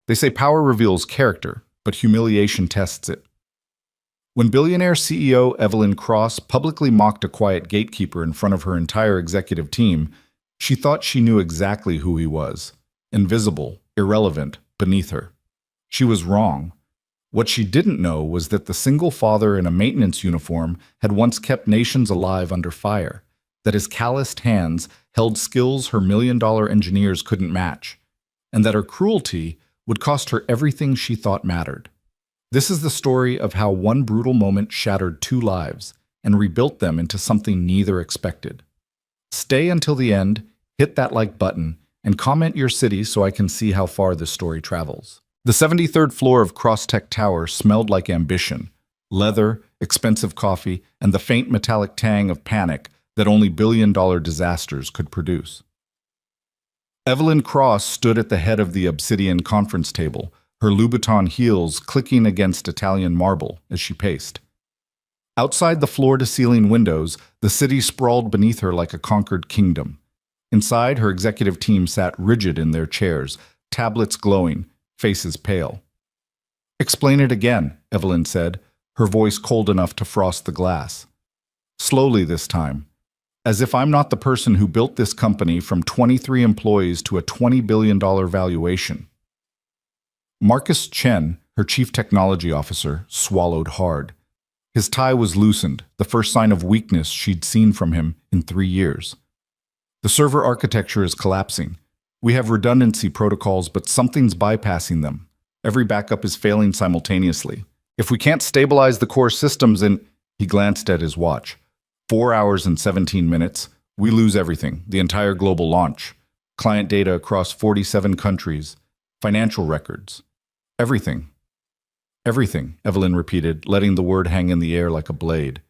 They say power reveals character, but humiliation tests it. When billionaire CEO Evelyn Cross publicly mocked a quiet gatekeeper in front of her entire executive team, she thought she knew exactly who he was. Invisible, irrelevant, beneath her. She was wrong. What she didn't know was that the single father in a maintenance uniform had once kept nations alive under fire, that his calloused hands held skills her million-dollar engineers couldn't match, and that her cruelty would cost her everything she thought mattered. This is the story of how one brutal moment shattered two lives and rebuilt them into something neither expected. Stay until the end, hit that like button, and comment your city so I can see how far this story travels. The 73rd floor of Crosstech Tower smelled like ambition, leather, expensive coffee, and the faint metallic tang of panic that only billion-dollar disasters could produce. Evelyn Cross stood at the head of the obsidian conference table, her Louboutin heels clicking against Italian marble as she paced. Outside the floor-to-ceiling windows, the city sprawled beneath her like a conquered kingdom. Inside, her executive team sat rigid in their chairs, tablets glowing, faces pale. "Explain it again," Evelyn said, her voice cold enough to frost the glass. Slowly this time, as if I'm not the person who built this company from 23 employees to a $20 billion valuation. Marcus Chen, her chief technology officer, swallowed hard. His tie was loosened, the first sign of weakness she'd seen from him in 3 years. The server architecture is collapsing. We have redundancy protocols, but something's bypassing them. Every backup is failing simultaneously. If we can't stabilize the core systems he glanced at his watch. 4 hours and 17 minutes. We lose everything, the entire global launch. Client data across 47 countries. Financial records. Everything. Everything, Evelyn repeated, letting the word hang in the air like a blade.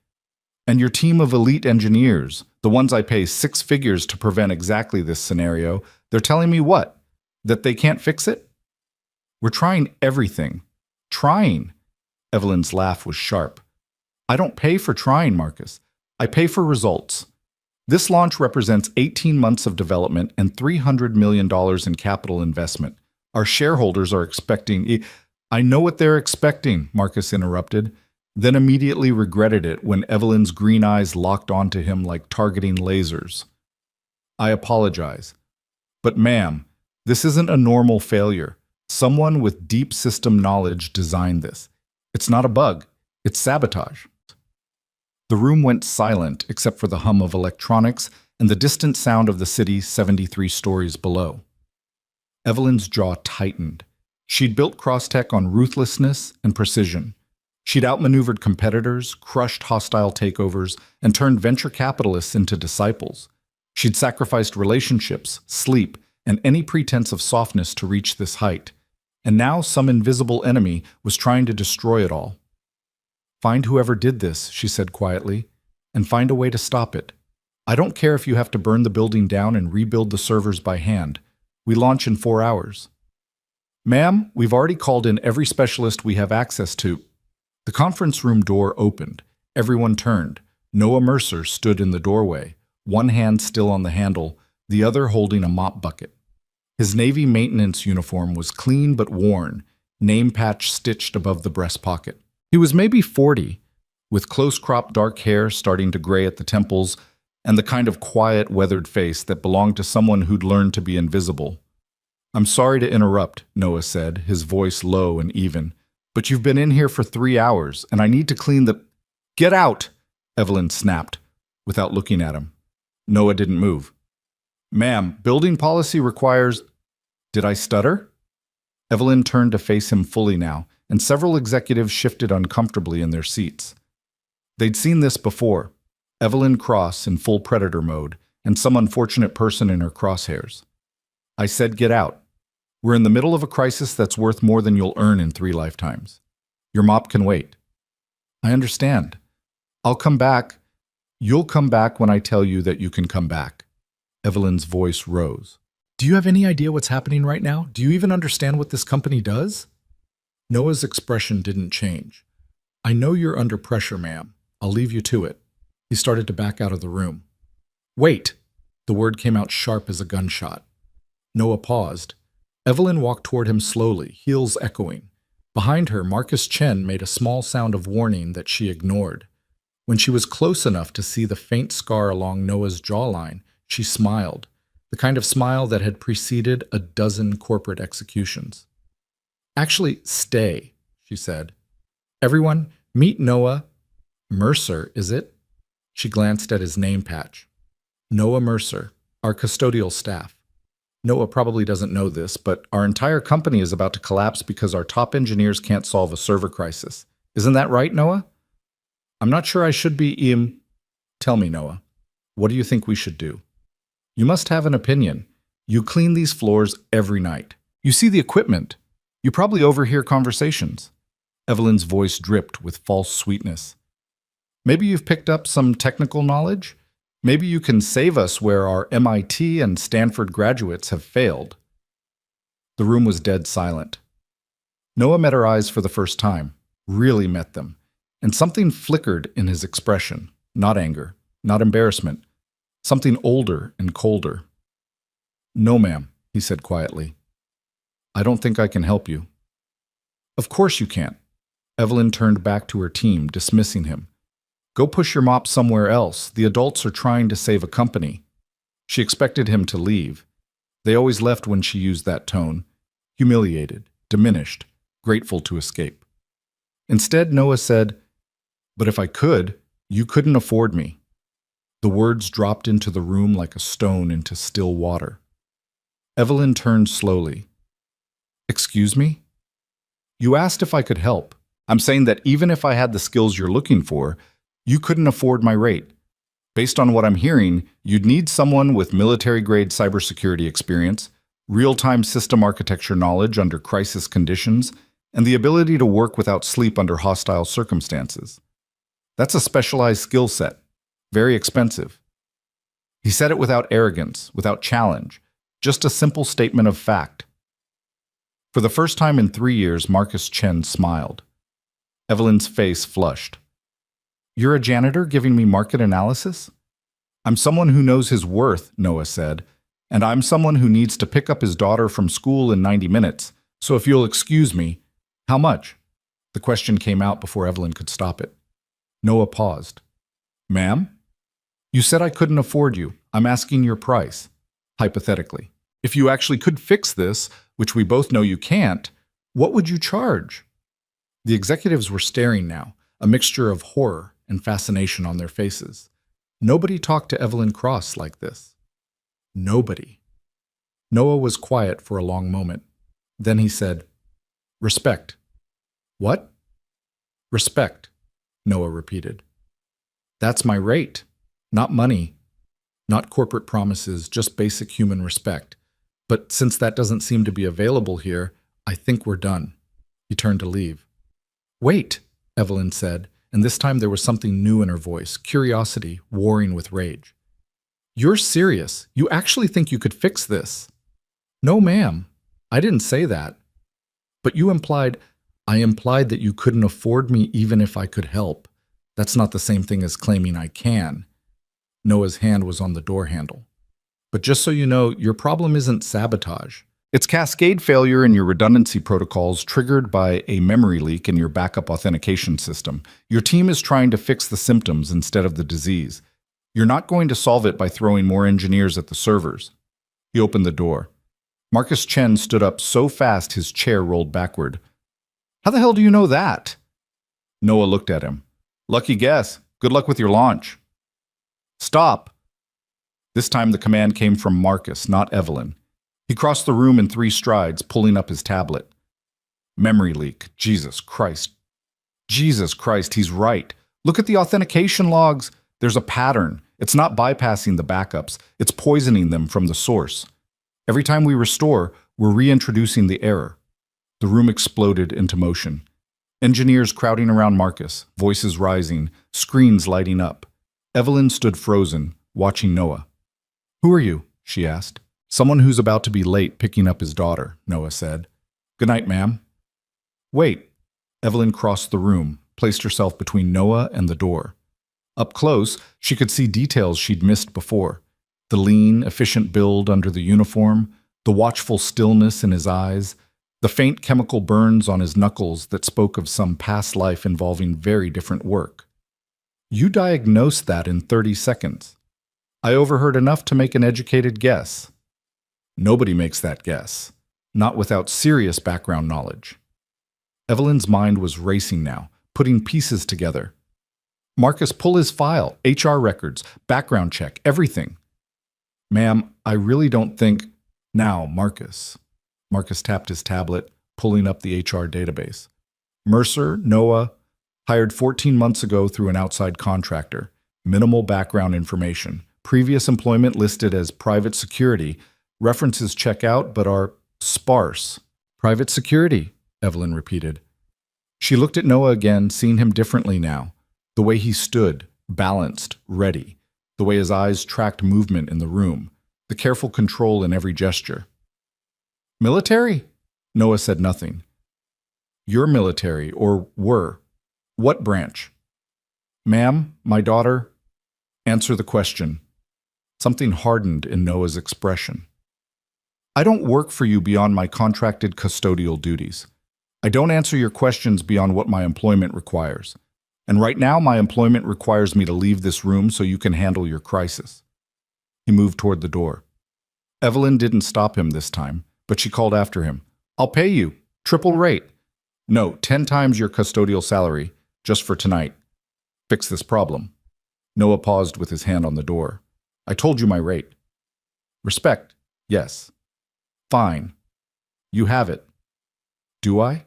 And your team of elite engineers, the ones I pay 6 figures to prevent exactly this scenario, they're telling me what? That they can't fix it? We're trying everything. Trying. Evelyn's laugh was sharp. I don't pay for trying, Marcus. I pay for results. This launch represents 18 months of development and $300 million in capital investment. Our shareholders are expecting... I know what they're expecting, Marcus interrupted, then immediately regretted it when Evelyn's green eyes locked onto him like targeting lasers. I apologize. But ma'am, this isn't a normal failure. Someone with deep system knowledge designed this. It's not a bug. It's sabotage. The room went silent except for the hum of electronics and the distant sound of the city 73 stories below. Evelyn's jaw tightened. She'd built Crosstech on ruthlessness and precision. She'd outmaneuvered competitors, crushed hostile takeovers, and turned venture capitalists into disciples. She'd sacrificed relationships, sleep, and any pretense of softness to reach this height. And now some invisible enemy was trying to destroy it all. Find whoever did this, she said quietly, and find a way to stop it. I don't care if you have to burn the building down and rebuild the servers by hand. We launch in 4 hours. Ma'am, we've already called in every specialist we have access to. The conference room door opened. Everyone turned. Noah Mercer stood in the doorway, one hand still on the handle, the other holding a mop bucket. His Navy maintenance uniform was clean but worn, name patch stitched above the breast pocket. He was maybe 40, with close-cropped dark hair starting to gray at the temples, and the kind of quiet, weathered face that belonged to someone who'd learned to be invisible. I'm sorry to interrupt, Noah said, his voice low and even, but you've been in here for 3 hours, and I need to clean the... Get out! Evelyn snapped, without looking at him. Noah didn't move. Ma'am, building policy requires... Did I stutter? Evelyn turned to face him fully now, and several executives shifted uncomfortably in their seats. They'd seen this before. Evelyn Cross in full predator mode, and some unfortunate person in her crosshairs. I said get out. We're in the middle of a crisis that's worth more than you'll earn in 3 lifetimes. Your mop can wait. I understand. I'll come back. You'll come back when I tell you that you can come back. Evelyn's voice rose. Do you have any idea what's happening right now? Do you even understand what this company does? Noah's expression didn't change. I know you're under pressure, ma'am. I'll leave you to it. He started to back out of the room. Wait! The word came out sharp as a gunshot. Noah paused. Evelyn walked toward him slowly, heels echoing. Behind her, Marcus Chen made a small sound of warning that she ignored. When she was close enough to see the faint scar along Noah's jawline, she smiled, the kind of smile that had preceded a dozen corporate executions. "Actually, stay," she said. "Everyone, meet Noah Mercer, is it?" She glanced at his name patch. "Noah Mercer, our custodial staff. Noah probably doesn't know this, but our entire company is about to collapse because our top engineers can't solve a server crisis. Isn't that right, Noah? I'm not sure I should be Tell me, Noah, what do you think we should do? You must have an opinion. You clean these floors every night. You see the equipment. You probably overhear conversations." Evelyn's voice dripped with false sweetness. "Maybe you've picked up some technical knowledge? Maybe you can save us where our MIT and Stanford graduates have failed." The room was dead silent. Noah met her eyes for the first time, really met them, and something flickered in his expression, not anger, not embarrassment, something older and colder. "No, ma'am," he said quietly. "I don't think I can help you." "Of course you can't." Evelyn turned back to her team, dismissing him. "Go push your mop somewhere else. The adults are trying to save a company." She expected him to leave. They always left when she used that tone, humiliated, diminished, grateful to escape. Instead, Noah said, "But if I could, you couldn't afford me." The words dropped into the room like a stone into still water. Evelyn turned slowly. "Excuse me?" "You asked if I could help. I'm saying that even if I had the skills you're looking for, you couldn't afford my rate. Based on what I'm hearing, you'd need someone with military-grade cybersecurity experience, real-time system architecture knowledge under crisis conditions, and the ability to work without sleep under hostile circumstances. That's a specialized skill set, very expensive." He said it without arrogance, without challenge, just a simple statement of fact. For the first time in 3 years, Marcus Chen smiled. Evelyn's face flushed. "You're a janitor giving me market analysis?" "I'm someone who knows his worth," Noah said, "and I'm someone who needs to pick up his daughter from school in 90 minutes, so if you'll excuse me, how much?" The question came out before Evelyn could stop it. Noah paused. "Ma'am? You said I couldn't afford you. I'm asking your price. Hypothetically. If you actually could fix this, which we both know you can't, what would you charge?" The executives were staring now, a mixture of horror and fascination on their faces. Nobody talked to Evelyn Cross like this. Nobody. Noah was quiet for a long moment. Then he said, "Respect." "What?" "Respect," Noah repeated. "That's my rate. Not money. Not corporate promises, just basic human respect. But since that doesn't seem to be available here, I think we're done." He turned to leave. "Wait," Evelyn said, and this time there was something new in her voice, curiosity warring with rage. "You're serious? You actually think you could fix this?" "No, ma'am. I didn't say that." "But you implied—" "I implied that you couldn't afford me even if I could help. That's not the same thing as claiming I can." Noah's hand was on the door handle. "But just so you know, your problem isn't sabotage. It's cascade failure in your redundancy protocols triggered by a memory leak in your backup authentication system. Your team is trying to fix the symptoms instead of the disease. You're not going to solve it by throwing more engineers at the servers." He opened the door. Marcus Chen stood up so fast his chair rolled backward. "How the hell do you know that?" Noah looked at him. "Lucky guess. Good luck with your launch." "Stop." This time the command came from Marcus, not Evelyn. He crossed the room in 3 strides, pulling up his tablet. "Memory leak. Jesus Christ. Jesus Christ, he's right. Look at the authentication logs. There's a pattern. It's not bypassing the backups. It's poisoning them from the source. Every time we restore, we're reintroducing the error." The room exploded into motion. Engineers crowding around Marcus, voices rising, screens lighting up. Evelyn stood frozen, watching Noah. "Who are you?" she asked. "Someone who's about to be late picking up his daughter," Noah said. "Good night, ma'am." "Wait." Evelyn crossed the room, placed herself between Noah and the door. Up close, she could see details she'd missed before. The lean, efficient build under the uniform, The watchful stillness in his eyes, the faint chemical burns on his knuckles that spoke of some past life involving very different work. You diagnosed that in 30 seconds. I overheard enough to make an educated guess. Nobody makes that guess, not without serious background knowledge. Evelyn's mind was racing now, putting pieces together. Marcus, pull his file, HR records, background check, everything. Ma'am, I really don't think... Now, Marcus. Marcus tapped his tablet, pulling up the HR database. Mercer, Noah, hired 14 months ago through an outside contractor. Minimal background information. Previous employment listed as private security. References check out but are sparse. Private security, Evelyn repeated. She looked at Noah again, seeing him differently now. The way he stood, balanced, ready. The way his eyes tracked movement in the room. The careful control in every gesture. Military? Noah said nothing. You're military, or were. What branch? Ma'am, my daughter. Answer the question. Something hardened in Noah's expression. I don't work for you beyond my contracted custodial duties. I don't answer your questions beyond what my employment requires. And right now, my employment requires me to leave this room so you can handle your crisis. He moved toward the door. Evelyn didn't stop him this time, but she called after him. I'll pay you. Triple rate. No, 10 times your custodial salary, just for tonight. Fix this problem. Noah paused with his hand on the door. I told you my rate. Respect, yes. Fine. You have it. Do I?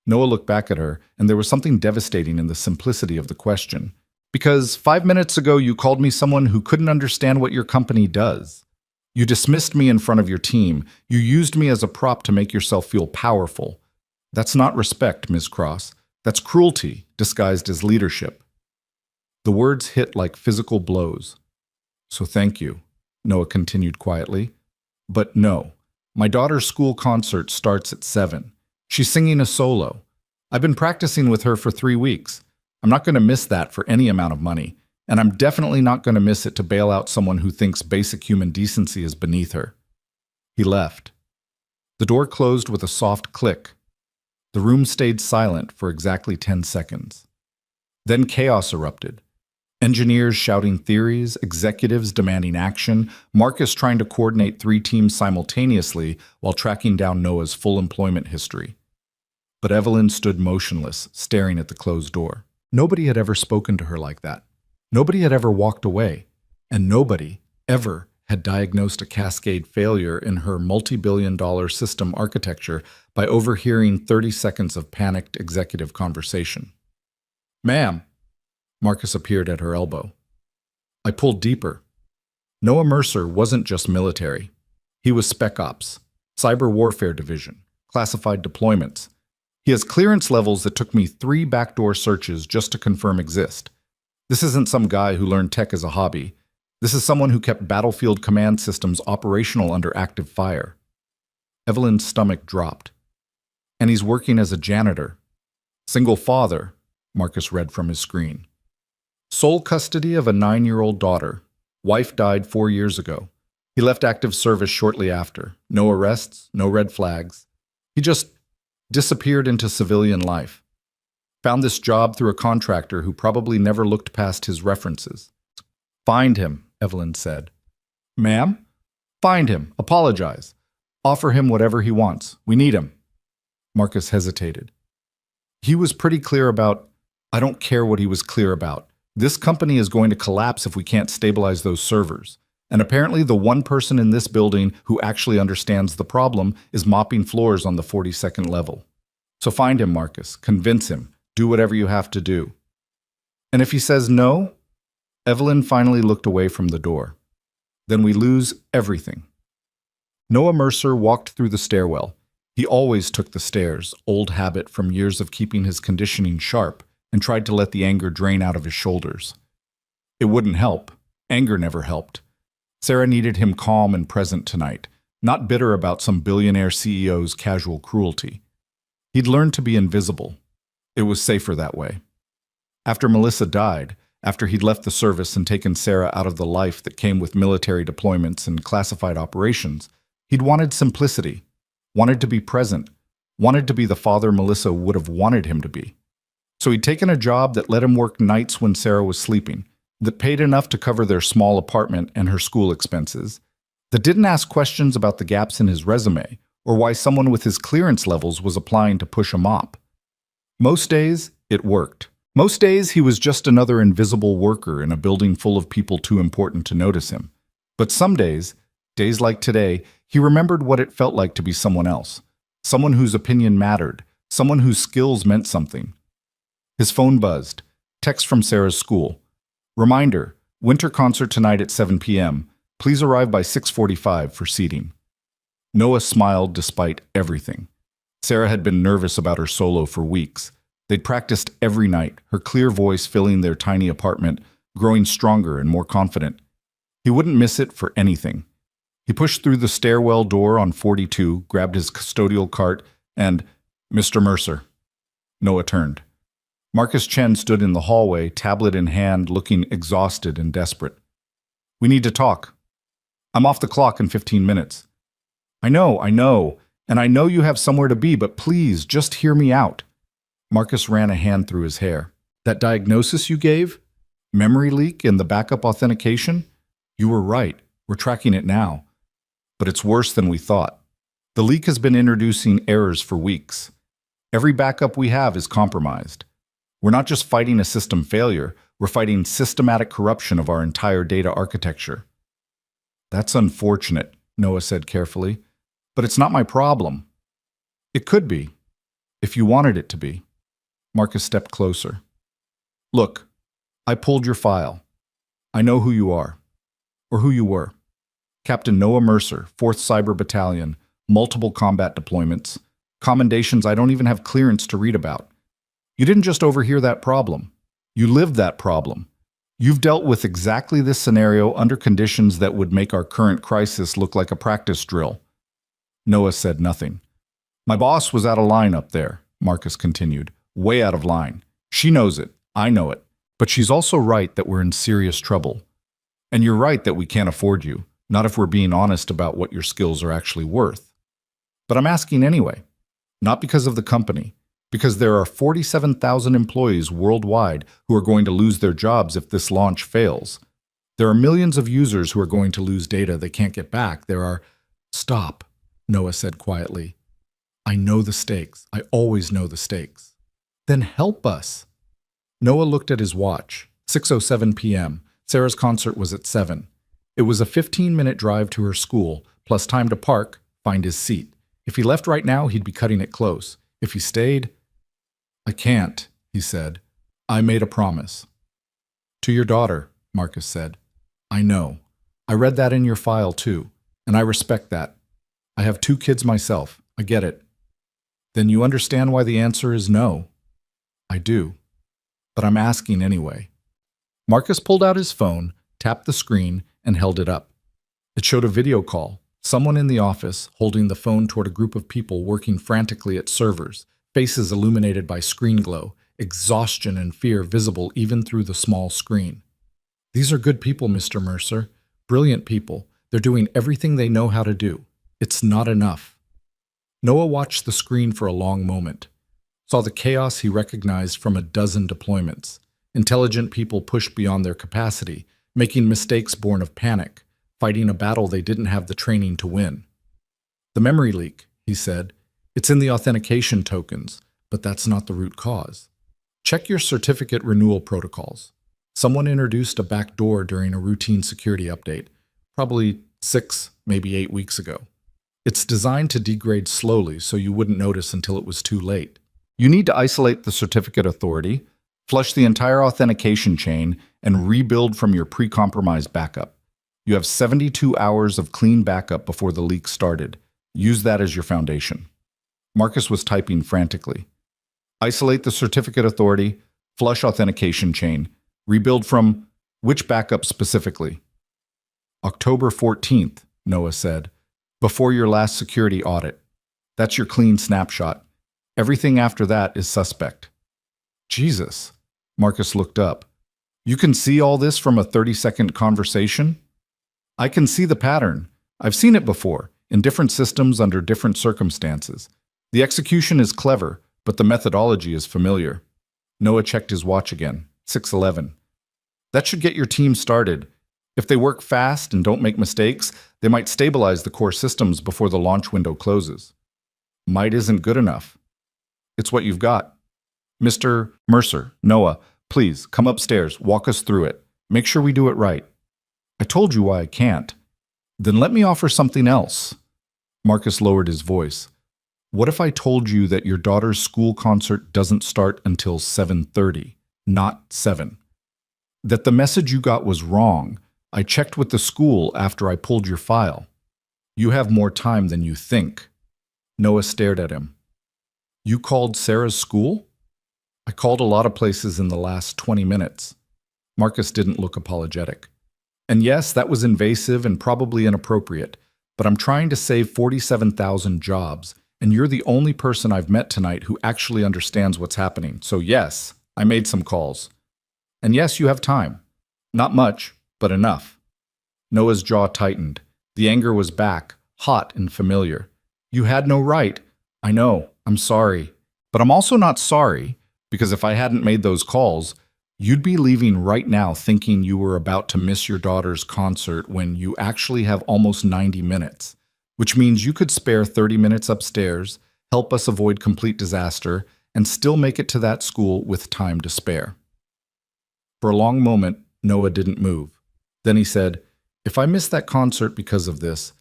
Noah looked back at her, and there was something devastating in the simplicity of the question. Because 5 minutes ago you called me someone who couldn't understand what your company does. You dismissed me in front of your team. You used me as a prop to make yourself feel powerful. That's not respect, Ms. Cross. That's cruelty disguised as leadership. The words hit like physical blows. So thank you, Noah continued quietly. But no, my daughter's school concert starts at 7. She's singing a solo. I've been practicing with her for 3 weeks. I'm not going to miss that for any amount of money, and I'm definitely not going to miss it to bail out someone who thinks basic human decency is beneath her. He left. The door closed with a soft click. The room stayed silent for exactly 10 seconds. Then chaos erupted. Engineers shouting theories, executives demanding action, Marcus trying to coordinate 3 teams simultaneously while tracking down Noah's full employment history. But Evelyn stood motionless, staring at the closed door. Nobody had ever spoken to her like that. Nobody had ever walked away. And nobody, ever, had diagnosed a cascade failure in her multi-billion-dollar system architecture by overhearing 30 seconds of panicked executive conversation. Ma'am, Marcus appeared at her elbow. I pulled deeper. Noah Mercer wasn't just military. He was Spec Ops, Cyber Warfare Division, classified deployments. He has clearance levels that took me 3 backdoor searches just to confirm exist. This isn't some guy who learned tech as a hobby. This is someone who kept battlefield command systems operational under active fire. Evelyn's stomach dropped. And he's working as a janitor. Single father, Marcus read from his screen. Sole custody of a 9-year-old daughter. Wife died 4 years ago. He left active service shortly after. No arrests, no red flags. He just disappeared into civilian life. Found this job through a contractor who probably never looked past his references. Find him, Evelyn said. Ma'am? Find him. Apologize. Offer him whatever he wants. We need him. Marcus hesitated. He was pretty clear about, I don't care what he was clear about. This company is going to collapse if we can't stabilize those servers. And apparently the one person in this building who actually understands the problem is mopping floors on the 42nd level. So find him, Marcus. Convince him. Do whatever you have to do. And if he says no, Evelyn finally looked away from the door. Then we lose everything. Noah Mercer walked through the stairwell. He always took the stairs, old habit from years of keeping his conditioning sharp, and tried to let the anger drain out of his shoulders. It wouldn't help. Anger never helped. Sarah needed him calm and present tonight, not bitter about some billionaire CEO's casual cruelty. He'd learned to be invisible. It was safer that way. After Melissa died, after he'd left the service and taken Sarah out of the life that came with military deployments and classified operations, He'd wanted simplicity, wanted to be present, wanted to be the father Melissa would have wanted him to be. So he'd taken a job that let him work nights when Sarah was sleeping, that paid enough to cover their small apartment and her school expenses, that didn't ask questions about the gaps in his resume or why someone with his clearance levels was applying to push a mop. Most days, it worked. Most days, he was just another invisible worker in a building full of people too important to notice him. But some days, days like today, he remembered what it felt like to be someone else, someone whose opinion mattered, someone whose skills meant something. His phone buzzed. Text from Sarah's school. Reminder, winter concert tonight at 7 p.m. Please arrive by 6:45 for seating. Noah smiled despite everything. Sarah had been nervous about her solo for weeks. They'd practiced every night, her clear voice filling their tiny apartment, growing stronger and more confident. He wouldn't miss it for anything. He pushed through the stairwell door on 42, grabbed his custodial cart, and, "Mr. Mercer." Noah turned. Marcus Chen stood in the hallway, tablet in hand, looking exhausted and desperate. "We need to talk. I'm off the clock in 15 minutes. I know, and I know you have somewhere to be, but please, just hear me out." Marcus ran a hand through his hair. "That diagnosis you gave? Memory leak and the backup authentication? You were right. We're tracking it now. But it's worse than we thought. The leak has been introducing errors for weeks. Every backup we have is compromised. We're not just fighting a system failure, we're fighting systematic corruption of our entire data architecture." "That's unfortunate," Noah said carefully, "but it's not my problem." "It could be, if you wanted it to be." Marcus stepped closer. "Look, I pulled your file. I know who you are, or who you were. Captain Noah Mercer, 4th Cyber Battalion, multiple combat deployments, commendations I don't even have clearance to read about. You didn't just overhear that problem. You lived that problem. You've dealt with exactly this scenario under conditions that would make our current crisis look like a practice drill." Noah said nothing. "My boss was out of line up there," Marcus continued. "Way out of line. She knows it. I know it. But she's also right that we're in serious trouble. And you're right that we can't afford you, not if we're being honest about what your skills are actually worth. But I'm asking anyway. Not because of the company, because there are 47,000 employees worldwide who are going to lose their jobs if this launch fails. There are millions of users who are going to lose data they can't get back. There are—" "Stop," Noah said quietly. "I know the stakes. I always know the stakes." "Then help us." Noah looked at his watch. 6:07 p.m. Sarah's concert was at 7. It was a 15-minute drive to her school, plus time to park, find his seat. If he left right now, he'd be cutting it close. If he stayed— "I can't," he said. "I made a promise." "To your daughter," Marcus said. "I know. I read that in your file too, and I respect that. I have 2 kids myself. I get it." "Then you understand why the answer is no." "I do. But I'm asking anyway." Marcus pulled out his phone, tapped the screen, and held it up. It showed a video call, someone in the office holding the phone toward a group of people working frantically at servers, faces illuminated by screen glow, exhaustion and fear visible even through the small screen. "These are good people, Mr. Mercer. Brilliant people. They're doing everything they know how to do. It's not enough." Noah watched the screen for a long moment, saw the chaos he recognized from a dozen deployments. Intelligent people pushed beyond their capacity, making mistakes born of panic, fighting a battle they didn't have the training to win. "The memory leak," he said. "It's in the authentication tokens, but that's not the root cause. Check your certificate renewal protocols. Someone introduced a backdoor during a routine security update, probably 6, maybe 8 weeks ago. It's designed to degrade slowly so you wouldn't notice until it was too late. You need to isolate the certificate authority, flush the entire authentication chain, and rebuild from your pre-compromised backup. You have 72 hours of clean backup before the leak started. Use that as your foundation." Marcus was typing frantically. "Isolate the certificate authority, flush authentication chain, rebuild from which backup specifically?" "October 14th, Noah said, "before your last security audit. That's your clean snapshot. Everything after that is suspect." "Jesus," Marcus looked up. "You can see all this from a 30-second conversation?" "I can see the pattern. I've seen it before. in different systems under different circumstances. The execution is clever, but the methodology is familiar. Noah checked his watch again. 6:11. That should get your team started. If they work fast and don't make mistakes, they might stabilize the core systems before the launch window closes. Might isn't good enough. It's what you've got. Mr. Mercer, Noah, please come upstairs, walk us through it. Make sure we do it right. I told you why I can't. Then let me offer something else. Marcus lowered his voice. What if I told you that your daughter's school concert doesn't start until 7:30, not 7? That the message you got was wrong. I checked with the school after I pulled your file. You have more time than you think. Noah stared at him. You called Sarah's school? I called a lot of places in the last 20 minutes. Marcus didn't look apologetic. And yes, that was invasive and probably inappropriate, but I'm trying to save 47,000 jobs, and you're the only person I've met tonight who actually understands what's happening. So yes, I made some calls. And yes, you have time. Not much, but enough. Noah's jaw tightened. The anger was back, hot and familiar. You had no right. I know, I'm sorry. But I'm also not sorry, because if I hadn't made those calls, you'd be leaving right now thinking you were about to miss your daughter's concert when you actually have almost 90 minutes, which means you could spare 30 minutes upstairs, help us avoid complete disaster, and still make it to that school with time to spare. For a long moment, Noah didn't move. Then he said, if I miss that concert because of this,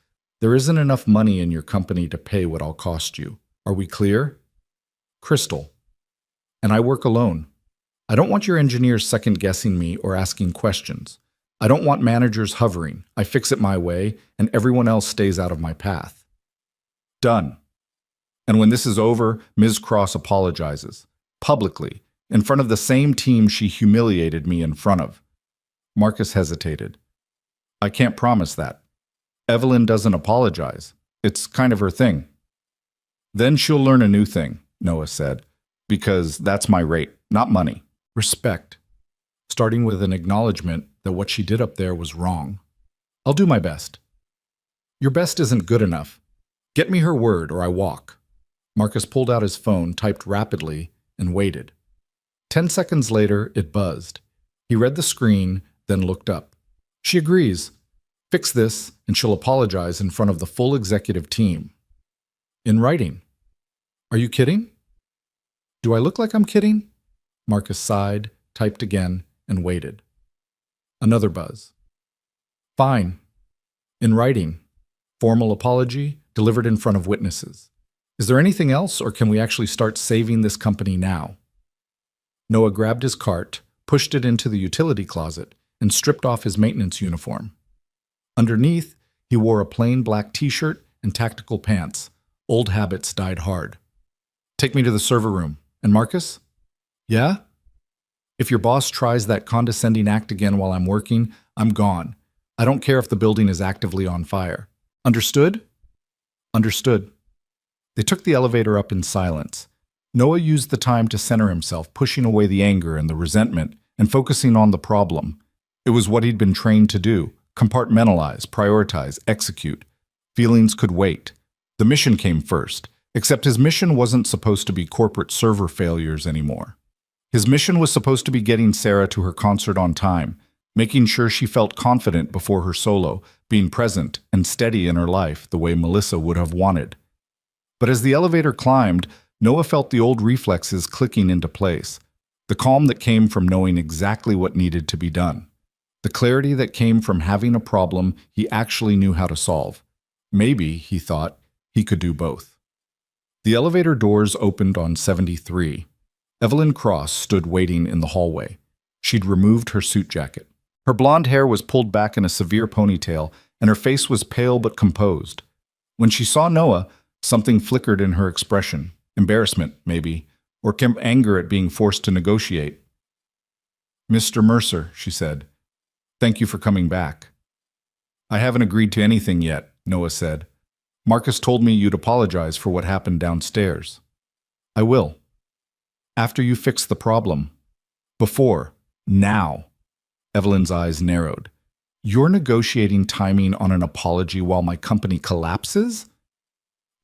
there isn't enough money in your company to pay what I'll cost you. Are we clear? Crystal. And I work alone. I don't want your engineers second-guessing me or asking questions. I don't want managers hovering. I fix it my way, and everyone else stays out of my path. Done. And when this is over, Ms. Cross apologizes. Publicly, in front of the same team she humiliated me in front of. Marcus hesitated. I can't promise that. Evelyn doesn't apologize. It's kind of her thing. Then she'll learn a new thing, Noah said, because that's my rate, not money. Respect. Starting with an acknowledgement that what she did up there was wrong. I'll do my best. Your best isn't good enough. Get me her word or I walk. Marcus pulled out his phone, typed rapidly, and waited. 10 seconds later, it buzzed. He read the screen, then looked up. She agrees. Fix this, and she'll apologize in front of the full executive team. In writing. Are you kidding? Do I look like I'm kidding? Marcus sighed, typed again, and waited. Another buzz. Fine. In writing. Formal apology, delivered in front of witnesses. Is there anything else, or can we actually start saving this company now? Noah grabbed his cart, pushed it into the utility closet, and stripped off his maintenance uniform. Underneath, he wore a plain black t-shirt and tactical pants. Old habits died hard. Take me to the server room. And Marcus? Yeah? If your boss tries that condescending act again while I'm working, I'm gone. I don't care if the building is actively on fire. Understood? Understood. They took the elevator up in silence. Noah used the time to center himself, pushing away the anger and the resentment and focusing on the problem. It was what he'd been trained to do. Compartmentalize, prioritize, execute. Feelings could wait. The mission came first, except his mission wasn't supposed to be corporate server failures anymore. His mission was supposed to be getting Sarah to her concert on time, making sure she felt confident before her solo, being present and steady in her life the way Melissa would have wanted. But as the elevator climbed, Noah felt the old reflexes clicking into place, the calm that came from knowing exactly what needed to be done, the clarity that came from having a problem he actually knew how to solve. Maybe, he thought, he could do both. The elevator doors opened on 73. Evelyn Cross stood waiting in the hallway. She'd removed her suit jacket. Her blonde hair was pulled back in a severe ponytail, and her face was pale but composed. When she saw Noah, something flickered in her expression. Embarrassment, maybe, or anger at being forced to negotiate. Mr. Mercer, she said, thank you for coming back. I haven't agreed to anything yet, Noah said. Marcus told me you'd apologize for what happened downstairs. I will. After you fix the problem. Before. Now. Evelyn's eyes narrowed. You're negotiating timing on an apology while my company collapses?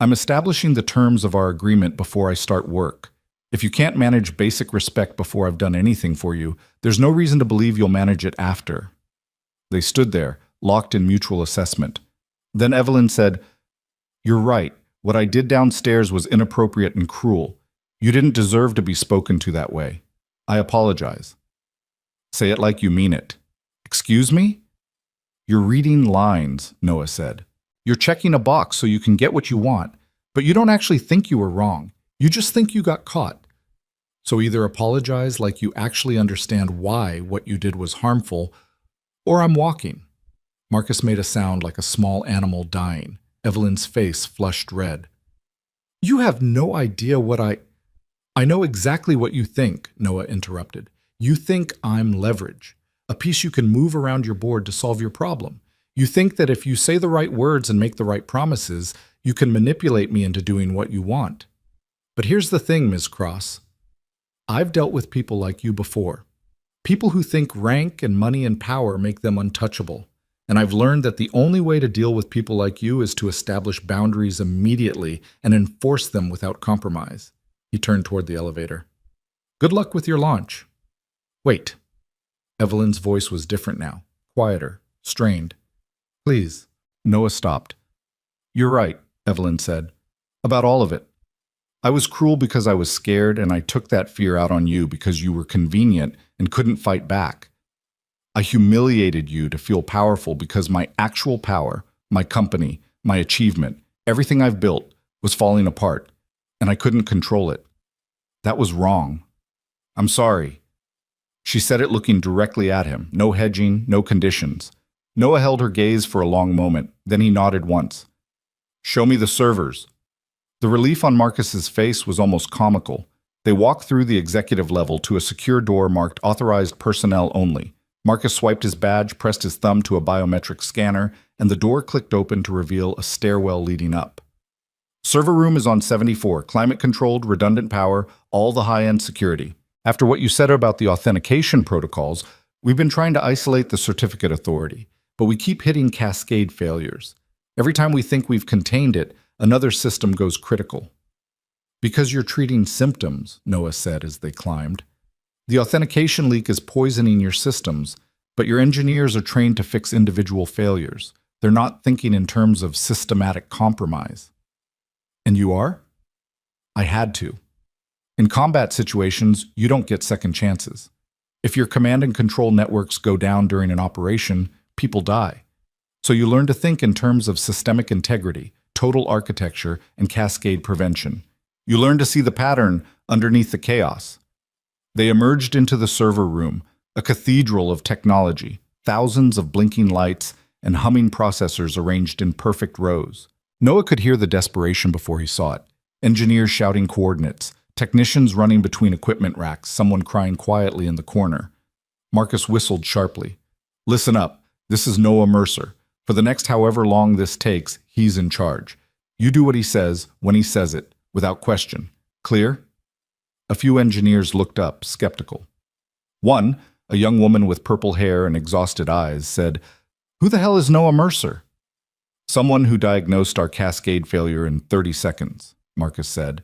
I'm establishing the terms of our agreement before I start work. If you can't manage basic respect before I've done anything for you, there's no reason to believe you'll manage it after. They stood there, locked in mutual assessment. Then Evelyn said, "You're right. What I did downstairs was inappropriate and cruel. You didn't deserve to be spoken to that way. I apologize." "Say it like you mean it." "Excuse me?" "You're reading lines," Noah said. "You're checking a box so you can get what you want, but you don't actually think you were wrong. You just think you got caught. So either apologize like you actually understand why what you did was harmful, or I'm walking." Marcus made a sound like a small animal dying. Evelyn's face flushed red. "You have no idea what I know exactly what you think," Noah interrupted. "You think I'm leverage, a piece you can move around your board to solve your problem. You think that if you say the right words and make the right promises, you can manipulate me into doing what you want. But here's the thing, Ms. Cross. I've dealt with people like you before. People who think rank and money and power make them untouchable. And I've learned that the only way to deal with people like you is to establish boundaries immediately and enforce them without compromise." He turned toward the elevator. "Good luck with your launch." "Wait." Evelyn's voice was different now, quieter, strained. "Please." Noah stopped. "You're right," Evelyn said. "About all of it. I was cruel because I was scared, and I took that fear out on you because you were convenient and couldn't fight back. I humiliated you to feel powerful because my actual power, my company, my achievement, everything I've built was falling apart, and I couldn't control it. That was wrong. I'm sorry." She said it looking directly at him, no hedging, no conditions. Noah held her gaze for a long moment, then he nodded once. "Show me the servers." The relief on Marcus's face was almost comical. They walked through the executive level to a secure door marked Authorized Personnel Only. Marcus swiped his badge, pressed his thumb to a biometric scanner, and the door clicked open to reveal a stairwell leading up. "Server room is on 74, climate-controlled, redundant power, all the high-end security. After what you said about the authentication protocols, we've been trying to isolate the certificate authority, but we keep hitting cascade failures. Every time we think we've contained it, another system goes critical." "Because you're treating symptoms," Noah said as they climbed. "The authentication leak is poisoning your systems, but your engineers are trained to fix individual failures. They're not thinking in terms of systematic compromise." "And you are?" "I had to. In combat situations, you don't get second chances. If your command and control networks go down during an operation, people die. So you learn to think in terms of systemic integrity, total architecture, and cascade prevention. You learn to see the pattern underneath the chaos." They emerged into the server room, a cathedral of technology, thousands of blinking lights and humming processors arranged in perfect rows. Noah could hear the desperation before he saw it. Engineers shouting coordinates, technicians running between equipment racks, someone crying quietly in the corner. Marcus whistled sharply. "Listen up. This is Noah Mercer. For the next however long this takes, he's in charge. You do what he says, when he says it, without question. Clear?" A few engineers looked up, skeptical. One, a young woman with purple hair and exhausted eyes, said, "Who the hell is Noah Mercer?" "Someone who diagnosed our cascade failure in 30 seconds, Marcus said.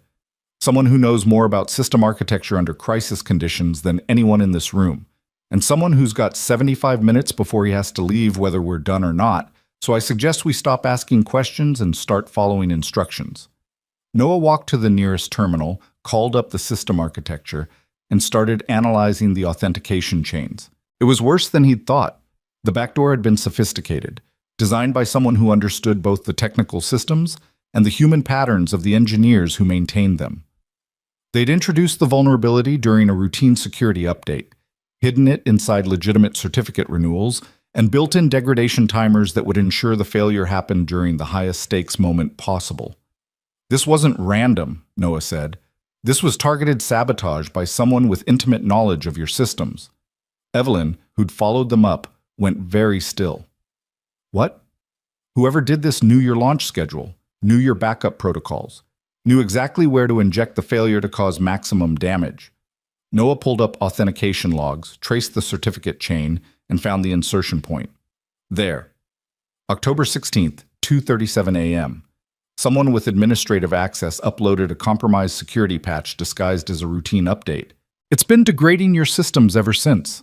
"Someone who knows more about system architecture under crisis conditions than anyone in this room. And someone who's got 75 minutes before he has to leave whether we're done or not, so I suggest we stop asking questions and start following instructions." Noah walked to the nearest terminal, called up the system architecture, and started analyzing the authentication chains. It was worse than he'd thought. The backdoor had been sophisticated, designed by someone who understood both the technical systems and the human patterns of the engineers who maintained them. They'd introduced the vulnerability during a routine security update, hidden it inside legitimate certificate renewals, and built-in degradation timers that would ensure the failure happened during the highest stakes moment possible. "This wasn't random," Noah said. "This was targeted sabotage by someone with intimate knowledge of your systems." Evelyn, who'd followed them up, went very still. "What?" "Whoever did this knew your launch schedule, knew your backup protocols, knew exactly where to inject the failure to cause maximum damage." Noah pulled up authentication logs, traced the certificate chain, and found the insertion point. There. October 16th, 2:37 a.m. Someone with administrative access uploaded a compromised security patch disguised as a routine update. It's been degrading your systems ever since.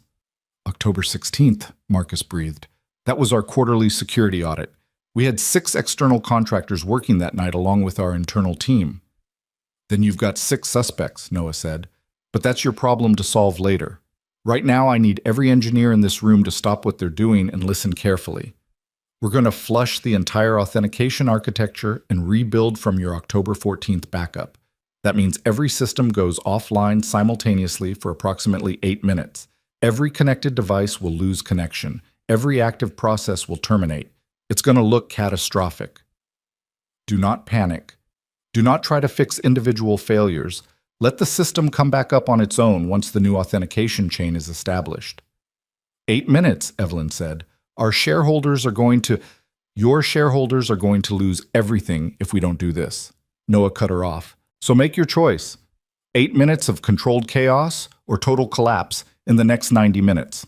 October 16th, Marcus breathed. That was our quarterly security audit. We had 6 external contractors working that night along with our internal team. Then you've got 6 suspects, Noah said. But that's your problem to solve later. Right now, I need every engineer in this room to stop what they're doing and listen carefully. We're going to flush the entire authentication architecture and rebuild from your October 14th backup. That means every system goes offline simultaneously for approximately 8 minutes. Every connected device will lose connection. Every active process will terminate. It's going to look catastrophic. Do not panic. Do not try to fix individual failures. Let the system come back up on its own once the new authentication chain is established. 8 minutes, Evelyn said. Your shareholders are going to lose everything if we don't do this. Noah cut her off. So make your choice. 8 minutes of controlled chaos or total collapse in the next 90 minutes.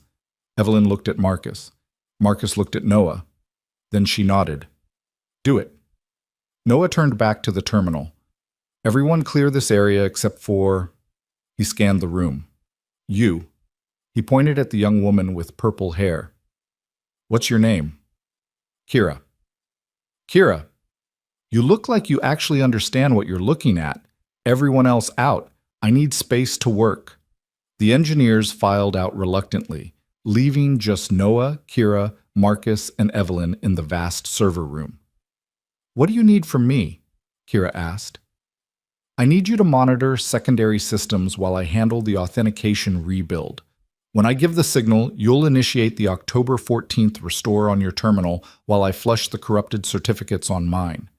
Evelyn looked at Marcus. Marcus looked at Noah. Then she nodded. Do it. Noah turned back to the terminal. Everyone clear this area except for... He scanned the room. You. He pointed at the young woman with purple hair. What's your name? Kira. Kira, you look like you actually understand what you're looking at. Everyone else out. I need space to work. The engineers filed out reluctantly, leaving just Noah, Kira, Marcus, and Evelyn in the vast server room. What do you need from me? Kira asked. I need you to monitor secondary systems while I handle the authentication rebuild. When I give the signal, you'll initiate the October 14th restore on your terminal while I flush the corrupted certificates on mine.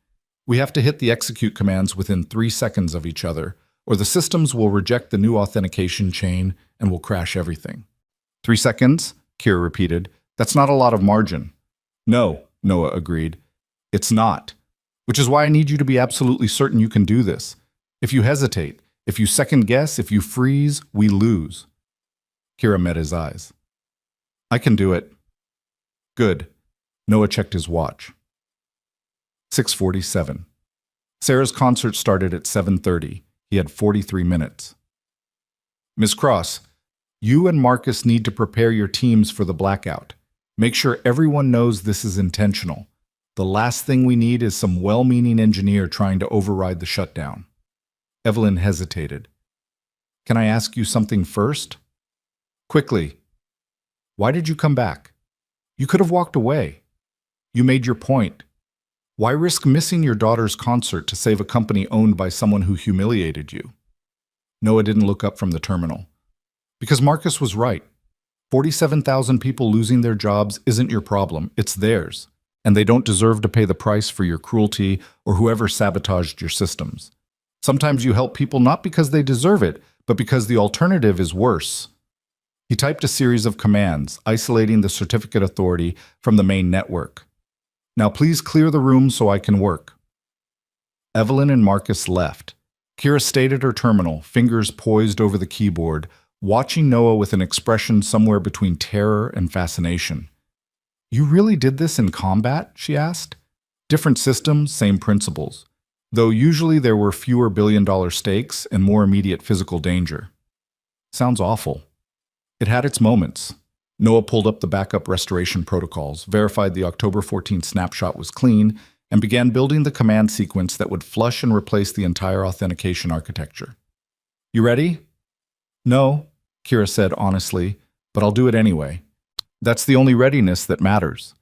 We have to hit the execute commands within 3 seconds of each other, or the systems will reject the new authentication chain and will crash everything. 3 seconds? Kira repeated. That's not a lot of margin. No, Noah agreed. It's not. Which is why I need you to be absolutely certain you can do this. If you hesitate, if you second guess, if you freeze, we lose. Kira met his eyes. I can do it. Good. Noah checked his watch. 6:47. Sarah's concert started at 7:30. He had 43 minutes. Ms. Cross, you and Marcus need to prepare your teams for the blackout. Make sure everyone knows this is intentional. The last thing we need is some well-meaning engineer trying to override the shutdown. Evelyn hesitated. Can I ask you something first? Quickly. Why did you come back? You could have walked away. You made your point. Why risk missing your daughter's concert to save a company owned by someone who humiliated you? Noah didn't look up from the terminal. Because Marcus was right. 47,000 people losing their jobs isn't your problem, it's theirs. And they don't deserve to pay the price for your cruelty or whoever sabotaged your systems. Sometimes you help people not because they deserve it, but because the alternative is worse. He typed a series of commands, isolating the certificate authority from the main network. Now please clear the room so I can work. Evelyn and Marcus left. Kira stayed at her terminal, fingers poised over the keyboard, watching Noah with an expression somewhere between terror and fascination. You really did this in combat? She asked. Different systems, same principles. Though usually there were fewer billion-dollar stakes and more immediate physical danger. Sounds awful. It had its moments. Noah pulled up the backup restoration protocols, verified the October 14th snapshot was clean, and began building the command sequence that would flush and replace the entire authentication architecture. You ready? No, Kira said honestly, but I'll do it anyway. That's the only readiness that matters.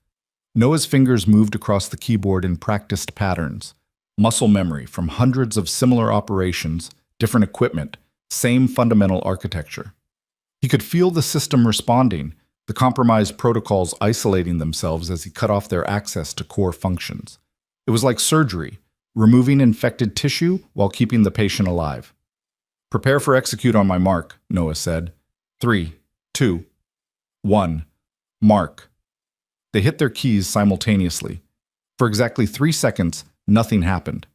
Noah's fingers moved across the keyboard in practiced patterns. Muscle memory from hundreds of similar operations, different equipment, same fundamental architecture. He could feel the system responding, the compromised protocols isolating themselves as he cut off their access to core functions. It was like surgery, removing infected tissue while keeping the patient alive. Prepare for execute on my mark, Noah said. 3, 2, 1, mark. They hit their keys simultaneously. For exactly 3 seconds, nothing happened.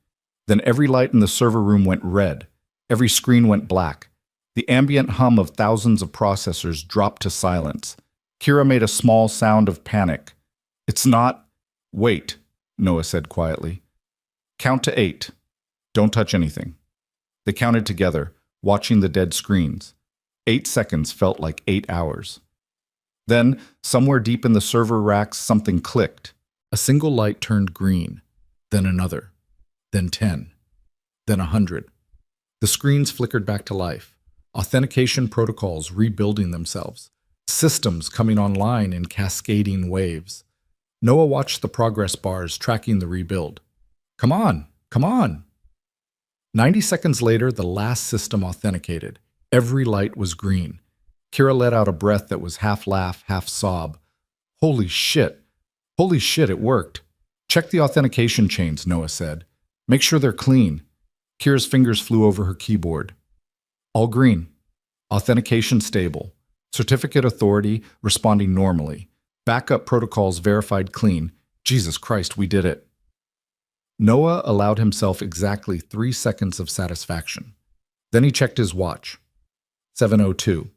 Then every light in the server room went red. Every screen went black. The ambient hum of thousands of processors dropped to silence. Kira made a small sound of panic. It's not. Wait, Noah said quietly. Count to 8. Don't touch anything. They counted together, watching the dead screens. 8 seconds felt like 8 hours. Then, somewhere deep in the server racks, something clicked. A single light turned green, then another, then 10, then 100. The screens flickered back to life, authentication protocols rebuilding themselves, systems coming online in cascading waves. Noah watched the progress bars tracking the rebuild. Come on, come on. 90 seconds later, the last system authenticated. Every light was green. Kira let out a breath that was half laugh, half sob. Holy shit, it worked. Check the authentication chains, Noah said. Make sure they're clean. Kira's fingers flew over her keyboard. All green. Authentication stable. Certificate authority responding normally. Backup protocols verified clean. Jesus Christ, we did it. Noah allowed himself exactly 3 seconds of satisfaction. Then he checked his watch. 7:02.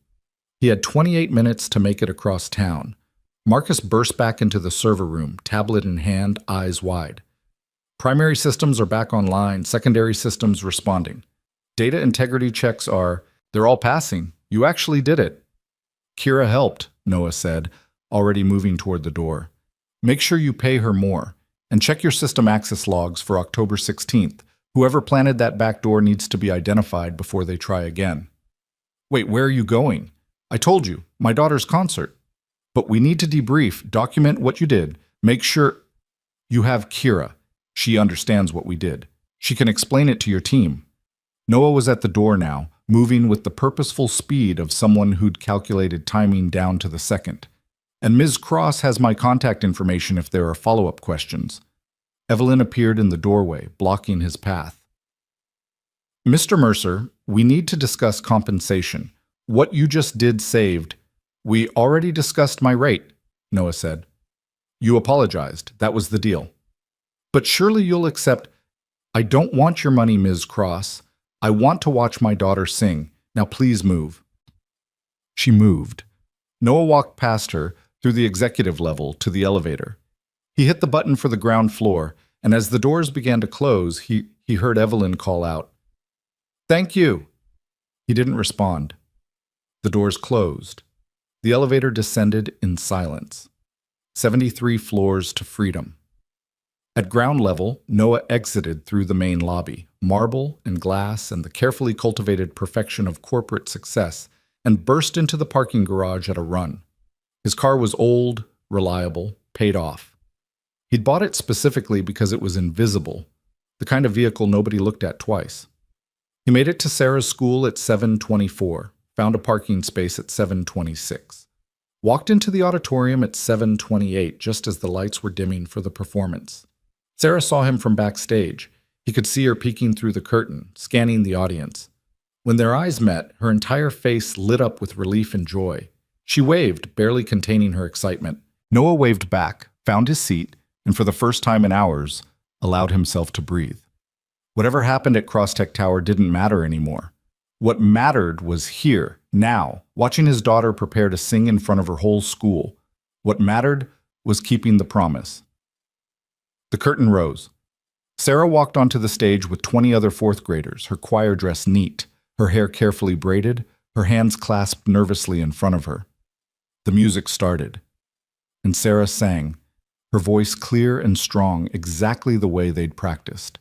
He had 28 minutes to make it across town. Marcus burst back into the server room, tablet in hand, eyes wide. Primary systems are back online, secondary systems responding. Data integrity checks they're all passing. You actually did it. Kira helped, Noah said, already moving toward the door. Make sure you pay her more, and check your system access logs for October 16th. Whoever planted that back door needs to be identified before they try again. Wait, where are you going? I told you, my daughter's concert. But we need to debrief, document what you did, make sure you have Kira. She understands what we did. She can explain it to your team. Noah was at the door now, moving with the purposeful speed of someone who'd calculated timing down to the second. And Ms. Cross has my contact information if there are follow-up questions. Evelyn appeared in the doorway, blocking his path. Mr. Mercer, we need to discuss compensation. What you just did saved. We already discussed my rate, Noah said. You apologized. That was the deal. But surely you'll accept. I don't want your money, Ms. Cross. I want to watch my daughter sing. Now please move. She moved. Noah walked past her, through the executive level, to the elevator. He hit the button for the ground floor, and as the doors began to close, he heard Evelyn call out, "Thank you." He didn't respond. The doors closed. The elevator descended in silence. 73 floors to freedom. At ground level, Noah exited through the main lobby, marble and glass and the carefully cultivated perfection of corporate success, and burst into the parking garage at a run. His car was old, reliable, paid off. He'd bought it specifically because it was invisible, the kind of vehicle nobody looked at twice. He made it to Sarah's school at 7:24, found a parking space at 7:26. Walked into the auditorium at 7:28, just as the lights were dimming for the performance. Sarah saw him from backstage. He could see her peeking through the curtain, scanning the audience. When their eyes met, her entire face lit up with relief and joy. She waved, barely containing her excitement. Noah waved back, found his seat, and for the first time in hours, allowed himself to breathe. Whatever happened at Crosstech Tower didn't matter anymore. What mattered was here, now, watching his daughter prepare to sing in front of her whole school. What mattered was keeping the promise. The curtain rose. Sarah walked onto the stage with 20 other fourth graders, her choir dress neat, her hair carefully braided, her hands clasped nervously in front of her. The music started, and Sarah sang, her voice clear and strong, exactly the way they'd practiced.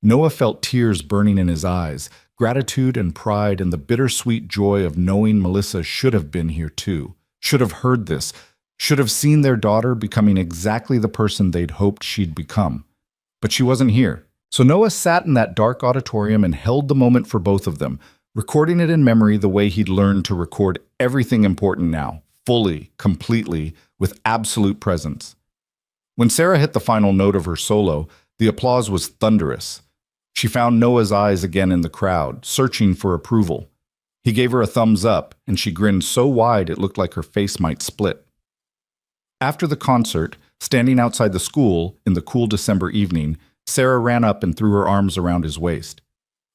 Noah felt tears burning in his eyes, gratitude and pride and the bittersweet joy of knowing Melissa should have been here too, should have heard this, should have seen their daughter becoming exactly the person they'd hoped she'd become. But she wasn't here. So Noah sat in that dark auditorium and held the moment for both of them, recording it in memory the way he'd learned to record everything important now, fully, completely, with absolute presence. When Sarah hit the final note of her solo, the applause was thunderous. She found Noah's eyes again in the crowd, searching for approval. He gave her a thumbs up, and she grinned so wide it looked like her face might split. After the concert, standing outside the school in the cool December evening, Sarah ran up and threw her arms around his waist.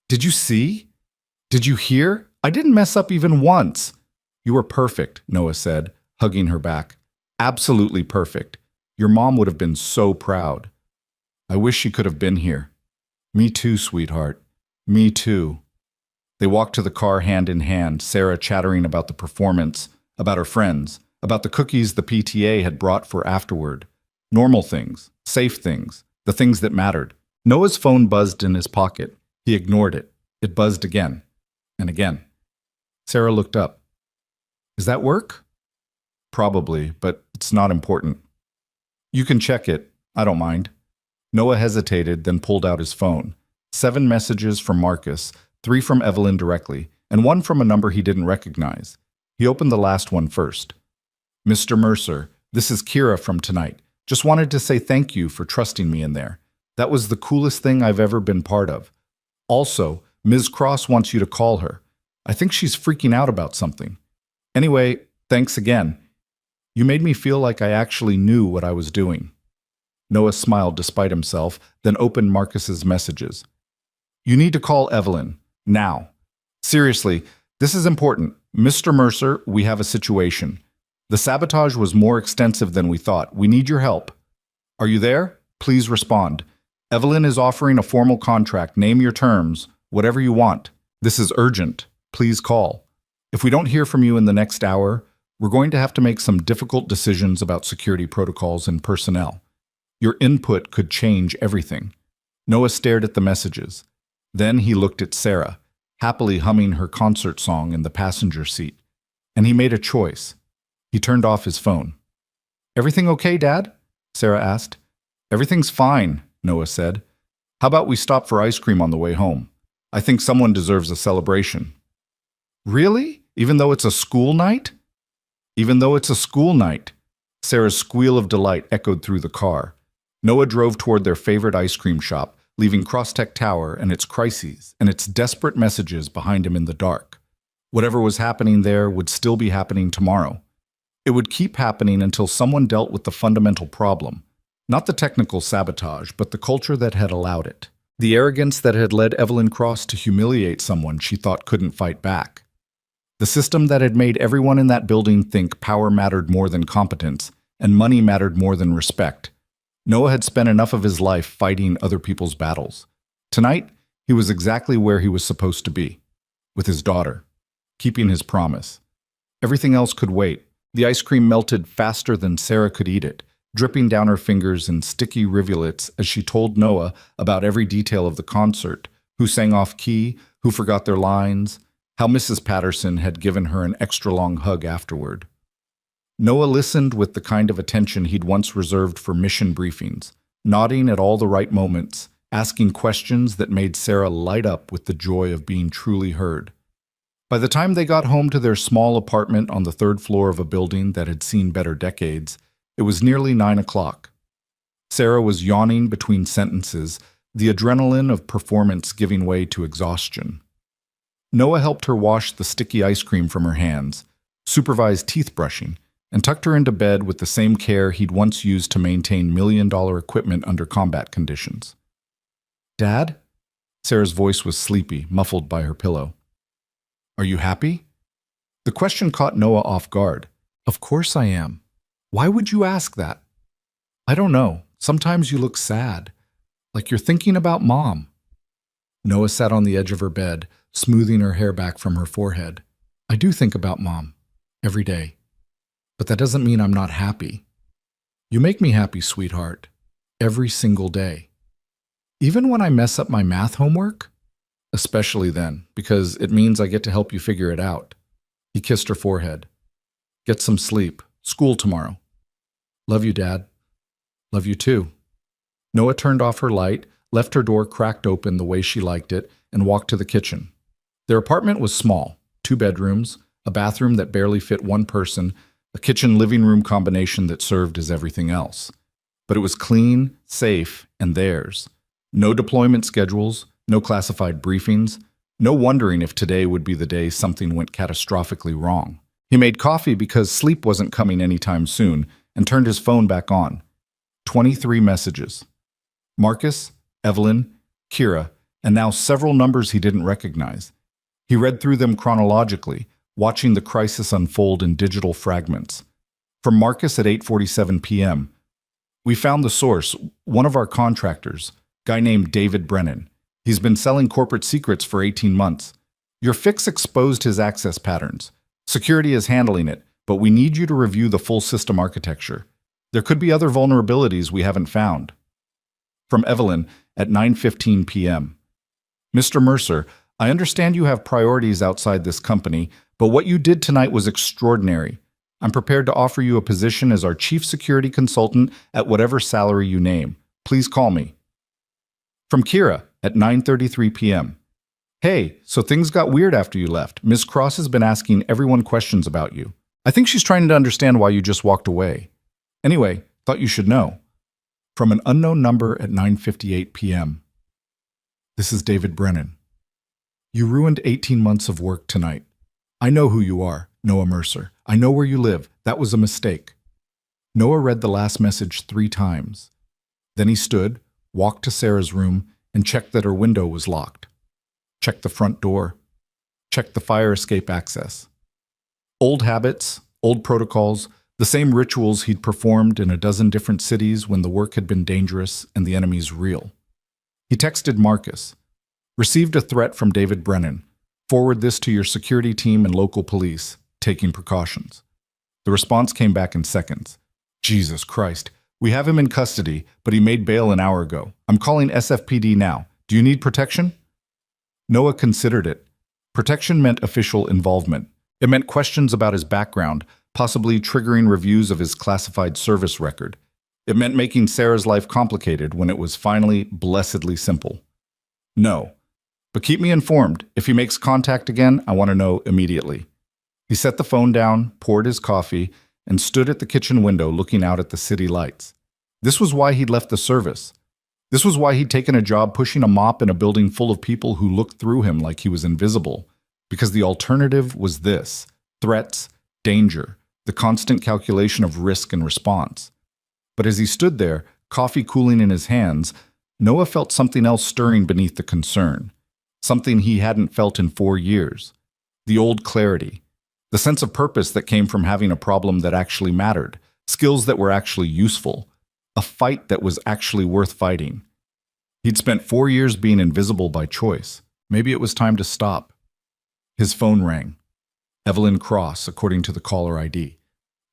"Did you see? Did you hear? I didn't mess up even once." "You were perfect," Noah said, hugging her back. "Absolutely perfect. Your mom would have been so proud. I wish she could have been here. Me too, sweetheart. Me too. They walked to the car hand in hand, Sarah chattering about the performance, about her friends, about the cookies the PTA had brought for afterward. Normal things, safe things, the things that mattered. Noah's phone buzzed in his pocket. He ignored it. It buzzed again and again. Sarah looked up. Is that work? Probably, but it's not important. You can check it. I don't mind. Noah hesitated, then pulled out his phone. 7 messages from Marcus, 3 from Evelyn directly, and 1 from a number he didn't recognize. He opened the last one first. Mr. Mercer, this is Kira from tonight. Just wanted to say thank you for trusting me in there. That was the coolest thing I've ever been part of. Also, Ms. Cross wants you to call her. I think she's freaking out about something. Anyway, thanks again. You made me feel like I actually knew what I was doing. Noah smiled despite himself, then opened Marcus's messages. You need to call Evelyn. Now. Seriously, this is important. Mr. Mercer, we have a situation. The sabotage was more extensive than we thought. We need your help. Are you there? Please respond. Evelyn is offering a formal contract. Name your terms. Whatever you want. This is urgent. Please call. If we don't hear from you in the next hour, we're going to have to make some difficult decisions about security protocols and personnel. Your input could change everything. Noah stared at the messages. Then he looked at Sarah, happily humming her concert song in the passenger seat. And he made a choice. He turned off his phone. Everything okay, Dad? Sarah asked. Everything's fine, Noah said. How about we stop for ice cream on the way home? I think someone deserves a celebration. Really? Even though it's a school night? Even though it's a school night. Sarah's squeal of delight echoed through the car. Noah drove toward their favorite ice cream shop, leaving Crosstech Tower and its crises and its desperate messages behind him in the dark. Whatever was happening there would still be happening tomorrow. It would keep happening until someone dealt with the fundamental problem. Not the technical sabotage, but the culture that had allowed it. The arrogance that had led Evelyn Cross to humiliate someone she thought couldn't fight back. The system that had made everyone in that building think power mattered more than competence, and money mattered more than respect. Noah had spent enough of his life fighting other people's battles. Tonight, he was exactly where he was supposed to be, with his daughter, keeping his promise. Everything else could wait. The ice cream melted faster than Sarah could eat it, dripping down her fingers in sticky rivulets as she told Noah about every detail of the concert, who sang off key, who forgot their lines, how Mrs. Patterson had given her an extra long hug afterward. Noah listened with the kind of attention he'd once reserved for mission briefings, nodding at all the right moments, asking questions that made Sarah light up with the joy of being truly heard. By the time they got home to their small apartment on the 3rd floor of a building that had seen better decades, it was nearly 9 o'clock. Sarah was yawning between sentences, the adrenaline of performance giving way to exhaustion. Noah helped her wash the sticky ice cream from her hands, supervised teeth brushing, and tucked her into bed with the same care he'd once used to maintain million-dollar equipment under combat conditions. Dad? Sarah's voice was sleepy, muffled by her pillow. Are you happy? The question caught Noah off guard. Of course I am. Why would you ask that? I don't know. Sometimes you look sad, like you're thinking about Mom. Noah sat on the edge of her bed, smoothing her hair back from her forehead. I do think about Mom, every day. But that doesn't mean I'm not happy. You make me happy, sweetheart, every single day. Even when I mess up my math homework? Especially then, because it means I get to help you figure it out. He kissed her forehead. Get some sleep. School tomorrow. Love you, Dad. Love you too. Noah turned off her light, left her door cracked open the way she liked it, and walked to the kitchen. Their apartment was small, 2 bedrooms, a bathroom that barely fit 1 person, a kitchen-living room combination that served as everything else. But it was clean, safe, and theirs. No deployment schedules, no classified briefings, no wondering if today would be the day something went catastrophically wrong. He made coffee because sleep wasn't coming anytime soon and turned his phone back on. 23 messages. Marcus, Evelyn, Kira, and now several numbers he didn't recognize. He read through them chronologically, watching the crisis unfold in digital fragments. From Marcus at 8:47 p.m., We found the source, one of our contractors, guy named David Brennan. He's been selling corporate secrets for 18 months. Your fix exposed his access patterns. Security is handling it, but we need you to review the full system architecture. There could be other vulnerabilities we haven't found. From Evelyn at 9:15 p.m. Mr. Mercer, I understand you have priorities outside this company, but what you did tonight was extraordinary. I'm prepared to offer you a position as our chief security consultant at whatever salary you name. Please call me. From Kira at 9:33 p.m. Hey, so things got weird after you left. Ms. Cross has been asking everyone questions about you. I think she's trying to understand why you just walked away. Anyway, thought you should know. From an unknown number at 9:58 p.m. This is David Brennan. You ruined 18 months of work tonight. I know who you are, Noah Mercer. I know where you live. That was a mistake. Noah read the last message 3 times. Then he stood, walked to Sarah's room, and checked that her window was locked. Checked the front door. Checked the fire escape access. Old habits, old protocols, the same rituals he'd performed in a dozen different cities when the work had been dangerous and the enemies real. He texted Marcus. Received a threat from David Brennan. Forward this to your security team and local police, taking precautions. The response came back in seconds. Jesus Christ. We have him in custody, but he made bail an hour ago. I'm calling SFPD now. Do you need protection? Noah considered it. Protection meant official involvement. It meant questions about his background, possibly triggering reviews of his classified service record. It meant making Sarah's life complicated when it was finally blessedly simple. No. But keep me informed. If he makes contact again, I want to know immediately. He set the phone down, poured his coffee, and stood at the kitchen window looking out at the city lights. This was why he'd left the service. This was why he'd taken a job pushing a mop in a building full of people who looked through him like he was invisible. Because the alternative was this: threats, danger, the constant calculation of risk and response. But as he stood there, coffee cooling in his hands, Noah felt something else stirring beneath the concern. Something he hadn't felt in 4 years. The old clarity. The sense of purpose that came from having a problem that actually mattered. Skills that were actually useful. A fight that was actually worth fighting. He'd spent 4 years being invisible by choice. Maybe it was time to stop. His phone rang. Evelyn Cross, according to the caller ID.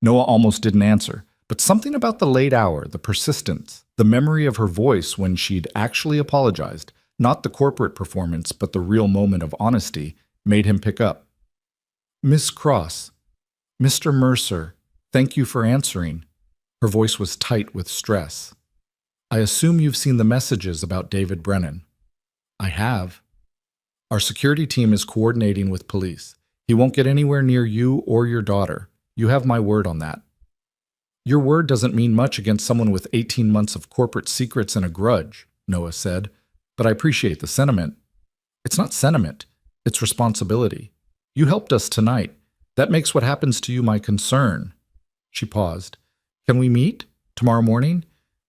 Noah almost didn't answer, but something about the late hour, the persistence, the memory of her voice when she'd actually apologized, not the corporate performance, but the real moment of honesty, made him pick up. Miss Cross, Mr. Mercer, thank you for answering. Her voice was tight with stress. I assume you've seen the messages about David Brennan. I have. Our security team is coordinating with police. He won't get anywhere near you or your daughter. You have my word on that. Your word doesn't mean much against someone with 18 months of corporate secrets and a grudge, Noah said, but I appreciate the sentiment. It's not sentiment, it's responsibility. You helped us tonight. That makes what happens to you my concern. She paused. Can we meet? Tomorrow morning?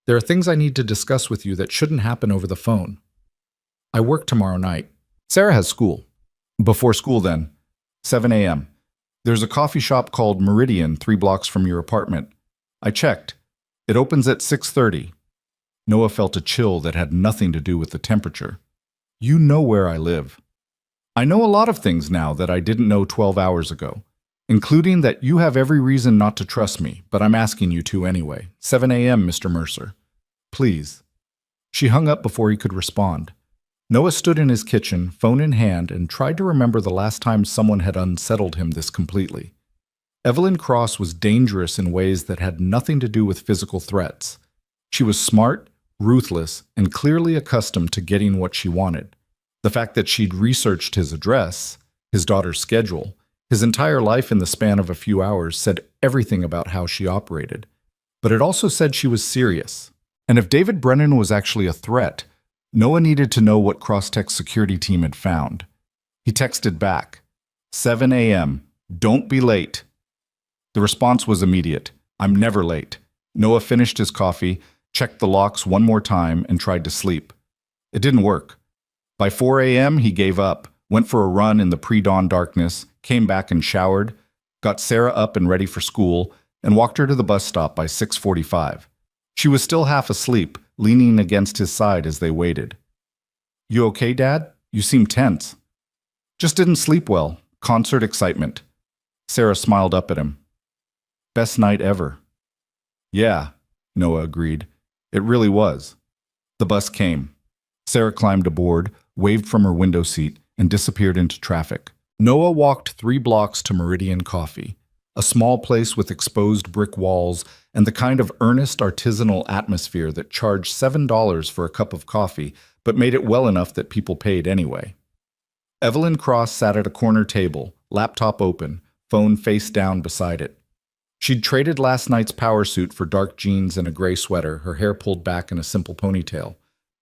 There are things I need to discuss with you that shouldn't happen over the phone. I work tomorrow night. Sarah has school. Before school then. 7 a.m. There's a coffee shop called Meridian 3 blocks from your apartment. I checked. It opens at 6:30. Noah felt a chill that had nothing to do with the temperature. You know where I live. I know a lot of things now that I didn't know 12 hours ago, including that you have every reason not to trust me, but I'm asking you to anyway. 7 a.m., Mr. Mercer. Please. She hung up before he could respond. Noah stood in his kitchen, phone in hand, and tried to remember the last time someone had unsettled him this completely. Evelyn Cross was dangerous in ways that had nothing to do with physical threats. She was smart, ruthless, and clearly accustomed to getting what she wanted. The fact that she'd researched his address, his daughter's schedule, his entire life in the span of a few hours said everything about how she operated. But it also said she was serious. And if David Brennan was actually a threat, Noah needed to know what Crosstech's security team had found. He texted back, 7 a.m., don't be late. The response was immediate, I'm never late. Noah finished his coffee, checked the locks one more time, and tried to sleep. It didn't work. By 4 a.m., he gave up, went for a run in the pre-dawn darkness, came back and showered, got Sarah up and ready for school, and walked her to the bus stop by 6:45. She was still half asleep, leaning against his side as they waited. "You okay, Dad? You seem tense." "Just didn't sleep well. Concert excitement." Sarah smiled up at him. "Best night ever." "Yeah," Noah agreed. "It really was." The bus came. Sarah climbed aboard, waved from her window seat, and disappeared into traffic. Noah walked 3 blocks to Meridian Coffee, a small place with exposed brick walls and the kind of earnest artisanal atmosphere that charged $7 for a cup of coffee, but made it well enough that people paid anyway. Evelyn Cross sat at a corner table, laptop open, phone face down beside it. She'd traded last night's power suit for dark jeans and a gray sweater, her hair pulled back in a simple ponytail.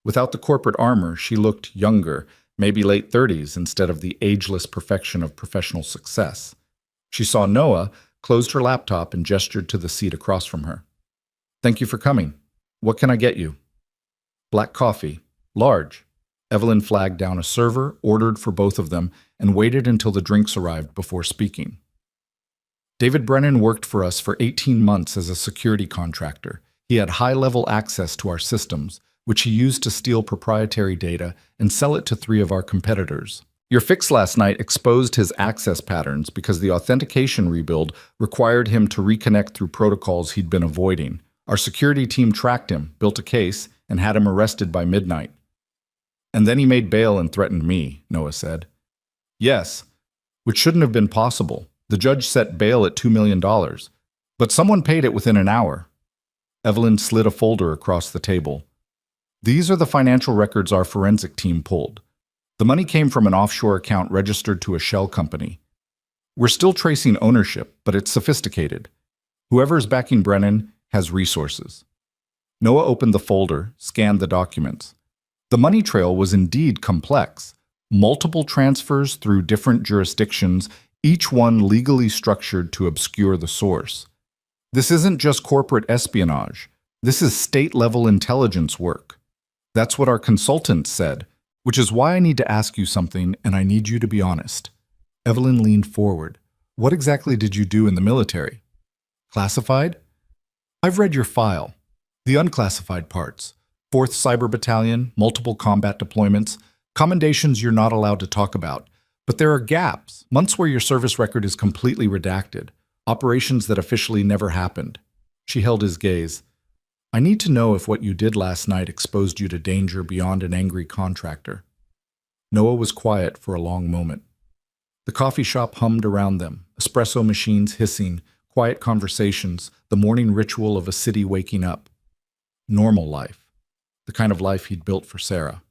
Without the corporate armor, she looked younger, maybe late 30s instead of the ageless perfection of professional success. She saw Noah, closed her laptop, and gestured to the seat across from her. "Thank you for coming. What can I get you?" "Black coffee. Large." Evelyn flagged down a server, ordered for both of them, and waited until the drinks arrived before speaking. "David Brennan worked for us for 18 months as a security contractor. He had high-level access to our systems, which he used to steal proprietary data and sell it to 3 of our competitors. Your fix last night exposed his access patterns because the authentication rebuild required him to reconnect through protocols he'd been avoiding. Our security team tracked him, built a case, and had him arrested by midnight." "And then he made bail and threatened me," Noah said. "Yes, which shouldn't have been possible. The judge set bail at $2 million, but someone paid it within an hour." Evelyn slid a folder across the table. "These are the financial records our forensic team pulled. The money came from an offshore account registered to a shell company. We're still tracing ownership, but it's sophisticated. Whoever's backing Brennan has resources." Noah opened the folder, scanned the documents. The money trail was indeed complex. Multiple transfers through different jurisdictions, each one legally structured to obscure the source. This isn't just corporate espionage. This is state-level intelligence work. That's what our consultant said, which is why I need to ask you something, and I need you to be honest. Evelyn leaned forward. "What exactly did you do in the military?" "Classified?" "I've read your file. The unclassified parts. 4th Cyber Battalion, multiple combat deployments, commendations you're not allowed to talk about. But there are gaps, months where your service record is completely redacted, operations that officially never happened." She held his gaze. "I need to know if what you did last night exposed you to danger beyond an angry contractor." Noah was quiet for a long moment. The coffee shop hummed around them, espresso machines hissing, quiet conversations, the morning ritual of a city waking up. Normal life. The kind of life he'd built for Sarah.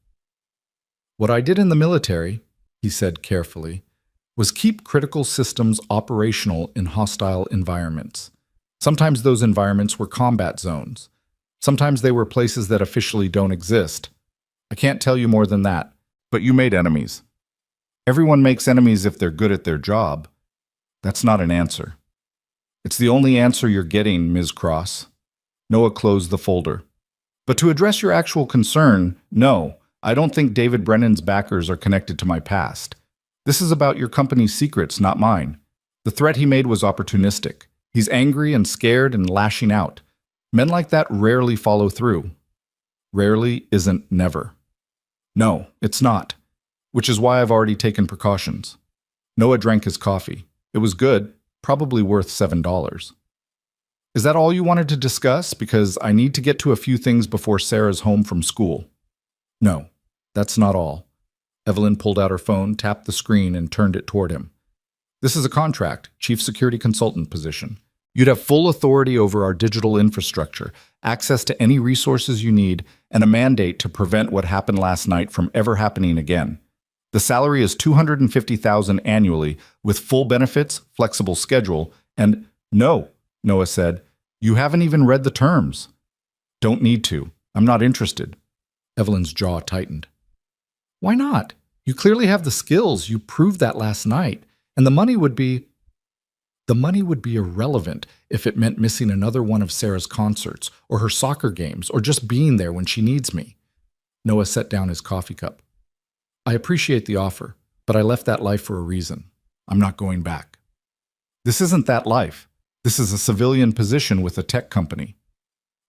"What I did in the military," he said carefully, "was keep critical systems operational in hostile environments. Sometimes those environments were combat zones. Sometimes they were places that officially don't exist. I can't tell you more than that, but you made enemies. Everyone makes enemies if they're good at their job. That's not an answer." "It's the only answer you're getting, Ms. Cross." Noah closed the folder. "But to address your actual concern, no, I don't think David Brennan's backers are connected to my past. This is about your company's secrets, not mine. The threat he made was opportunistic. He's angry and scared and lashing out. Men like that rarely follow through." "Rarely isn't never." "No, it's not. Which is why I've already taken precautions." Noah drank his coffee. It was good, probably worth $7. "Is that all you wanted to discuss? Because I need to get to a few things before Sarah's home from school." "No, that's not all." Evelyn pulled out her phone, tapped the screen, and turned it toward him. "This is a contract, chief security consultant position. You'd have full authority over our digital infrastructure, access to any resources you need, and a mandate to prevent what happened last night from ever happening again. The salary is $250,000 annually, with full benefits, flexible schedule, and—" "No," Noah said. "You haven't even read the terms." "Don't need to. I'm not interested." Evelyn's jaw tightened. "Why not? You clearly have the skills. You proved that last night. And the money would be irrelevant if it meant missing another one of Sarah's concerts, or her soccer games, or just being there when she needs me." Noah set down his coffee cup. "I appreciate the offer, but I left that life for a reason. I'm not going back." "This isn't that life. This is a civilian position with a tech company."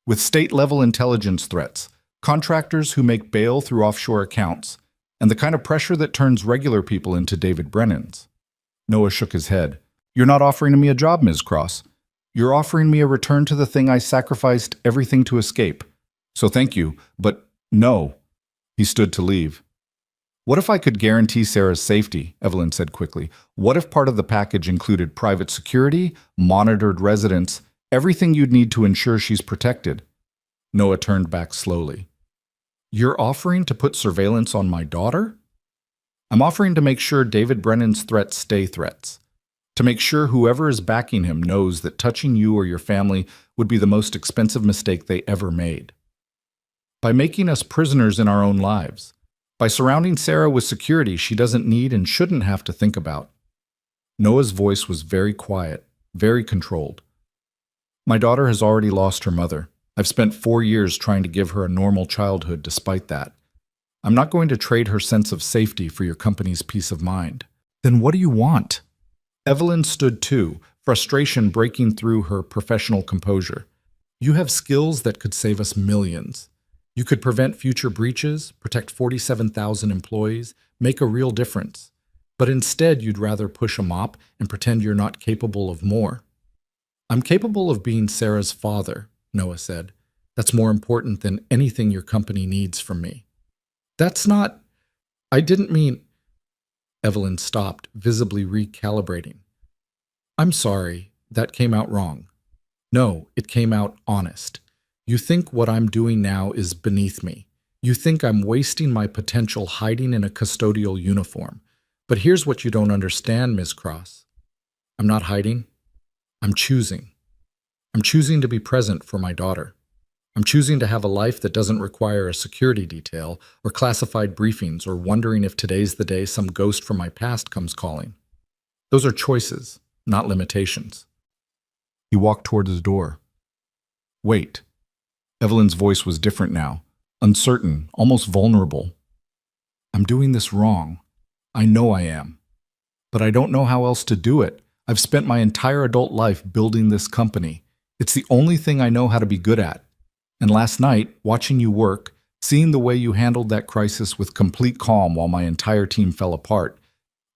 with state-level intelligence threats, contractors who make bail through offshore accounts, and the kind of pressure that turns regular people into David Brennans. Noah shook his head. You're not offering me a job, Ms. Cross. You're offering me a return to the thing I sacrificed everything to escape. So thank you, but no. He stood to leave. What if I could guarantee Sarah's safety? Evelyn said quickly. What if part of the package included private security, monitored residence, everything you'd need to ensure she's protected? Noah turned back slowly. You're offering to put surveillance on my daughter? I'm offering to make sure David Brennan's threats stay threats. To make sure whoever is backing him knows that touching you or your family would be the most expensive mistake they ever made. By making us prisoners in our own lives. By surrounding Sarah with security she doesn't need and shouldn't have to think about. Noah's voice was very quiet, very controlled. My daughter has already lost her mother. I've spent 4 years trying to give her a normal childhood despite that. I'm not going to trade her sense of safety for your company's peace of mind. Then what do you want? Evelyn stood too, frustration breaking through her professional composure. You have skills that could save us millions. You could prevent future breaches, protect 47,000 employees, make a real difference. But instead, you'd rather push a mop and pretend you're not capable of more. I'm capable of being Sarah's father, Noah said. That's more important than anything your company needs from me. That's not... I didn't mean... Evelyn stopped, visibly recalibrating. I'm sorry, that came out wrong. No, it came out honest. You think what I'm doing now is beneath me. You think I'm wasting my potential hiding in a custodial uniform. But here's what you don't understand, Ms. Cross. I'm not hiding. I'm choosing. I'm choosing to be present for my daughter. I'm choosing to have a life that doesn't require a security detail or classified briefings or wondering if today's the day some ghost from my past comes calling. Those are choices, not limitations. He walked toward his door. Wait. Evelyn's voice was different now, uncertain, almost vulnerable. I'm doing this wrong. I know I am. But I don't know how else to do it. I've spent my entire adult life building this company. It's the only thing I know how to be good at. And last night, watching you work, seeing the way you handled that crisis with complete calm while my entire team fell apart,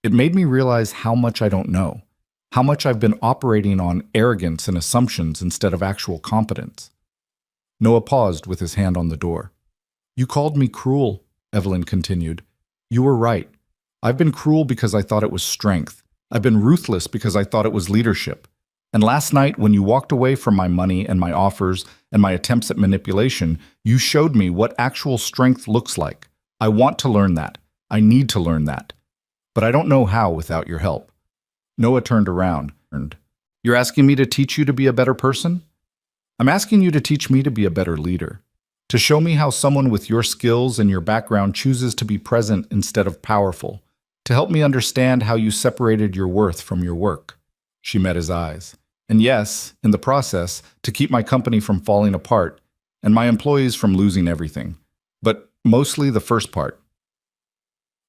it made me realize how much I don't know, how much I've been operating on arrogance and assumptions instead of actual competence. Noah paused with his hand on the door. You called me cruel, Evelyn continued. You were right. I've been cruel because I thought it was strength. I've been ruthless because I thought it was leadership. And last night, when you walked away from my money and my offers and my attempts at manipulation, you showed me what actual strength looks like. I want to learn that. I need to learn that. But I don't know how without your help. Noah turned around. You're asking me to teach you to be a better person? I'm asking you to teach me to be a better leader. To show me how someone with your skills and your background chooses to be present instead of powerful. To help me understand how you separated your worth from your work. She met his eyes. And yes, in the process, to keep my company from falling apart and my employees from losing everything. But mostly the first part.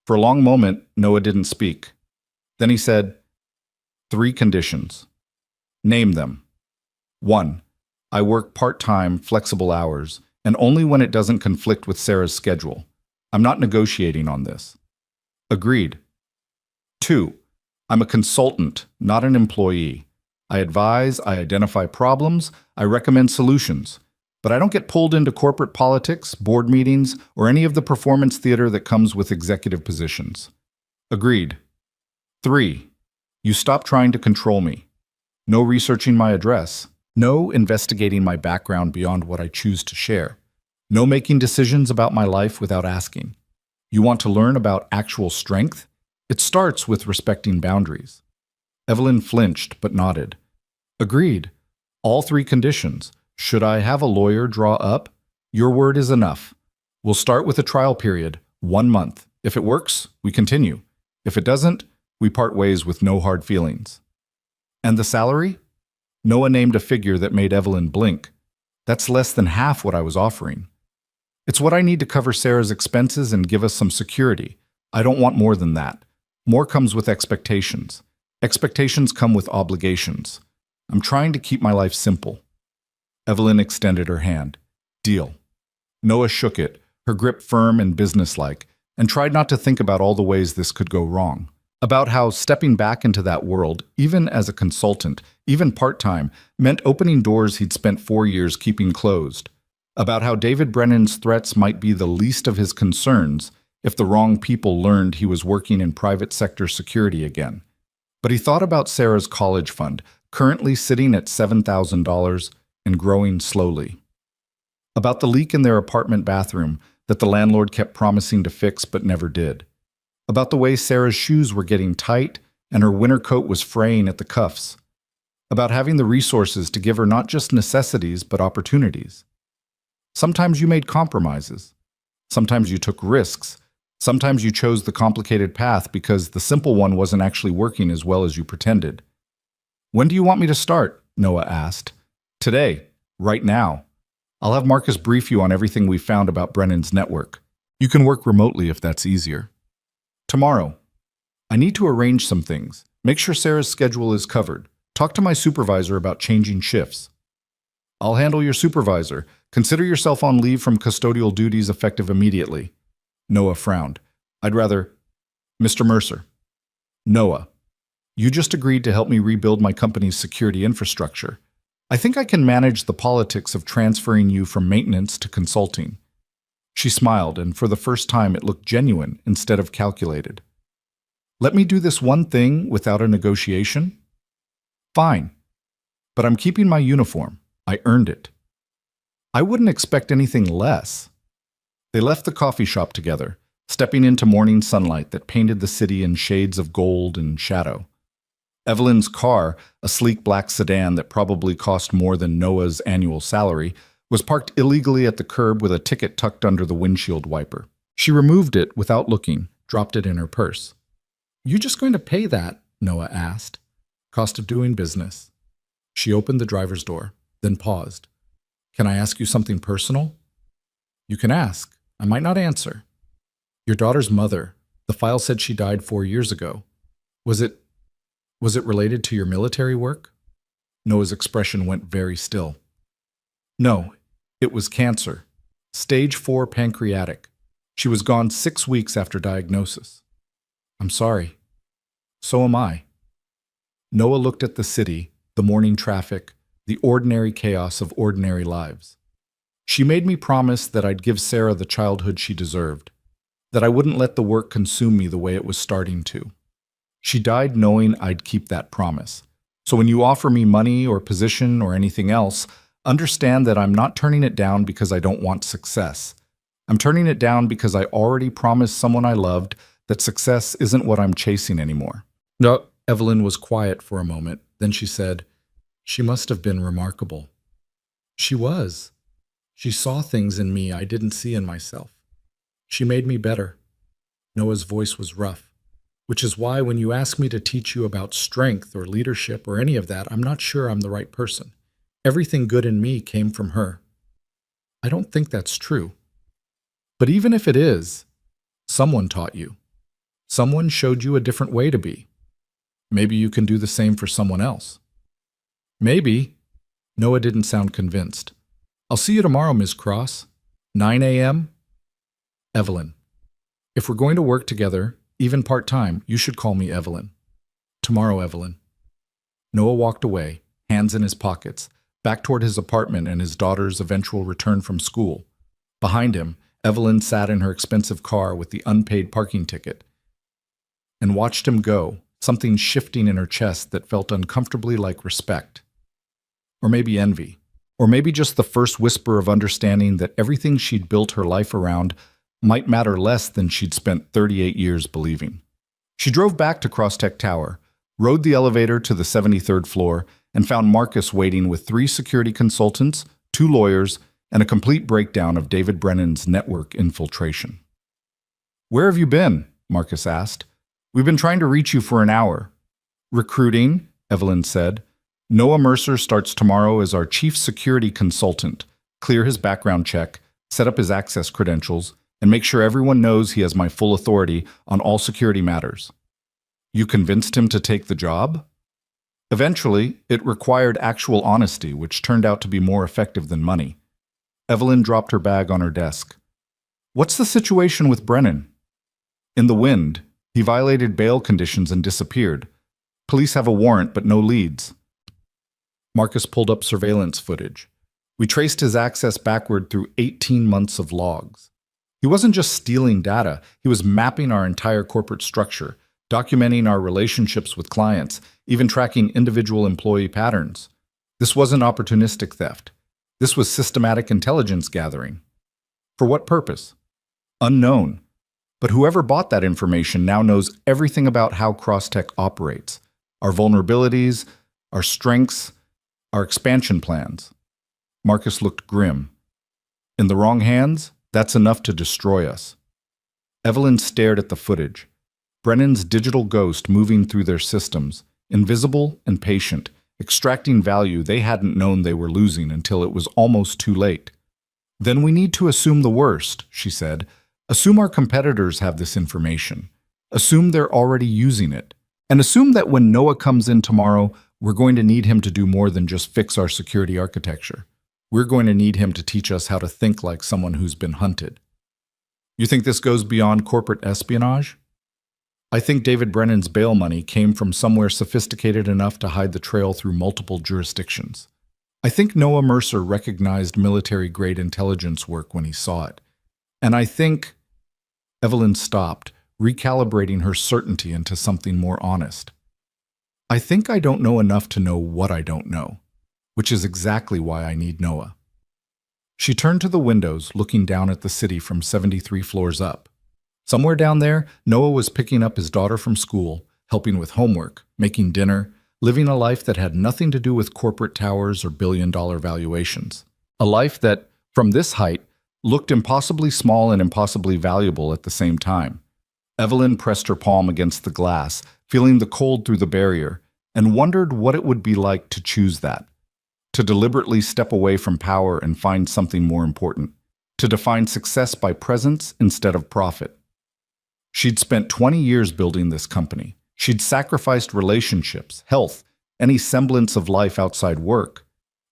For a long moment, Noah didn't speak. Then he said, 3 conditions. Name them. 1. I work part-time, flexible hours, and only when it doesn't conflict with Sarah's schedule. I'm not negotiating on this. Agreed. 2. I'm a consultant, not an employee. I advise, I identify problems, I recommend solutions. But I don't get pulled into corporate politics, board meetings, or any of the performance theater that comes with executive positions. Agreed. 3. You stop trying to control me. No researching my address. No investigating my background beyond what I choose to share. No making decisions about my life without asking. You want to learn about actual strength? It starts with respecting boundaries. Evelyn flinched but nodded. Agreed. All 3 conditions. Should I have a lawyer draw up? Your word is enough. We'll start with a trial period, 1 month. If it works, we continue. If it doesn't, we part ways with no hard feelings. And the salary? Noah named a figure that made Evelyn blink. That's less than half what I was offering. It's what I need to cover Sarah's expenses and give us some security. I don't want more than that. More comes with expectations. Expectations come with obligations. I'm trying to keep my life simple. Evelyn extended her hand. Deal. Noah shook it, her grip firm and businesslike, and tried not to think about all the ways this could go wrong. About how stepping back into that world, even as a consultant, even part-time, meant opening doors he'd spent 4 years keeping closed. About how David Brennan's threats might be the least of his concerns if the wrong people learned he was working in private sector security again. But he thought about Sarah's college fund, currently sitting at $7,000 and growing slowly. About the leak in their apartment bathroom that the landlord kept promising to fix but never did. About the way Sarah's shoes were getting tight and her winter coat was fraying at the cuffs. About having the resources to give her not just necessities but opportunities. Sometimes you made compromises. Sometimes you took risks. Sometimes you chose the complicated path because the simple one wasn't actually working as well as you pretended. When do you want me to start? Noah asked. Today. Right now. I'll have Marcus brief you on everything we found about Brennan's network. You can work remotely if that's easier. Tomorrow. I need to arrange some things. Make sure Sarah's schedule is covered. Talk to my supervisor about changing shifts. I'll handle your supervisor. Consider yourself on leave from custodial duties effective immediately. Noah frowned. I'd rather... Mr. Mercer. Noah. You just agreed to help me rebuild my company's security infrastructure. I think I can manage the politics of transferring you from maintenance to consulting. She smiled, and for the first time it looked genuine instead of calculated. Let me do this one thing without a negotiation? Fine. But I'm keeping my uniform. I earned it. I wouldn't expect anything less. They left the coffee shop together, stepping into morning sunlight that painted the city in shades of gold and shadow. Evelyn's car, a sleek black sedan that probably cost more than Noah's annual salary, was parked illegally at the curb with a ticket tucked under the windshield wiper. She removed it without looking, dropped it in her purse. You just going to pay that? Noah asked. Cost of doing business. She opened the driver's door, then paused. Can I ask you something personal? You can ask. I might not answer. Your daughter's mother. The file said she died 4 years ago. Was it related to your military work? Noah's expression went very still. No, it was cancer. Stage 4 pancreatic. She was gone 6 weeks after diagnosis. I'm sorry. So am I. Noah looked at the city, the morning traffic, the ordinary chaos of ordinary lives. She made me promise that I'd give Sarah the childhood she deserved, that I wouldn't let the work consume me the way it was starting to. She died knowing I'd keep that promise. So when you offer me money or position or anything else, understand that I'm not turning it down because I don't want success. I'm turning it down because I already promised someone I loved that success isn't what I'm chasing anymore. No, Evelyn was quiet for a moment. Then she said, She must have been remarkable. She was. She saw things in me I didn't see in myself. She made me better. Noah's voice was rough, which is why when you ask me to teach you about strength or leadership or any of that, I'm not sure I'm the right person. Everything good in me came from her. I don't think that's true. But even if it is, someone taught you. Someone showed you a different way to be. Maybe you can do the same for someone else. Maybe. Noah didn't sound convinced. I'll see you tomorrow, Ms. Cross. 9 a.m.? Evelyn. If we're going to work together, even part-time, you should call me Evelyn. Tomorrow, Evelyn. Noah walked away, hands in his pockets, back toward his apartment and his daughter's eventual return from school. Behind him, Evelyn sat in her expensive car with the unpaid parking ticket and watched him go, something shifting in her chest that felt uncomfortably like respect. Or maybe envy. Or maybe just the first whisper of understanding that everything she'd built her life around might matter less than she'd spent 38 years believing. She drove back to Crosstech Tower, rode the elevator to the 73rd floor, and found Marcus waiting with 3 security consultants, 2 lawyers, and a complete breakdown of David Brennan's network infiltration. Where have you been? Marcus asked. We've been trying to reach you for an hour. Recruiting, Evelyn said. Noah Mercer starts tomorrow as our chief security consultant. Clear his background check, set up his access credentials, and make sure everyone knows he has my full authority on all security matters. You convinced him to take the job? Eventually, it required actual honesty, which turned out to be more effective than money. Evelyn dropped her bag on her desk. What's the situation with Brennan? In the wind. He violated bail conditions and disappeared. Police have a warrant, but no leads. Marcus pulled up surveillance footage. We traced his access backward through 18 months of logs. He wasn't just stealing data, he was mapping our entire corporate structure, documenting our relationships with clients, even tracking individual employee patterns. This wasn't opportunistic theft. This was systematic intelligence gathering. For what purpose? Unknown. But whoever bought that information now knows everything about how Crosstech operates, our vulnerabilities, our strengths, our expansion plans. Marcus looked grim. In the wrong hands, that's enough to destroy us. Evelyn stared at the footage. Brennan's digital ghost moving through their systems, invisible and patient, extracting value they hadn't known they were losing until it was almost too late. Then we need to assume the worst, she said. Assume our competitors have this information. Assume they're already using it. And assume that when Noah comes in tomorrow, we're going to need him to do more than just fix our security architecture. We're going to need him to teach us how to think like someone who's been hunted. You think this goes beyond corporate espionage? I think David Brennan's bail money came from somewhere sophisticated enough to hide the trail through multiple jurisdictions. I think Noah Mercer recognized military-grade intelligence work when he saw it. And I think... Evelyn stopped, recalibrating her certainty into something more honest. I think I don't know enough to know what I don't know, which is exactly why I need Noah. She turned to the windows, looking down at the city from 73 floors up. Somewhere down there, Noah was picking up his daughter from school, helping with homework, making dinner, living a life that had nothing to do with corporate towers or billion-dollar valuations. A life that, from this height, looked impossibly small and impossibly valuable at the same time. Evelyn pressed her palm against the glass, feeling the cold through the barrier, and wondered what it would be like to choose that. To deliberately step away from power and find something more important. To define success by presence instead of profit. She'd spent 20 years building this company. She'd sacrificed relationships, health, any semblance of life outside work.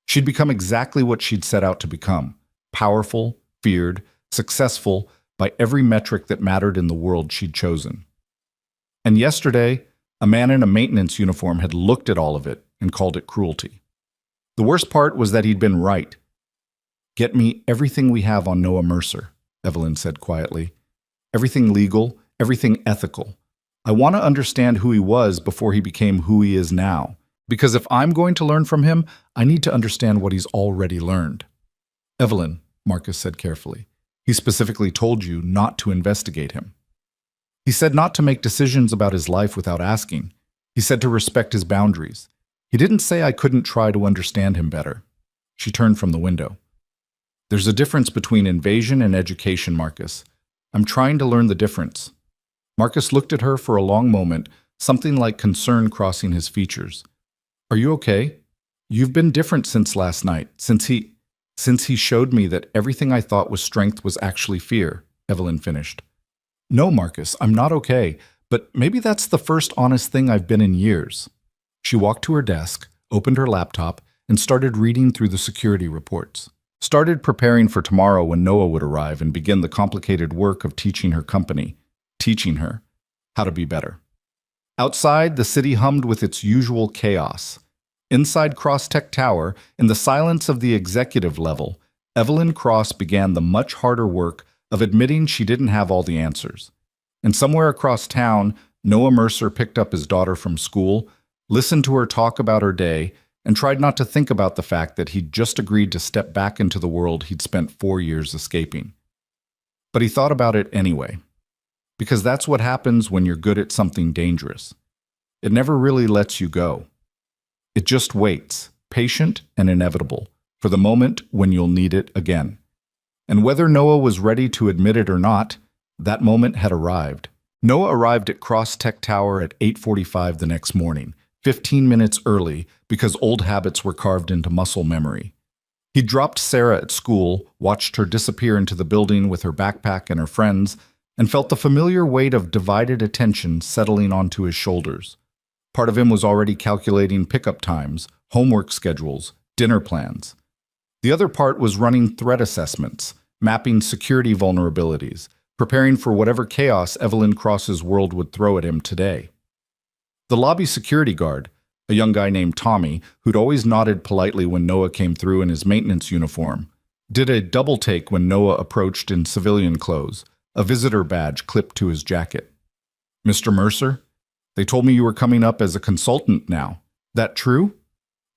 She'd become exactly what she'd set out to become. Powerful, feared, successful by every metric that mattered in the world she'd chosen. And yesterday, a man in a maintenance uniform had looked at all of it and called it cruelty. The worst part was that he'd been right. Get me everything we have on Noah Mercer, Evelyn said quietly. Everything legal, everything ethical. I want to understand who he was before he became who he is now. Because if I'm going to learn from him, I need to understand what he's already learned. Evelyn, Marcus said carefully, he specifically told you not to investigate him. He said not to make decisions about his life without asking. He said to respect his boundaries. He didn't say I couldn't try to understand him better. She turned from the window. There's a difference between invasion and education, Marcus. I'm trying to learn the difference. Marcus looked at her for a long moment, something like concern crossing his features. Are you okay? You've been different since last night, since he showed me that everything I thought was strength was actually fear, Evelyn finished. No, Marcus, I'm not okay, but maybe that's the first honest thing I've been in years. She walked to her desk, opened her laptop, and started reading through the security reports. Started preparing for tomorrow when Noah would arrive and begin the complicated work of teaching her company, teaching her how to be better. Outside, the city hummed with its usual chaos. Inside Crosstech Tower, in the silence of the executive level, Evelyn Cross began the much harder work of admitting she didn't have all the answers. And somewhere across town, Noah Mercer picked up his daughter from school, listened to her talk about her day, and tried not to think about the fact that he'd just agreed to step back into the world he'd spent 4 years escaping. But he thought about it anyway. Because that's what happens when you're good at something dangerous. It never really lets you go. It just waits, patient and inevitable, for the moment when you'll need it again. And whether Noah was ready to admit it or not, that moment had arrived. Noah arrived at Crosstech Tower at 8:45 the next morning, 15 minutes early because old habits were carved into muscle memory. He dropped Sarah at school, watched her disappear into the building with her backpack and her friends, and felt the familiar weight of divided attention settling onto his shoulders. Part of him was already calculating pickup times, homework schedules, dinner plans. The other part was running threat assessments, mapping security vulnerabilities, preparing for whatever chaos Evelyn Cross's world would throw at him today. The lobby security guard, a young guy named Tommy, who'd always nodded politely when Noah came through in his maintenance uniform, did a double take when Noah approached in civilian clothes, a visitor badge clipped to his jacket. "Mr. Mercer, they told me you were coming up as a consultant now. That true?"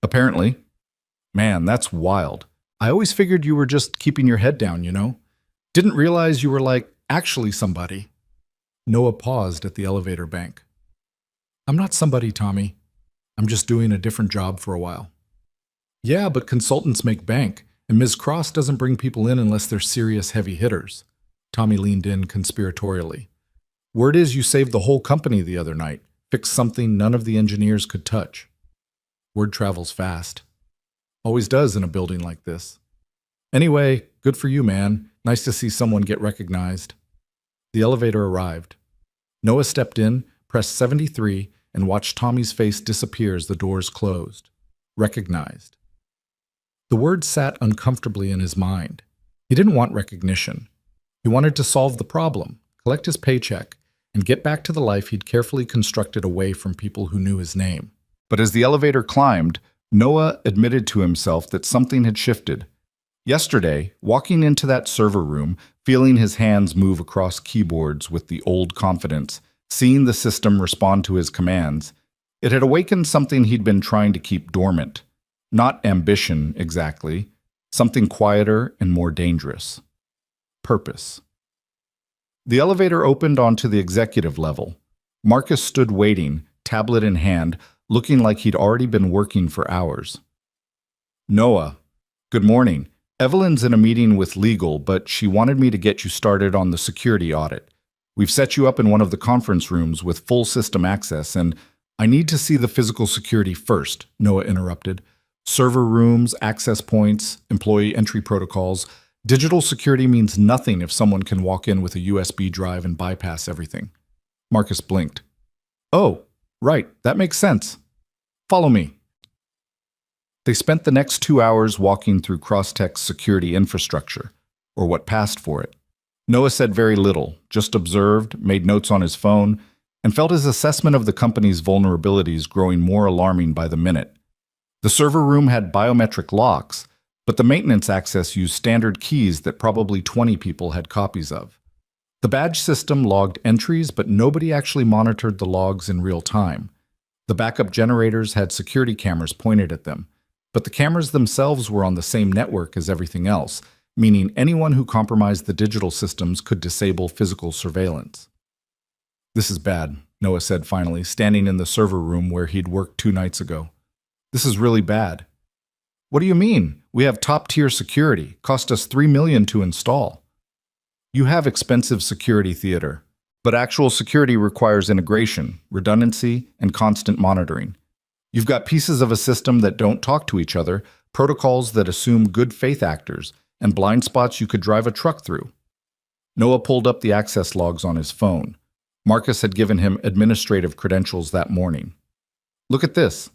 "Apparently." "Man, that's wild. I always figured you were just keeping your head down, you know? Didn't realize you were actually somebody." Noah paused at the elevator bank. "I'm not somebody, Tommy. I'm just doing a different job for a while." "Yeah, but consultants make bank, and Ms. Cross doesn't bring people in unless they're serious heavy hitters." Tommy leaned in conspiratorially. "Word is you saved the whole company the other night, fixed something none of the engineers could touch." "Word travels fast. Always does in a building like this. Anyway, good for you, man. Nice to see someone get recognized." The elevator arrived. Noah stepped in, pressed 73, and watched Tommy's face disappear as the doors closed. Recognized. The word sat uncomfortably in his mind. He didn't want recognition. He wanted to solve the problem, collect his paycheck, and get back to the life he'd carefully constructed away from people who knew his name. But as the elevator climbed, Noah admitted to himself that something had shifted. Yesterday, walking into that server room, feeling his hands move across keyboards with the old confidence, seeing the system respond to his commands, it had awakened something he'd been trying to keep dormant. Not ambition, exactly. Something quieter and more dangerous. Purpose. The elevator opened onto the executive level. Marcus stood waiting, tablet in hand, looking like he'd already been working for hours. "Noah, good morning. Evelyn's in a meeting with legal, but she wanted me to get you started on the security audit. We've set you up in one of the conference rooms with full system access, and I need to see the physical security first," Noah interrupted. "Server rooms, access points, employee entry protocols. Digital security means nothing if someone can walk in with a USB drive and bypass everything." Marcus blinked. "Oh, right, that makes sense. Follow me." They spent the next 2 hours walking through Crosstech's security infrastructure, or what passed for it. Noah said very little, just observed, made notes on his phone, and felt his assessment of the company's vulnerabilities growing more alarming by the minute. The server room had biometric locks, but the maintenance access used standard keys that probably 20 people had copies of. The badge system logged entries, but nobody actually monitored the logs in real time. The backup generators had security cameras pointed at them, but the cameras themselves were on the same network as everything else, meaning anyone who compromised the digital systems could disable physical surveillance. "This is bad," Noah said finally, standing in the server room where he'd worked 2 nights ago. "This is really bad." "What do you mean? We have top-tier security. Cost us $3 million to install." "You have expensive security theater, but actual security requires integration, redundancy, and constant monitoring. You've got pieces of a system that don't talk to each other, protocols that assume good faith actors, and blind spots you could drive a truck through." Noah pulled up the access logs on his phone. Marcus had given him administrative credentials that morning. "Look at this.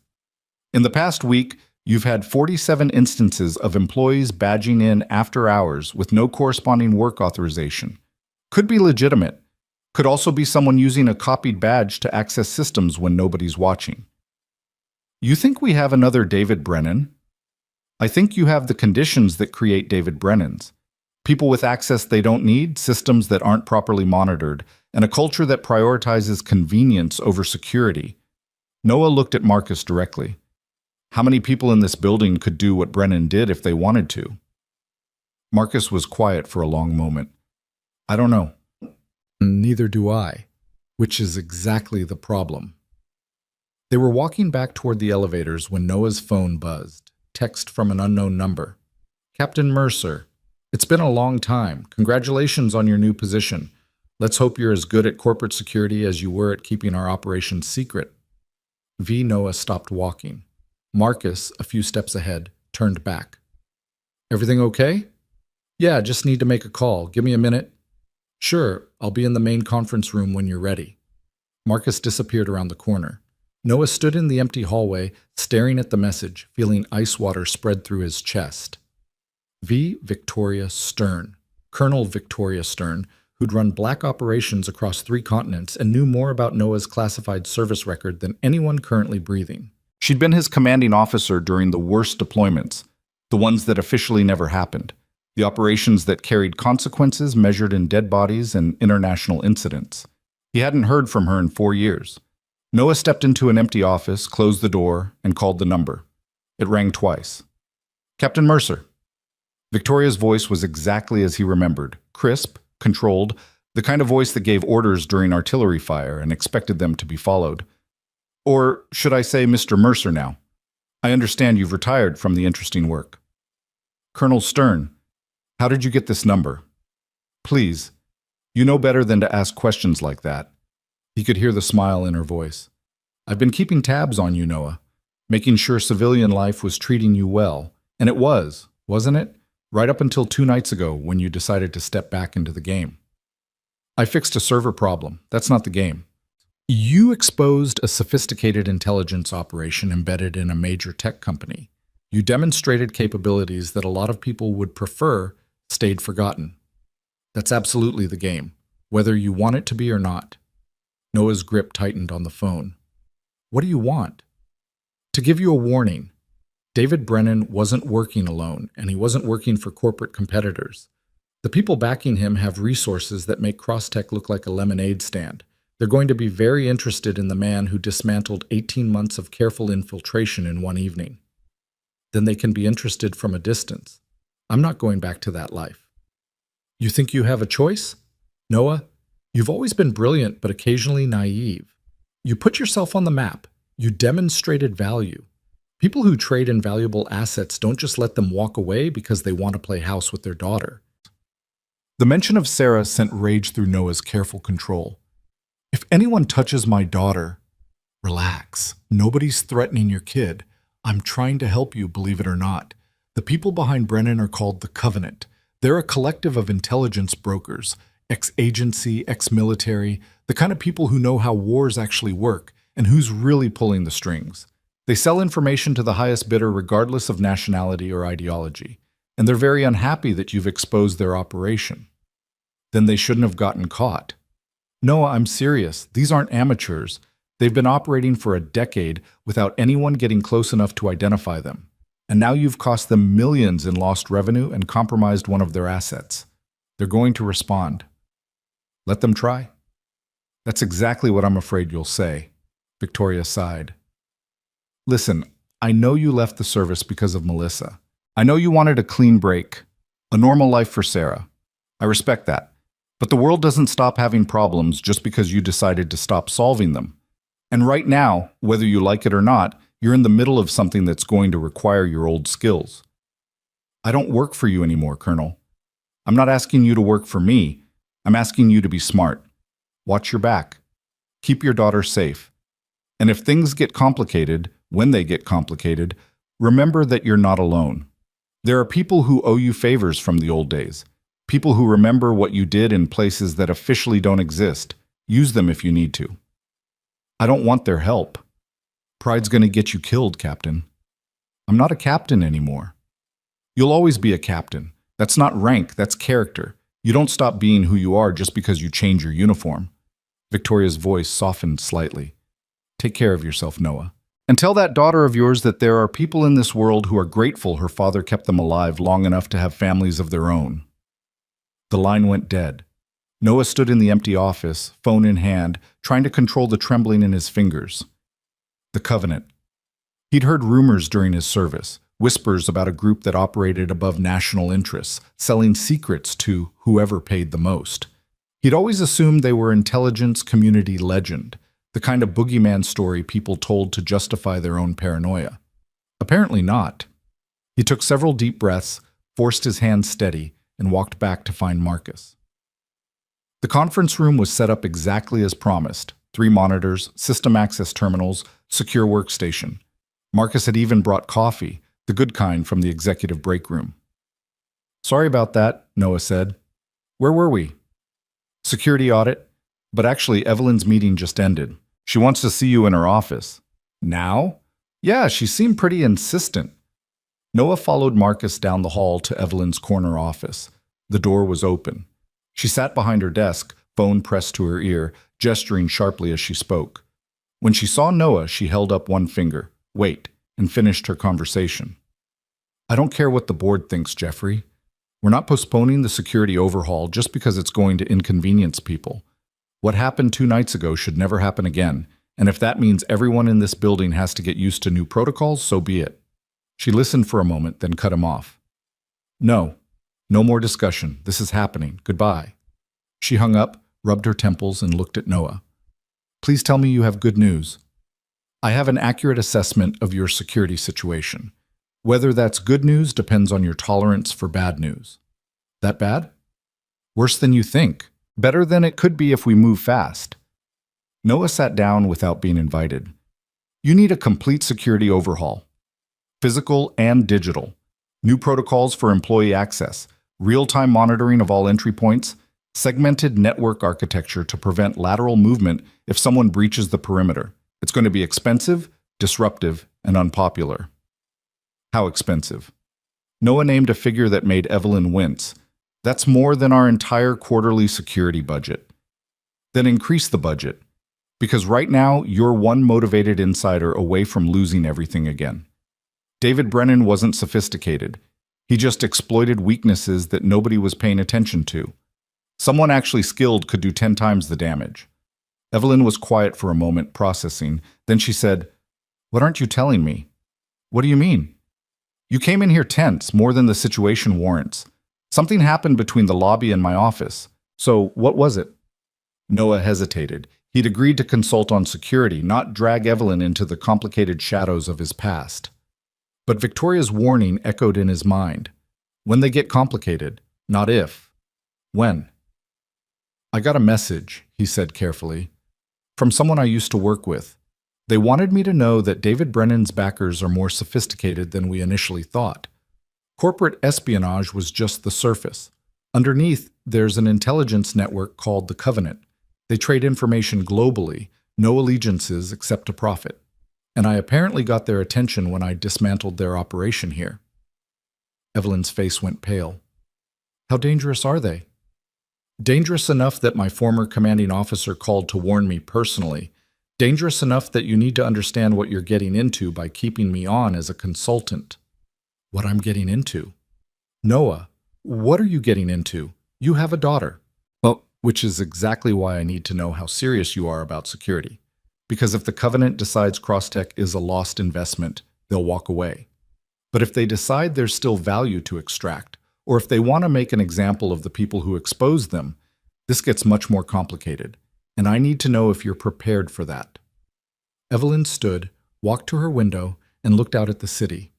In the past week, you've had 47 instances of employees badging in after hours with no corresponding work authorization. Could be legitimate. Could also be someone using a copied badge to access systems when nobody's watching. You think we have another David Brennan? I think you have the conditions that create David Brennans. People with access they don't need, systems that aren't properly monitored, and a culture that prioritizes convenience over security." Noah looked at Marcus directly. "How many people in this building could do what Brennan did if they wanted to?" Marcus was quiet for a long moment. "I don't know." "Neither do I, which is exactly the problem." They were walking back toward the elevators when Noah's phone buzzed. Text from an unknown number. "Captain Mercer, it's been a long time. Congratulations on your new position. Let's hope you're as good at corporate security as you were at keeping our operations secret." Noah stopped walking. Marcus, a few steps ahead, turned back. "Everything okay?" "Yeah, just need to make a call. Give me a minute." "Sure, I'll be in the main conference room when you're ready." Marcus disappeared around the corner. Noah stood in the empty hallway, staring at the message, feeling ice water spread through his chest. V. Victoria Stern, Colonel Victoria Stern, who'd run black operations across 3 continents and knew more about Noah's classified service record than anyone currently breathing. She'd been his commanding officer during the worst deployments, the ones that officially never happened, the operations that carried consequences measured in dead bodies and international incidents. He hadn't heard from her in 4 years. Noah stepped into an empty office, closed the door, and called the number. It rang twice. Captain Mercer. Victoria's voice was exactly as he remembered, crisp, controlled, the kind of voice that gave orders during artillery fire and expected them to be followed. Or should I say Mr. Mercer now? I understand you've retired from the interesting work. Colonel Stern, how did you get this number? Please, you know better than to ask questions like that. He could hear the smile in her voice. I've been keeping tabs on you, Noah, making sure civilian life was treating you well. And it was, wasn't it? Right up until 2 nights ago when you decided to step back into the game. I fixed a server problem. That's not the game. You exposed a sophisticated intelligence operation embedded in a major tech company. You demonstrated capabilities that a lot of people would prefer stayed forgotten. That's absolutely the game, whether you want it to be or not. Noah's grip tightened on the phone. What do you want? To give you a warning, David Brennan wasn't working alone, and he wasn't working for corporate competitors. The people backing him have resources that make Crosstech look like a lemonade stand. They're going to be very interested in the man who dismantled 18 months of careful infiltration in one evening. Then they can be interested from a distance. I'm not going back to that life. You think you have a choice? Noah, you've always been brilliant but occasionally naive. You put yourself on the map. You demonstrated value. People who trade in valuable assets don't just let them walk away because they want to play house with their daughter. The mention of Sarah sent rage through Noah's careful control. If anyone touches my daughter, relax. Nobody's threatening your kid. I'm trying to help you, believe it or not. The people behind Brennan are called the Covenant. They're a collective of intelligence brokers, ex-agency, ex-military, the kind of people who know how wars actually work and who's really pulling the strings. They sell information to the highest bidder regardless of nationality or ideology, and they're very unhappy that you've exposed their operation. Then they shouldn't have gotten caught. Noah, I'm serious. These aren't amateurs. They've been operating for a decade without anyone getting close enough to identify them. And now you've cost them millions in lost revenue and compromised one of their assets. They're going to respond. Let them try. That's exactly what I'm afraid you'll say. Victoria sighed. Listen, I know you left the service because of Melissa. I know you wanted a clean break, a normal life for Sarah. I respect that. But the world doesn't stop having problems just because you decided to stop solving them. And right now, whether you like it or not, you're in the middle of something that's going to require your old skills. I don't work for you anymore, Colonel. I'm not asking you to work for me. I'm asking you to be smart. Watch your back. Keep your daughter safe. And if things get complicated, when they get complicated, remember that you're not alone. There are people who owe you favors from the old days. People who remember what you did in places that officially don't exist. Use them if you need to. I don't want their help. Pride's going to get you killed, Captain. I'm not a captain anymore. You'll always be a captain. That's not rank, that's character. You don't stop being who you are just because you change your uniform. Victoria's voice softened slightly. Take care of yourself, Noah. And tell that daughter of yours that there are people in this world who are grateful her father kept them alive long enough to have families of their own. The line went dead. Noah stood in the empty office, phone in hand, trying to control the trembling in his fingers. The Covenant. He'd heard rumors during his service, whispers about a group that operated above national interests, selling secrets to whoever paid the most. He'd always assumed they were intelligence community legend, the kind of boogeyman story people told to justify their own paranoia. Apparently not. He took several deep breaths, forced his hands steady, and walked back to find Marcus. The conference room was set up exactly as promised. 3 monitors, system access terminals, secure workstation. Marcus had even brought coffee, the good kind from the executive break room. Sorry about that, Noah said. Where were we? Security audit. But actually, Evelyn's meeting just ended. She wants to see you in her office. Now? Yeah, she seemed pretty insistent. Noah followed Marcus down the hall to Evelyn's corner office. The door was open. She sat behind her desk, phone pressed to her ear, gesturing sharply as she spoke. When she saw Noah, she held up one finger, wait, and finished her conversation. I don't care what the board thinks, Jeffrey. We're not postponing the security overhaul just because it's going to inconvenience people. What happened 2 nights ago should never happen again, and if that means everyone in this building has to get used to new protocols, so be it. She listened for a moment, then cut him off. No, no more discussion. This is happening. Goodbye. She hung up, rubbed her temples, and looked at Noah. Please tell me you have good news. I have an accurate assessment of your security situation. Whether that's good news depends on your tolerance for bad news. That bad? Worse than you think. Better than it could be if we move fast. Noah sat down without being invited. You need a complete security overhaul. Physical and digital. New protocols for employee access. Real-time monitoring of all entry points. Segmented network architecture to prevent lateral movement if someone breaches the perimeter. It's going to be expensive, disruptive, and unpopular. How expensive? Noah named a figure that made Evelyn wince. That's more than our entire quarterly security budget. Then increase the budget. Because right now, you're one motivated insider away from losing everything again. David Brennan wasn't sophisticated. He just exploited weaknesses that nobody was paying attention to. Someone actually skilled could do 10 times the damage. Evelyn was quiet for a moment, processing. Then she said, What aren't you telling me? What do you mean? You came in here tense, more than the situation warrants. Something happened between the lobby and my office. So, what was it? Noah hesitated. He'd agreed to consult on security, not drag Evelyn into the complicated shadows of his past. But Victoria's warning echoed in his mind. When they get complicated, not if. When? I got a message, he said carefully, from someone I used to work with. They wanted me to know that David Brennan's backers are more sophisticated than we initially thought. Corporate espionage was just the surface. Underneath, there's an intelligence network called the Covenant. They trade information globally, no allegiances except to profit. And I apparently got their attention when I dismantled their operation here. Evelyn's face went pale. How dangerous are they? Dangerous enough that my former commanding officer called to warn me personally. Dangerous enough that you need to understand what you're getting into by keeping me on as a consultant. What I'm getting into? Noah, what are you getting into? You have a daughter. Well, which is exactly why I need to know how serious you are about security. Because if the Covenant decides Crosstech is a lost investment, they'll walk away. But if they decide there's still value to extract, or if they want to make an example of the people who exposed them, this gets much more complicated. And I need to know if you're prepared for that. Evelyn stood, walked to her window, and looked out at the city.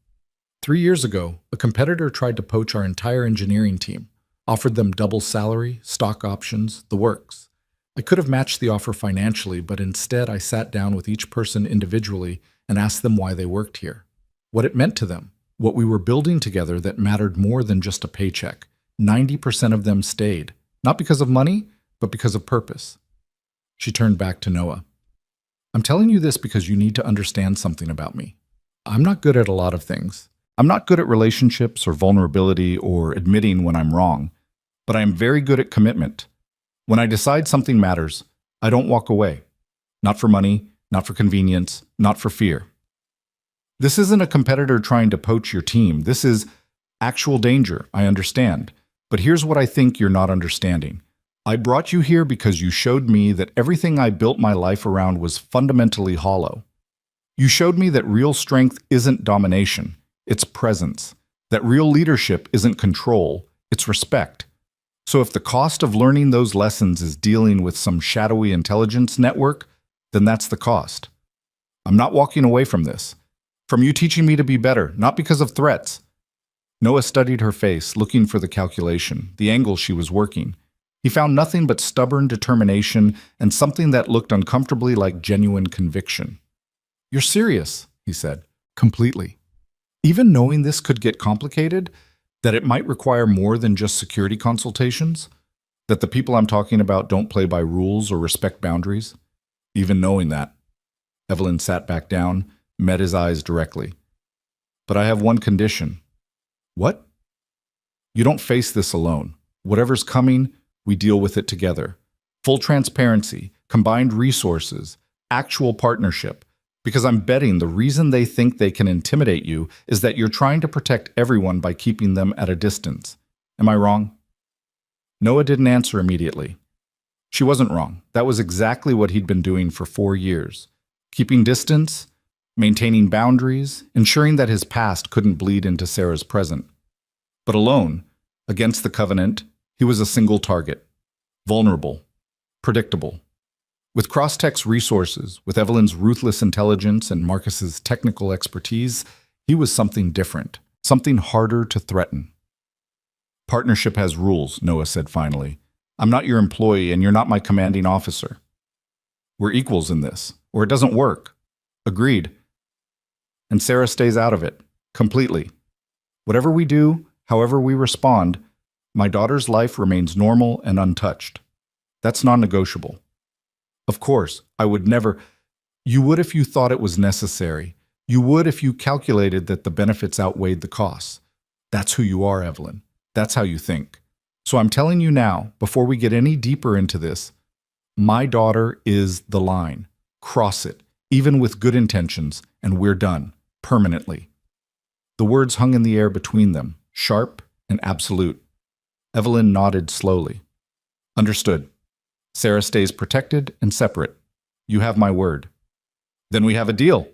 3 years ago, a competitor tried to poach our entire engineering team, offered them double salary, stock options, the works. I could have matched the offer financially, but instead I sat down with each person individually and asked them why they worked here, what it meant to them, what we were building together that mattered more than just a paycheck. 90% of them stayed, not because of money, but because of purpose. She turned back to Noah. I'm telling you this because you need to understand something about me. I'm not good at a lot of things. I'm not good at relationships or vulnerability or admitting when I'm wrong, but I am very good at commitment. When I decide something matters, I don't walk away. Not for money, not for convenience, not for fear. This isn't a competitor trying to poach your team. This is actual danger, I understand. But here's what I think you're not understanding. I brought you here because you showed me that everything I built my life around was fundamentally hollow. You showed me that real strength isn't domination, it's presence. That real leadership isn't control, it's respect. So if the cost of learning those lessons is dealing with some shadowy intelligence network, then that's the cost. I'm not walking away from this. From you teaching me to be better, not because of threats. Noah studied her face, looking for the calculation, the angle she was working. He found nothing but stubborn determination and something that looked uncomfortably like genuine conviction. You're serious, he said, completely. Even knowing this could get complicated, that it might require more than just security consultations, that the people I'm talking about don't play by rules or respect boundaries, even knowing that. Evelyn sat back down, met his eyes directly. But I have one condition. What? You don't face this alone. Whatever's coming, we deal with it together. Full transparency, combined resources, actual partnership. Because I'm betting the reason they think they can intimidate you is that you're trying to protect everyone by keeping them at a distance. Am I wrong? Noah didn't answer immediately. She wasn't wrong. That was exactly what he'd been doing for 4 years. Keeping distance, maintaining boundaries, ensuring that his past couldn't bleed into Sarah's present. But alone, against the covenant, he was a single target. Vulnerable. Predictable. With Crosstech's resources, with Evelyn's ruthless intelligence and Marcus's technical expertise, he was something different, something harder to threaten. Partnership has rules, Noah said finally. I'm not your employee and you're not my commanding officer. We're equals in this, or it doesn't work. Agreed. And Sarah stays out of it, completely. Whatever we do, however we respond, my daughter's life remains normal and untouched. That's non-negotiable. Of course, I would never. You would if you thought it was necessary. You would if you calculated that the benefits outweighed the costs. That's who you are, Evelyn. That's how you think. So I'm telling you now, before we get any deeper into this, my daughter is the line. Cross it, even with good intentions, and we're done, permanently. The words hung in the air between them, sharp and absolute. Evelyn nodded slowly. Understood. Sarah stays protected and separate. You have my word. Then we have a deal.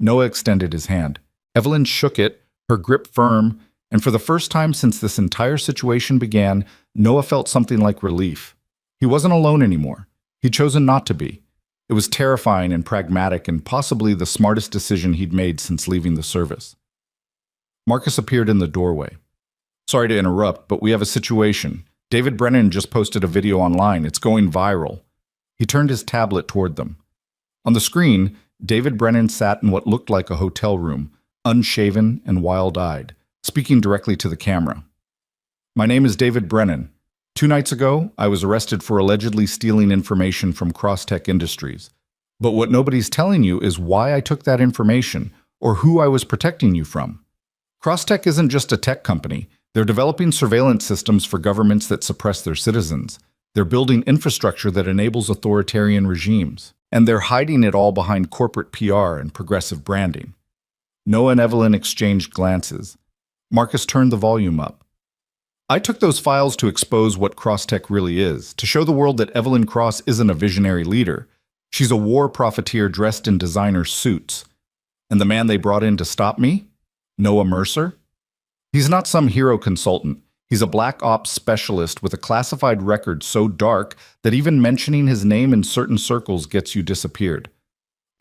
Noah extended his hand. Evelyn shook it, her grip firm, and for the first time since this entire situation began, Noah felt something like relief. He wasn't alone anymore. He'd chosen not to be. It was terrifying and pragmatic and possibly the smartest decision he'd made since leaving the service. Marcus appeared in the doorway. Sorry to interrupt, but we have a situation. David Brennan just posted a video online. It's going viral. He turned his tablet toward them. On the screen, David Brennan sat in what looked like a hotel room, unshaven and wild-eyed, speaking directly to the camera. My name is David Brennan. 2 nights ago, I was arrested for allegedly stealing information from Crosstech Industries. But what nobody's telling you is why I took that information or who I was protecting you from. Crosstech isn't just a tech company. They're developing surveillance systems for governments that suppress their citizens. They're building infrastructure that enables authoritarian regimes. And they're hiding it all behind corporate PR and progressive branding. Noah and Evelyn exchanged glances. Marcus turned the volume up. I took those files to expose what Crosstech really is, to show the world that Evelyn Cross isn't a visionary leader. She's a war profiteer dressed in designer suits. And the man they brought in to stop me? Noah Mercer? He's not some hero consultant. He's a black ops specialist with a classified record so dark that even mentioning his name in certain circles gets you disappeared.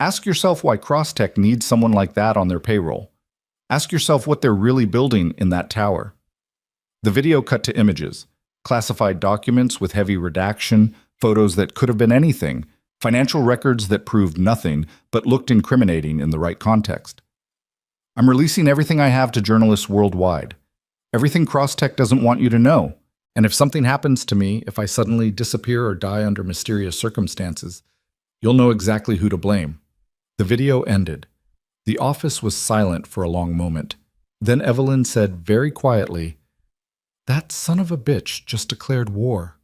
Ask yourself why Crosstech needs someone like that on their payroll. Ask yourself what they're really building in that tower. The video cut to images, classified documents with heavy redaction, photos that could have been anything, financial records that proved nothing but looked incriminating in the right context. I'm releasing everything I have to journalists worldwide. Everything Crosstech doesn't want you to know. And if something happens to me, if I suddenly disappear or die under mysterious circumstances, you'll know exactly who to blame. The video ended. The office was silent for a long moment. Then Evelyn said very quietly, "That son of a bitch just declared war."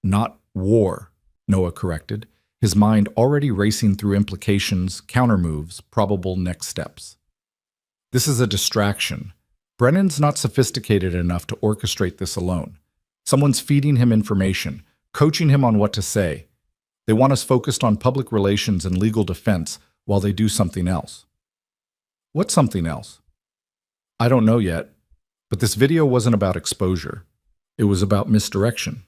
"Not war," Noah corrected, his mind already racing through implications, countermoves, probable next steps. This is a distraction. Brennan's not sophisticated enough to orchestrate this alone. Someone's feeding him information, coaching him on what to say. They want us focused on public relations and legal defense while they do something else. What's something else? I don't know yet, but this video wasn't about exposure. It was about misdirection.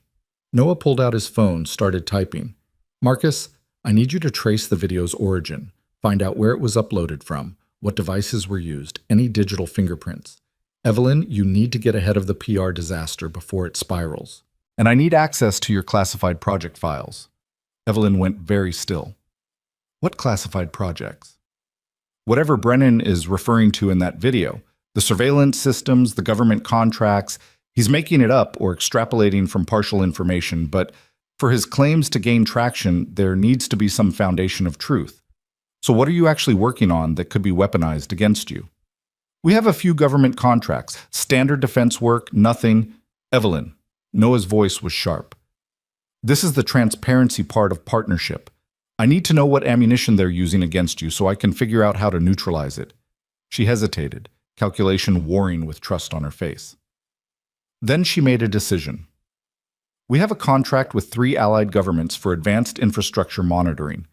Noah pulled out his phone, started typing. "Marcus, I need you to trace the video's origin, find out where it was uploaded from, what devices were used, any digital fingerprints. Evelyn, you need to get ahead of the PR disaster before it spirals. And I need access to your classified project files." Evelyn went very still. "What classified projects?" "Whatever Brennan is referring to in that video. The surveillance systems, the government contracts. He's making it up or extrapolating from partial information, but for his claims to gain traction, there needs to be some foundation of truth. So what are you actually working on that could be weaponized against you? We have a few government contracts, standard defense work, nothing. Evelyn. Noah's voice was sharp. This is the transparency part of partnership. I need to know what ammunition they're using against you so I can figure out how to neutralize it. She hesitated, calculation warring with trust on her face. Then she made a decision. We have a contract with 3 allied governments for advanced infrastructure monitoring.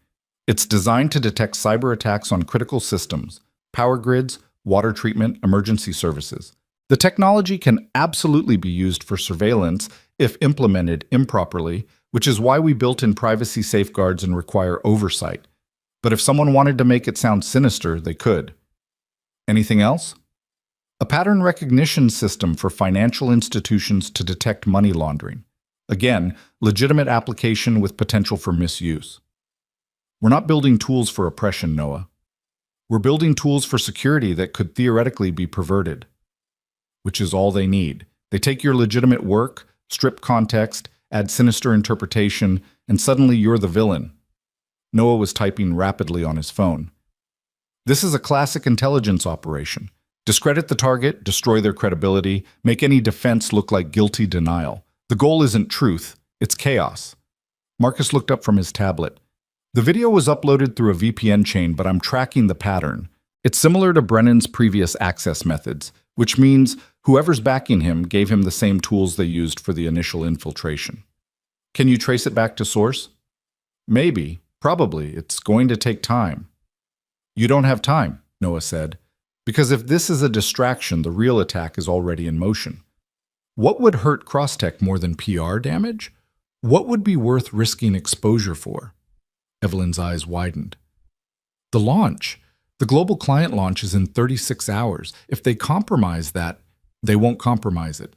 It's designed to detect cyber attacks on critical systems, power grids, water treatment, emergency services. The technology can absolutely be used for surveillance if implemented improperly, which is why we built in privacy safeguards and require oversight. But if someone wanted to make it sound sinister, they could. Anything else? A pattern recognition system for financial institutions to detect money laundering. Again, legitimate application with potential for misuse. We're not building tools for oppression, Noah. We're building tools for security that could theoretically be perverted. Which is all they need. They take your legitimate work, strip context, add sinister interpretation, and suddenly you're the villain. Noah was typing rapidly on his phone. This is a classic intelligence operation. Discredit the target, destroy their credibility, make any defense look like guilty denial. The goal isn't truth, it's chaos. Marcus looked up from his tablet. The video was uploaded through a VPN chain, but I'm tracking the pattern. It's similar to Brennan's previous access methods, which means whoever's backing him gave him the same tools they used for the initial infiltration. Can you trace it back to source? Maybe, probably. It's going to take time. You don't have time, Noah said, because if this is a distraction, the real attack is already in motion. What would hurt Crosstech more than PR damage? What would be worth risking exposure for? Evelyn's eyes widened. The launch. The global client launch is in 36 hours. If they compromise that, they won't compromise it.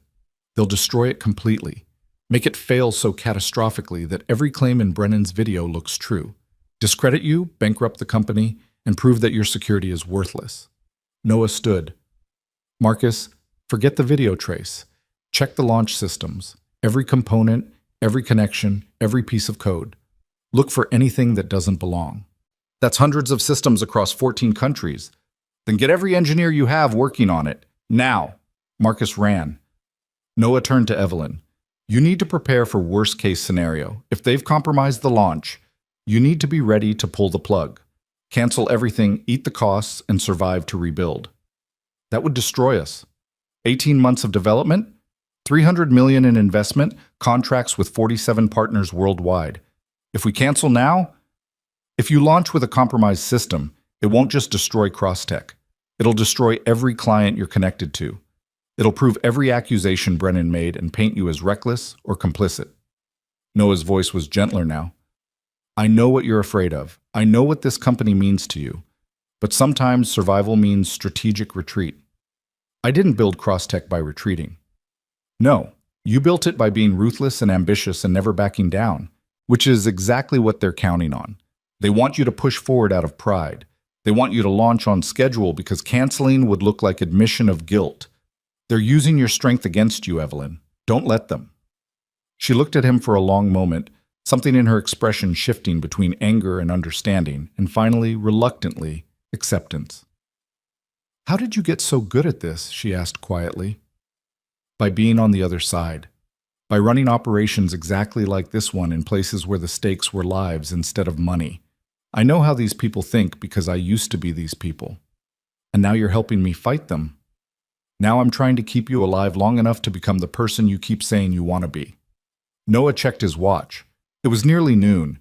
They'll destroy it completely. Make it fail so catastrophically that every claim in Brennan's video looks true. Discredit you, bankrupt the company, and prove that your security is worthless. Noah stood. Marcus, forget the video trace. Check the launch systems. Every component, every connection, every piece of code. Look for anything that doesn't belong. That's hundreds of systems across 14 countries. Then get every engineer you have working on it. Now. Marcus ran. Noah turned to Evelyn. You need to prepare for worst-case scenario. If they've compromised the launch, you need to be ready to pull the plug. Cancel everything, eat the costs, and survive to rebuild. That would destroy us. 18 months of development, $300 million in investment, contracts with 47 partners worldwide. If we cancel now, if you launch with a compromised system, it won't just destroy Crosstech. It'll destroy every client you're connected to. It'll prove every accusation Brennan made and paint you as reckless or complicit. Noah's voice was gentler now. I know what you're afraid of. I know what this company means to you. But sometimes survival means strategic retreat. I didn't build Crosstech by retreating. No, you built it by being ruthless and ambitious and never backing down, which is exactly what they're counting on. They want you to push forward out of pride. They want you to launch on schedule because canceling would look like admission of guilt. They're using your strength against you, Evelyn. Don't let them. She looked at him for a long moment, something in her expression shifting between anger and understanding, and finally, reluctantly, acceptance. How did you get so good at this? She asked quietly. By being on the other side. By running operations exactly like this one in places where the stakes were lives instead of money. I know how these people think because I used to be these people. And now you're helping me fight them. Now I'm trying to keep you alive long enough to become the person you keep saying you want to be. Noah checked his watch. It was nearly noon.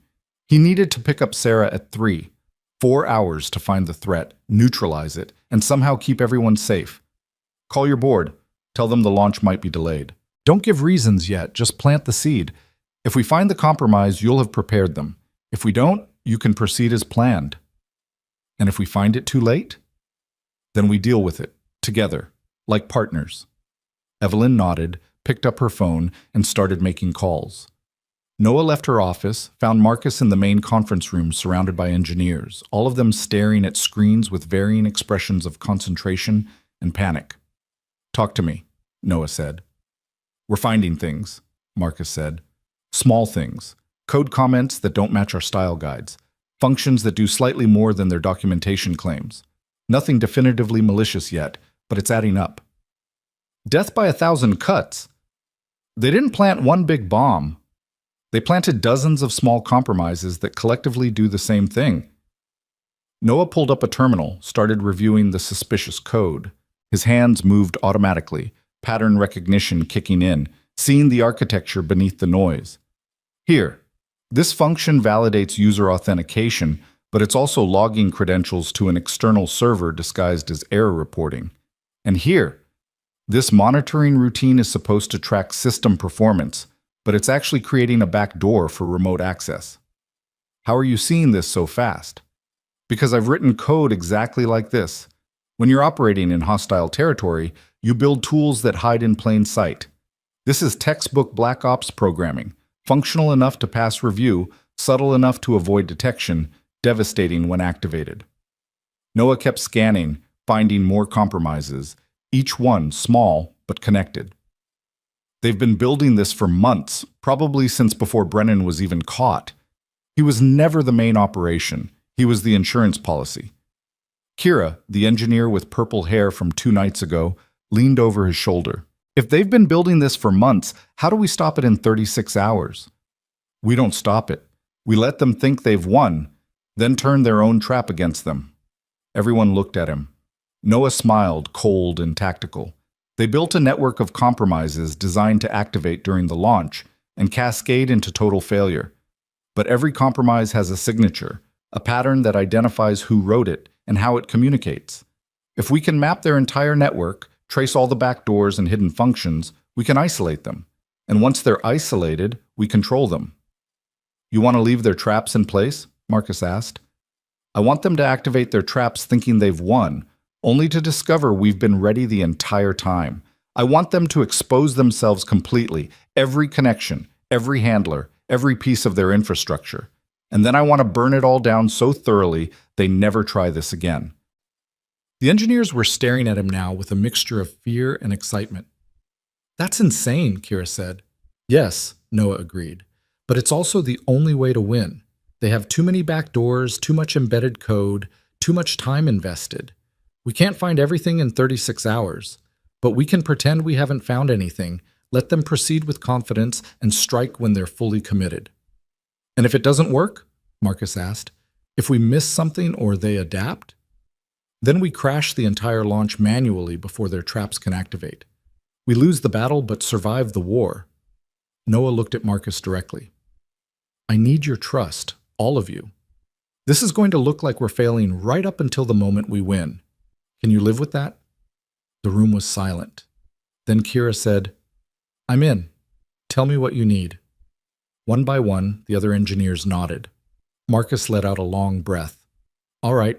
He needed to pick up Sarah at 3. 4 hours to find the threat, neutralize it, and somehow keep everyone safe. Call your board. Tell them the launch might be delayed. Don't give reasons yet, just plant the seed. If we find the compromise, you'll have prepared them. If we don't, you can proceed as planned. And if we find it too late, then we deal with it, together, like partners. Evelyn nodded, picked up her phone, and started making calls. Noah left her office, found Marcus in the main conference room surrounded by engineers, all of them staring at screens with varying expressions of concentration and panic. Talk to me, Noah said. We're finding things, Marcus said. Small things. Code comments that don't match our style guides. functions that do slightly more than their documentation claims. Nothing definitively malicious yet, but it's adding up. Death by 1,000 cuts. They didn't plant one big bomb. They planted dozens of small compromises that collectively do the same thing. Noah pulled up a terminal, started reviewing the suspicious code. His hands moved automatically, pattern recognition kicking in, seeing the architecture beneath the noise. Here, this function validates user authentication, but it's also logging credentials to an external server disguised as error reporting. And here, this monitoring routine is supposed to track system performance, but it's actually creating a backdoor for remote access. How are you seeing this so fast? Because I've written code exactly like this. When you're operating in hostile territory, you build tools that hide in plain sight. This is textbook Black Ops programming, functional enough to pass review, subtle enough to avoid detection, devastating when activated. Noah kept scanning, finding more compromises, each one small but connected. They've been building this for months, probably since before Brennan was even caught. He was never the main operation. He was the insurance policy. Kira, the engineer with purple hair from 2 nights ago, leaned over his shoulder. If they've been building this for months, how do we stop it in 36 hours? We don't stop it. We let them think they've won, then turn their own trap against them. Everyone looked at him. Noah smiled, cold and tactical. They built a network of compromises designed to activate during the launch and cascade into total failure. But every compromise has a signature, a pattern that identifies who wrote it and how it communicates. If we can map their entire network, trace all the backdoors and hidden functions, we can isolate them. And once they're isolated, we control them. You want to leave their traps in place? Marcus asked. I want them to activate their traps thinking they've won, only to discover we've been ready the entire time. I want them to expose themselves completely, every connection, every handler, every piece of their infrastructure. And then I want to burn it all down so thoroughly they never try this again. The engineers were staring at him now with a mixture of fear and excitement. That's insane, Kira said. Yes, Noah agreed. But it's also the only way to win. They have too many backdoors, too much embedded code, too much time invested. We can't find everything in 36 hours, but we can pretend we haven't found anything, let them proceed with confidence, and strike when they're fully committed. And if it doesn't work, Marcus asked, if we miss something or they adapt, then we crash the entire launch manually before their traps can activate. We lose the battle but survive the war. Noah looked at Marcus directly. I need your trust, all of you. This is going to look like we're failing right up until the moment we win. Can you live with that? The room was silent. Then Kira said, I'm in. Tell me what you need. One by one, the other engineers nodded. Marcus let out a long breath. All right,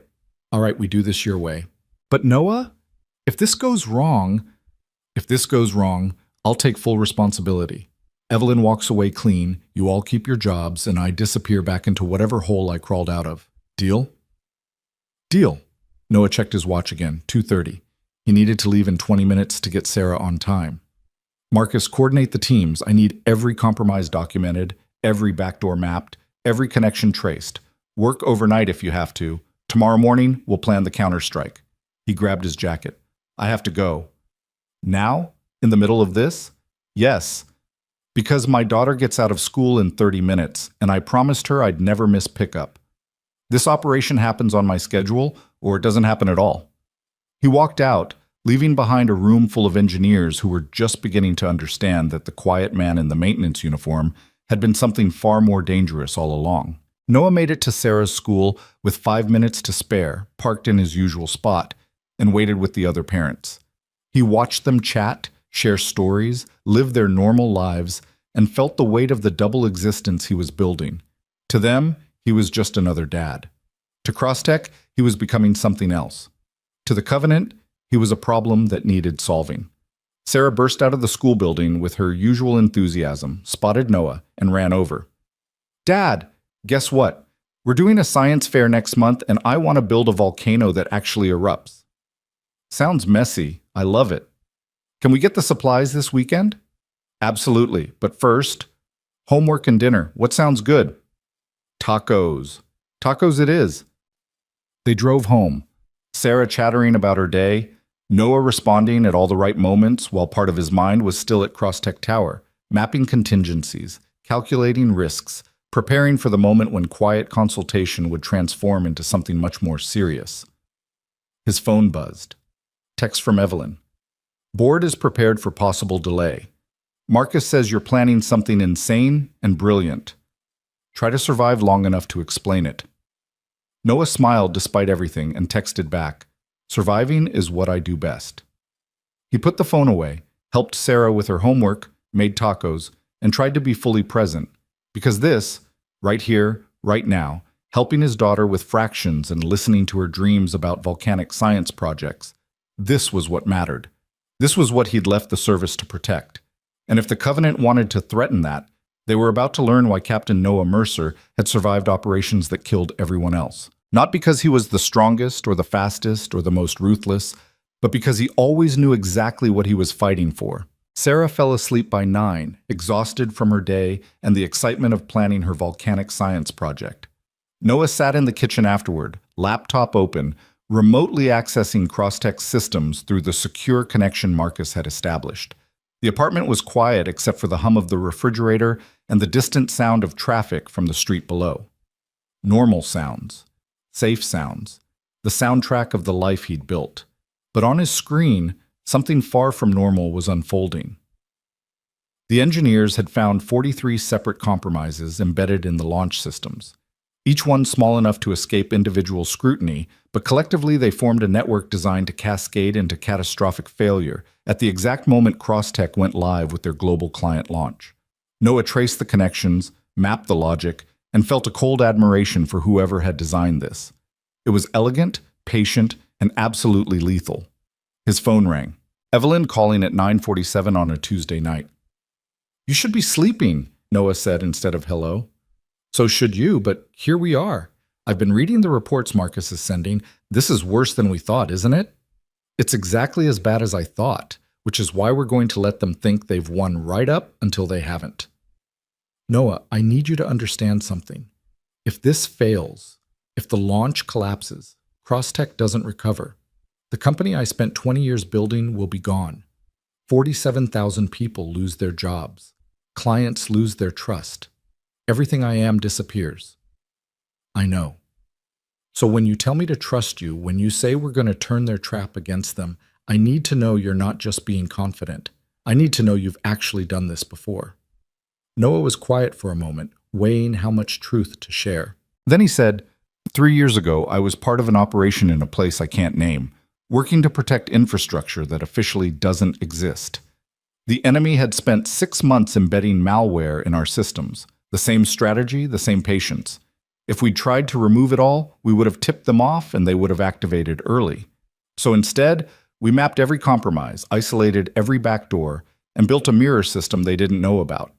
we do this your way. But Noah, if this goes wrong, I'll take full responsibility. Evelyn walks away clean, you all keep your jobs, and I disappear back into whatever hole I crawled out of. Deal? Deal. Noah checked his watch again, 2:30. He needed to leave in 20 minutes to get Sarah on time. Marcus, coordinate the teams. I need every compromise documented, every backdoor mapped, every connection traced. Work overnight if you have to. Tomorrow morning, we'll plan the counterstrike. He grabbed his jacket. I have to go. Now? In the middle of this? Yes. Because my daughter gets out of school in 30 minutes, and I promised her I'd never miss pickup. This operation happens on my schedule, or it doesn't happen at all. He walked out, leaving behind a room full of engineers who were just beginning to understand that the quiet man in the maintenance uniform had been something far more dangerous all along. Noah made it to Sarah's school with 5 minutes to spare, parked in his usual spot, and waited with the other parents. He watched them chat, share stories, live their normal lives, and felt the weight of the double existence he was building. To them, he was just another dad. To Crosstech, he was becoming something else. To the Covenant, he was a problem that needed solving. Sarah burst out of the school building with her usual enthusiasm, spotted Noah, and ran over. Dad, guess what? We're doing a science fair next month, and I want to build a volcano that actually erupts. Sounds messy. I love it. Can we get the supplies this weekend? Absolutely, but first, homework and dinner. What sounds good? Tacos. Tacos it is. They drove home, Sarah chattering about her day, Noah responding at all the right moments while part of his mind was still at Crosstech Tower, mapping contingencies, calculating risks, preparing for the moment when quiet consultation would transform into something much more serious. His phone buzzed. Text from Evelyn. Board is prepared for possible delay. Marcus says you're planning something insane and brilliant. Try to survive long enough to explain it. Noah smiled despite everything and texted back, "Surviving is what I do best." He put the phone away, helped Sarah with her homework, made tacos, and tried to be fully present. Because this, right here, right now, helping his daughter with fractions and listening to her dreams about volcanic science projects, this was what mattered. This was what he'd left the service to protect. And if the Covenant wanted to threaten that, they were about to learn why Captain Noah Mercer had survived operations that killed everyone else. Not because he was the strongest or the fastest or the most ruthless, but because he always knew exactly what he was fighting for. Sarah fell asleep by 9, exhausted from her day and the excitement of planning her volcanic science project. Noah sat in the kitchen afterward, laptop open, remotely accessing Crosstech systems through the secure connection Marcus had established. The apartment was quiet except for the hum of the refrigerator and the distant sound of traffic from the street below. Normal sounds. Safe sounds. The soundtrack of the life he'd built. But on his screen, something far from normal was unfolding. The engineers had found 43 separate compromises embedded in the launch systems, each one small enough to escape individual scrutiny, but collectively they formed a network designed to cascade into catastrophic failure at the exact moment Crosstech went live with their global client launch. Noah traced the connections, mapped the logic, and felt a cold admiration for whoever had designed this. It was elegant, patient, and absolutely lethal. His phone rang. Evelyn calling at 9:47 on a Tuesday night. "You should be sleeping," Noah said instead of hello. "So should you, but here we are. I've been reading the reports Marcus is sending. This is worse than we thought, isn't it?" "It's exactly as bad as I thought, which is why we're going to let them think they've won right up until they haven't." "Noah, I need you to understand something. If this fails, if the launch collapses, Crosstech doesn't recover. The company I spent 20 years building will be gone. 47,000 people lose their jobs. Clients lose their trust. Everything I am disappears." "I know. So when you tell me to trust you, when you say we're going to turn their trap against them, I need to know you're not just being confident. I need to know you've actually done this before." Noah was quiet for a moment, weighing how much truth to share. Then he said, 3 years ago, I was part of an operation in a place I can't name, working to protect infrastructure that officially doesn't exist. The enemy had spent 6 months embedding malware in our systems. The same strategy, the same patience. If we'd tried to remove it all, we would have tipped them off and they would have activated early. So instead, we mapped every compromise, isolated every backdoor, and built a mirror system they didn't know about.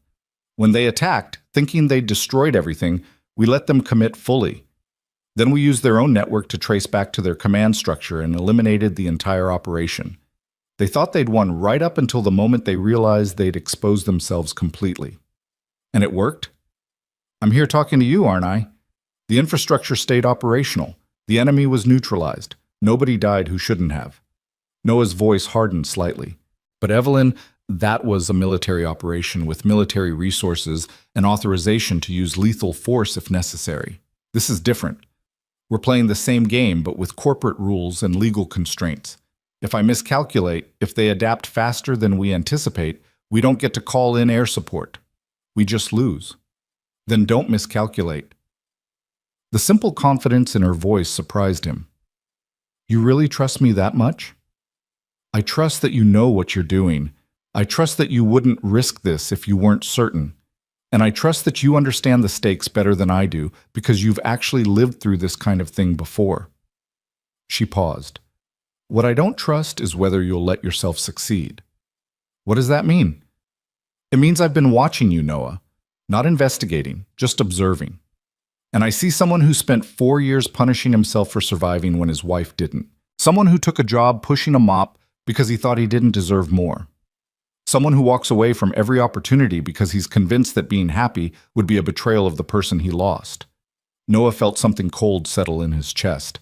When they attacked, thinking they'd destroyed everything, we let them commit fully. Then we used their own network to trace back to their command structure and eliminated the entire operation. They thought they'd won right up until the moment they realized they'd exposed themselves completely. And it worked? I'm here talking to you, aren't I? The infrastructure stayed operational. The enemy was neutralized. Nobody died who shouldn't have. Noah's voice hardened slightly. But Evelyn, that was a military operation with military resources and authorization to use lethal force if necessary. This is different. We're playing the same game, but with corporate rules and legal constraints. If I miscalculate, if they adapt faster than we anticipate, we don't get to call in air support. We just lose. Then don't miscalculate. The simple confidence in her voice surprised him. You really trust me that much? I trust that you know what you're doing. I trust that you wouldn't risk this if you weren't certain. And I trust that you understand the stakes better than I do because you've actually lived through this kind of thing before. She paused. What I don't trust is whether you'll let yourself succeed. What does that mean? It means I've been watching you, Noah. Not investigating, just observing. And I see someone who spent 4 years punishing himself for surviving when his wife didn't. Someone who took a job pushing a mop because he thought he didn't deserve more. Someone who walks away from every opportunity because he's convinced that being happy would be a betrayal of the person he lost. Noah felt something cold settle in his chest.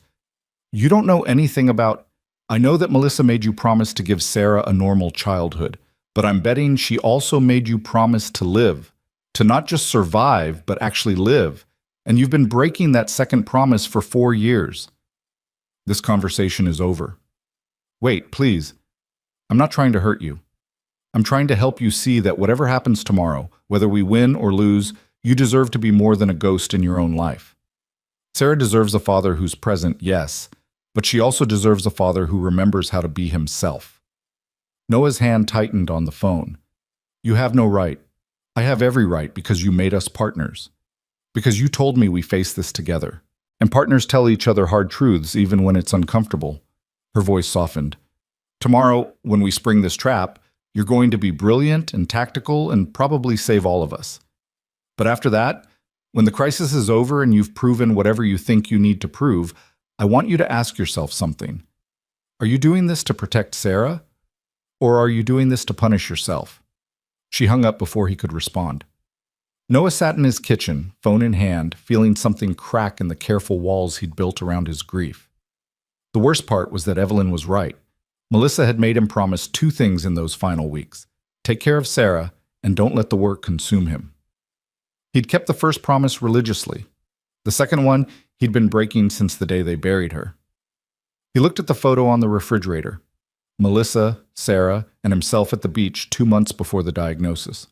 You don't know anything about... I know that Melissa made you promise to give Sarah a normal childhood, but I'm betting she also made you promise to live. To not just survive, but actually live. And you've been breaking that second promise for 4 years. This conversation is over. Wait, please. I'm not trying to hurt you. I'm trying to help you see that whatever happens tomorrow, whether we win or lose, you deserve to be more than a ghost in your own life. Sarah deserves a father who's present, yes, but she also deserves a father who remembers how to be himself. Noah's hand tightened on the phone. You have no right. I have every right because you made us partners. Because you told me we face this together. And partners tell each other hard truths even when it's uncomfortable. Her voice softened. Tomorrow, when we spring this trap, you're going to be brilliant and tactical and probably save all of us. But after that, when the crisis is over and you've proven whatever you think you need to prove, I want you to ask yourself something. Are you doing this to protect Sarah? Or are you doing this to punish yourself? She hung up before he could respond. Noah sat in his kitchen, phone in hand, feeling something crack in the careful walls he'd built around his grief. The worst part was that Evelyn was right. Melissa had made him promise 2 things in those final weeks. Take care of Sarah, and don't let the work consume him. He'd kept the first promise religiously. The second one he'd been breaking since the day they buried her. He looked at the photo on the refrigerator. Melissa, Sarah, and himself at the beach 2 months before the diagnosis.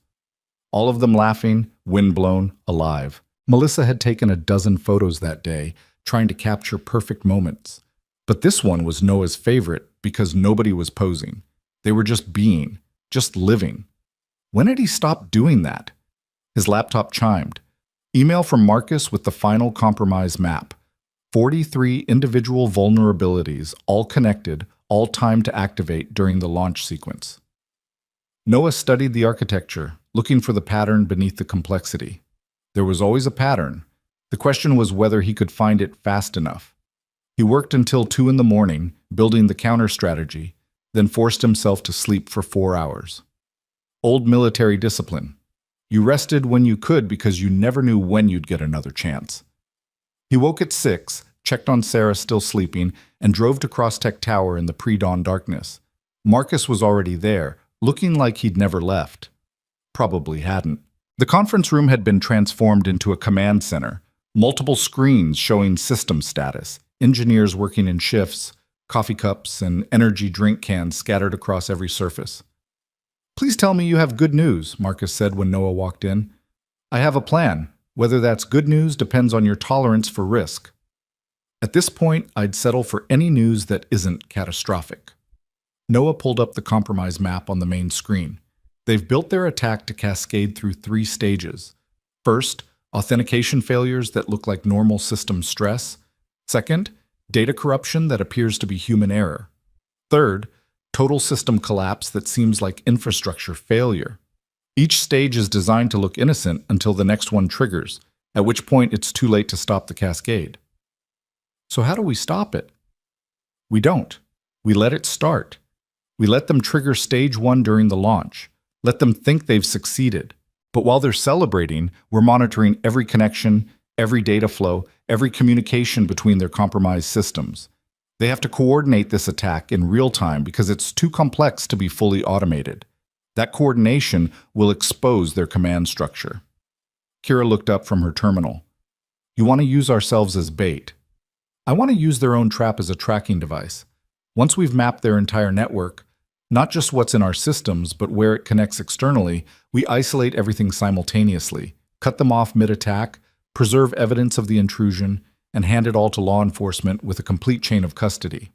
All of them laughing, windblown, alive. Melissa had taken a dozen photos that day, trying to capture perfect moments. But this one was Noah's favorite because nobody was posing. They were just being, just living. When had he stopped doing that? His laptop chimed. Email from Marcus with the final compromise map. 43 individual vulnerabilities, all connected, all timed to activate during the launch sequence. Noah studied the architecture, looking for the pattern beneath the complexity. There was always a pattern. The question was whether he could find it fast enough. He worked until 2 in the morning, building the counter strategy, then forced himself to sleep for 4 hours. Old military discipline. You rested when you could because you never knew when you'd get another chance. He woke at 6, checked on Sarah still sleeping, and drove to Crosstech Tower in the pre-dawn darkness. Marcus was already there, looking like he'd never left. Probably hadn't. The conference room had been transformed into a command center, multiple screens showing system status, engineers working in shifts, coffee cups and energy drink cans scattered across every surface. Please tell me you have good news, Marcus said when Noah walked in. I have a plan. Whether that's good news depends on your tolerance for risk. At this point, I'd settle for any news that isn't catastrophic. Noah pulled up the compromise map on the main screen. They've built their attack to cascade through 3 stages. First, authentication failures that look like normal system stress. Second, data corruption that appears to be human error. Third, total system collapse that seems like infrastructure failure. Each stage is designed to look innocent until the next one triggers, at which point it's too late to stop the cascade. So how do we stop it? We don't. We let it start. We let them trigger stage 1 during the launch. Let them think they've succeeded. But while they're celebrating, we're monitoring every connection, every data flow, every communication between their compromised systems. They have to coordinate this attack in real time because it's too complex to be fully automated. That coordination will expose their command structure. Kira looked up from her terminal. You want to use ourselves as bait. I want to use their own trap as a tracking device. Once we've mapped their entire network, not just what's in our systems, but where it connects externally, we isolate everything simultaneously, cut them off mid-attack, preserve evidence of the intrusion, and hand it all to law enforcement with a complete chain of custody.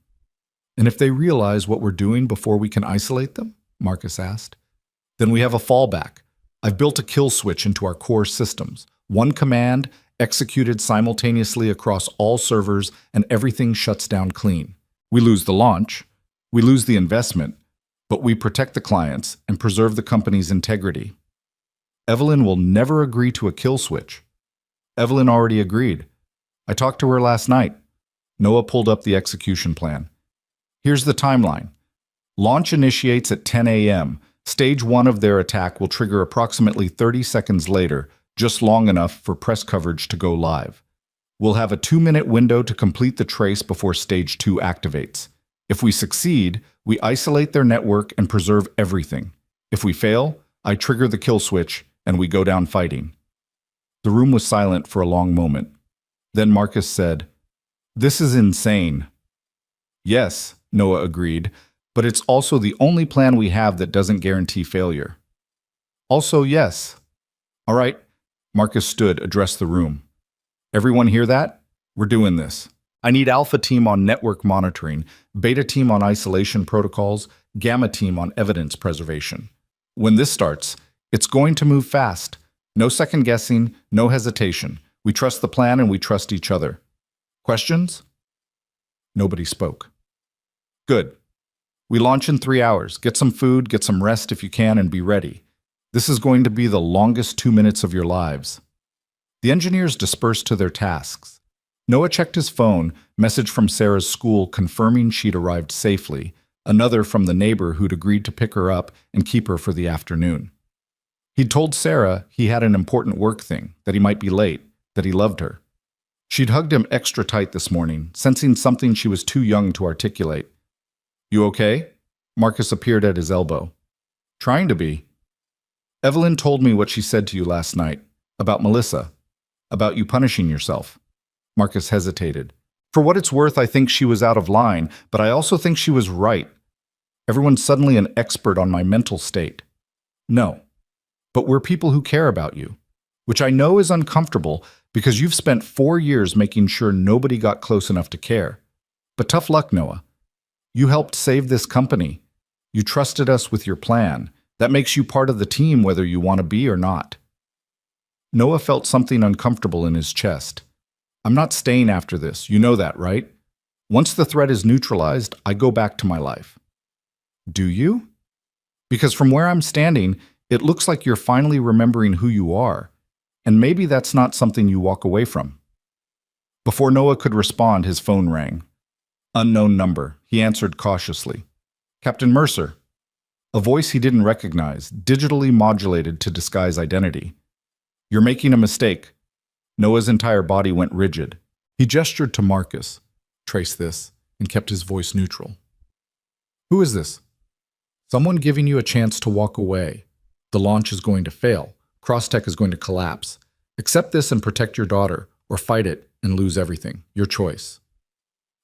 And if they realize what we're doing before we can isolate them, Marcus asked, then we have a fallback. I've built a kill switch into our core systems. One command executed simultaneously across all servers and everything shuts down clean. We lose the launch, we lose the investment, but we protect the clients and preserve the company's integrity. Evelyn will never agree to a kill switch. Evelyn already agreed. I talked to her last night. Noah pulled up the execution plan. Here's the timeline. Launch initiates at 10 a.m. Stage 1 of their attack will trigger approximately 30 seconds later, just long enough for press coverage to go live. We'll have a 2-minute window to complete the trace before Stage 2 activates. If we succeed, we isolate their network and preserve everything. If we fail, I trigger the kill switch and we go down fighting. The room was silent for a long moment. Then Marcus said, "This is insane." "Yes," Noah agreed, "but it's also the only plan we have that doesn't guarantee failure." "Also, yes." "All right." Marcus stood, addressed the room. "Everyone hear that? We're doing this. I need Alpha Team on network monitoring, Beta Team on isolation protocols, Gamma Team on evidence preservation. When this starts, it's going to move fast. No second guessing, no hesitation. We trust the plan and we trust each other. Questions?" Nobody spoke. "Good. We launch in 3 hours. Get some food, get some rest if you can, and be ready. This is going to be the longest 2 minutes of your lives." The engineers dispersed to their tasks. Noah checked his phone, message from Sarah's school confirming she'd arrived safely, another from the neighbor who'd agreed to pick her up and keep her for the afternoon. He'd told Sarah he had an important work thing, that he might be late, that he loved her. She'd hugged him extra tight this morning, sensing something she was too young to articulate. "You okay?" Marcus appeared at his elbow. "Trying to be." "Evelyn told me what she said to you last night, about Melissa, about you punishing yourself." Marcus hesitated. "For what it's worth, I think she was out of line, but I also think she was right. Everyone's suddenly an expert on my mental state." "No. But we're people who care about you, which I know is uncomfortable because you've spent 4 years making sure nobody got close enough to care. But tough luck, Noah. You helped save this company. You trusted us with your plan. That makes you part of the team whether you want to be or not." Noah felt something uncomfortable in his chest. "I'm not staying after this. You know that, right? Once the threat is neutralized, I go back to my life." "Do you?" "Because from where I'm standing, it looks like you're finally remembering who you are. And maybe that's not something you walk away from." Before Noah could respond, his phone rang. Unknown number. He answered cautiously. "Captain Mercer." A voice he didn't recognize, digitally modulated to disguise identity. "You're making a mistake." Noah's entire body went rigid. He gestured to Marcus, "Trace this," and kept his voice neutral. "Who is this?" "Someone giving you a chance to walk away. The launch is going to fail. Crosstech is going to collapse. Accept this and protect your daughter, or fight it and lose everything. Your choice."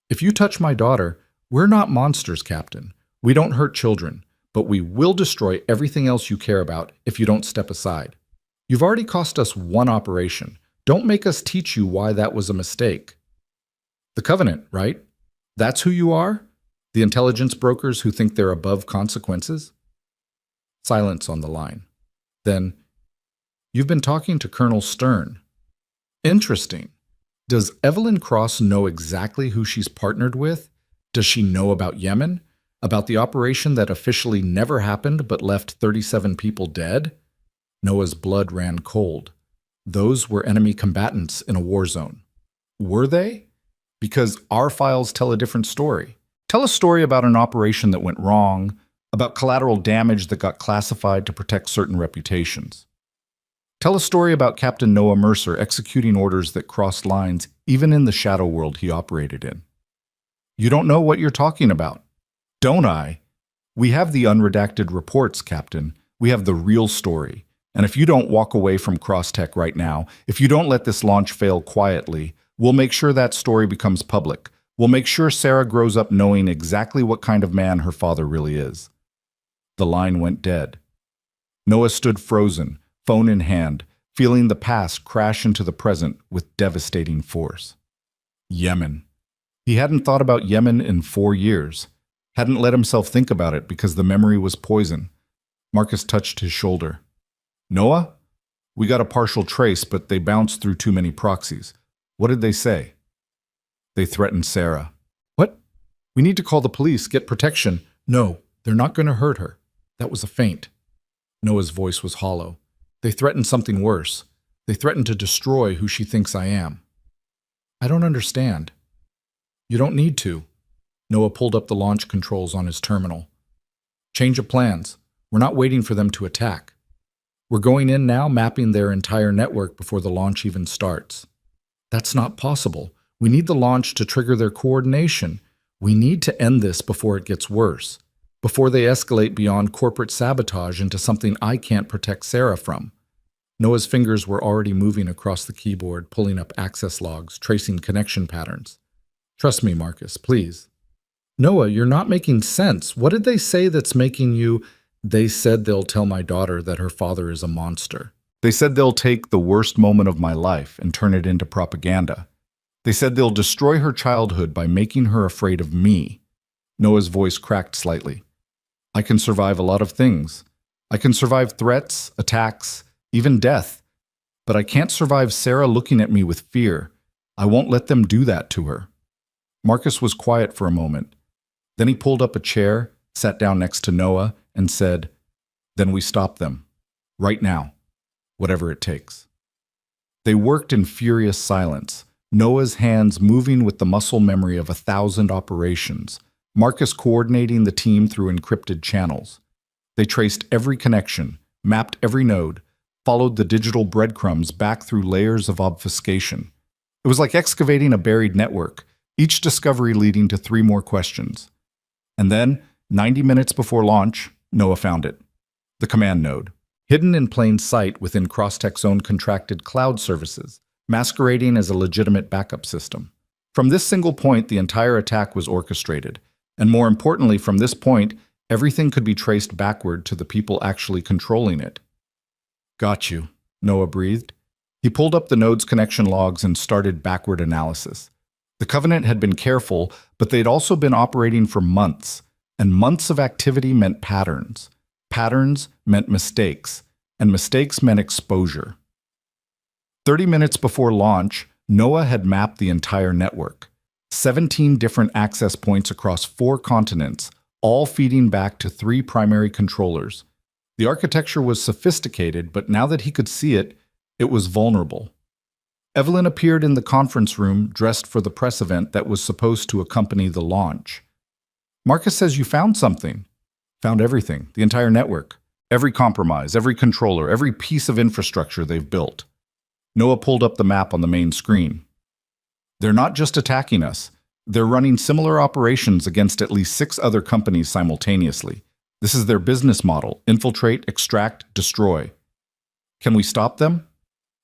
"If you touch my daughter, we're not monsters, Captain. We don't hurt children, but we will destroy everything else you care about if you don't step aside. You've already cost us one operation. Don't make us teach you why that was a mistake." "The Covenant, right? That's who you are? The intelligence brokers who think they're above consequences?" Silence on the line. Then, "You've been talking to Colonel Stern." "Interesting. Does Evelyn Cross know exactly who she's partnered with? Does she know about Yemen? About the operation that officially never happened but left 37 people dead?" Noah's blood ran cold. Those were enemy combatants in a war zone. Were they? Because our files tell a different story. Tell a story about an operation that went wrong, about collateral damage that got classified to protect certain reputations. Tell a story about Captain Noah Mercer executing orders that crossed lines even in the shadow world he operated in. You don't know what you're talking about. Don't I? We have the unredacted reports, Captain. We have the real story. And if you don't walk away from Crosstech right now, if you don't let this launch fail quietly, we'll make sure that story becomes public. We'll make sure Sarah grows up knowing exactly what kind of man her father really is. The line went dead. Noah stood frozen, phone in hand, feeling the past crash into the present with devastating force. Yemen. He hadn't thought about Yemen in 4 years. Hadn't let himself think about it because the memory was poison. Marcus touched his shoulder. "Noah? We got a partial trace, but they bounced through too many proxies. What did they say?" "They threatened Sarah." "What?" "We need to call the police, get protection." "No, they're not going to hurt her. That was a feint." Noah's voice was hollow. "They threatened something worse. They threatened to destroy who she thinks I am." "I don't understand." "You don't need to." Noah pulled up the launch controls on his terminal. "Change of plans. We're not waiting for them to attack. We're going in now, mapping their entire network before the launch even starts." That's not possible. We need the launch to trigger their coordination. We need to end this before it gets worse, before they escalate beyond corporate sabotage into something I can't protect Sarah from. Noah's fingers were already moving across the keyboard, pulling up access logs, tracing connection patterns. Trust me, Marcus, please. Noah, you're not making sense. What did they say that's making you... They said they'll tell my daughter that her father is a monster. They said they'll take the worst moment of my life and turn it into propaganda. They said they'll destroy her childhood by making her afraid of me. Noah's voice cracked slightly. I can survive a lot of things. I can survive threats, attacks, even death. But I can't survive Sarah looking at me with fear. I won't let them do that to her. Marcus was quiet for a moment. Then he pulled up a chair, sat down next to Noah, and said, "Then we stop them. Right now. Whatever it takes." They worked in furious silence, Noah's hands moving with the muscle memory of 1,000 operations, Marcus coordinating the team through encrypted channels. They traced every connection, mapped every node, followed the digital breadcrumbs back through layers of obfuscation. It was like excavating a buried network, each discovery leading to 3 more questions. And then, 90 minutes before launch, Noah found it. The command node, hidden in plain sight within Crosstech's own contracted cloud services, masquerading as a legitimate backup system. From this single point, the entire attack was orchestrated. And more importantly, from this point, everything could be traced backward to the people actually controlling it. Got you, Noah breathed. He pulled up the node's connection logs and started backward analysis. The Covenant had been careful, but they'd also been operating for months, and months of activity meant patterns. Patterns meant mistakes, and mistakes meant exposure. 30 minutes before launch, Noah had mapped the entire network. 17 different access points across 4 continents, all feeding back to 3 primary controllers. The architecture was sophisticated, but now that he could see it, it was vulnerable. Evelyn appeared in the conference room dressed for the press event that was supposed to accompany the launch. Marcus says you found something. Found everything, the entire network. Every compromise, every controller, every piece of infrastructure they've built. Noah pulled up the map on the main screen. They're not just attacking us. They're running similar operations against at least 6 other companies simultaneously. This is their business model: infiltrate, extract, destroy. Can we stop them?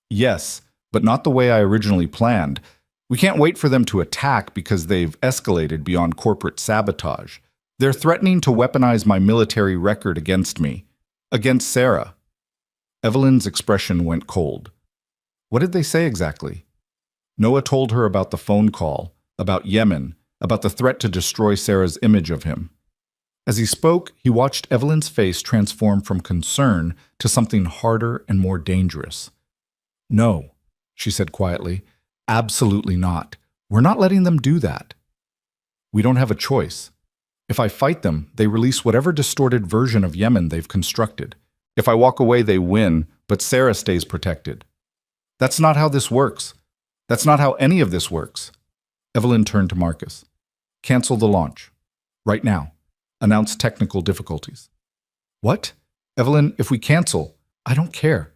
Yes, but not the way I originally planned. We can't wait for them to attack because they've escalated beyond corporate sabotage. They're threatening to weaponize my military record against me, against Sarah. Evelyn's expression went cold. What did they say exactly? Noah told her about the phone call, about Yemen, about the threat to destroy Sarah's image of him. As he spoke, he watched Evelyn's face transform from concern to something harder and more dangerous. No, she said quietly, absolutely not. We're not letting them do that. We don't have a choice. If I fight them, they release whatever distorted version of Yemen they've constructed. If I walk away, they win, but Sarah stays protected. That's not how this works. That's not how any of this works. Evelyn turned to Marcus. Cancel the launch. Right now. Announce technical difficulties. What? Evelyn, if we cancel, I don't care.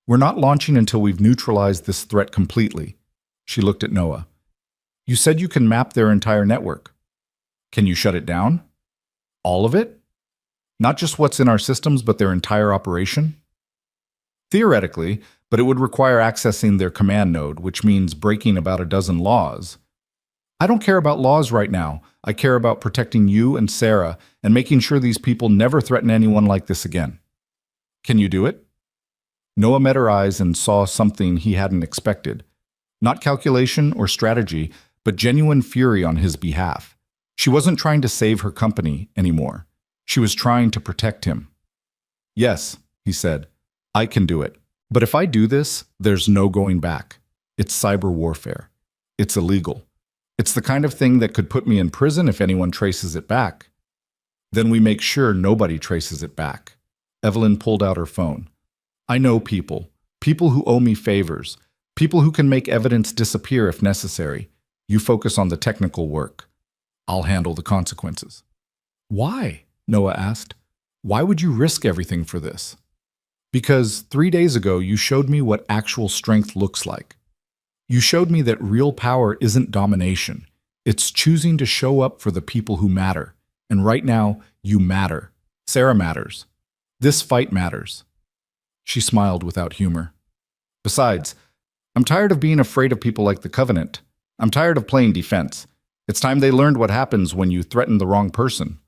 We're not launching until we've neutralized this threat completely. She looked at Noah. You said you can map their entire network. Can you shut it down? All of it? Not just what's in our systems, but their entire operation? Theoretically, but it would require accessing their command node, which means breaking about a dozen laws. I don't care about laws right now. I care about protecting you and Sarah and making sure these people never threaten anyone like this again. Can you do it? Noah met her eyes and saw something he hadn't expected. Not calculation or strategy, but genuine fury on his behalf. She wasn't trying to save her company anymore. She was trying to protect him. Yes, he said, I can do it. But if I do this, there's no going back. It's cyber warfare. It's illegal. It's the kind of thing that could put me in prison if anyone traces it back. Then we make sure nobody traces it back. Evelyn pulled out her phone. I know people who owe me favors, people who can make evidence disappear if necessary. You focus on the technical work. I'll handle the consequences. Why? Noah asked. Why would you risk everything for this? Because 3 days ago you showed me what actual strength looks like. You showed me that real power isn't domination. It's choosing to show up for the people who matter. And right now, you matter. Sarah matters. This fight matters." She smiled without humor. "Besides, I'm tired of being afraid of people like the Covenant. I'm tired of playing defense. It's time they learned what happens when you threaten the wrong person."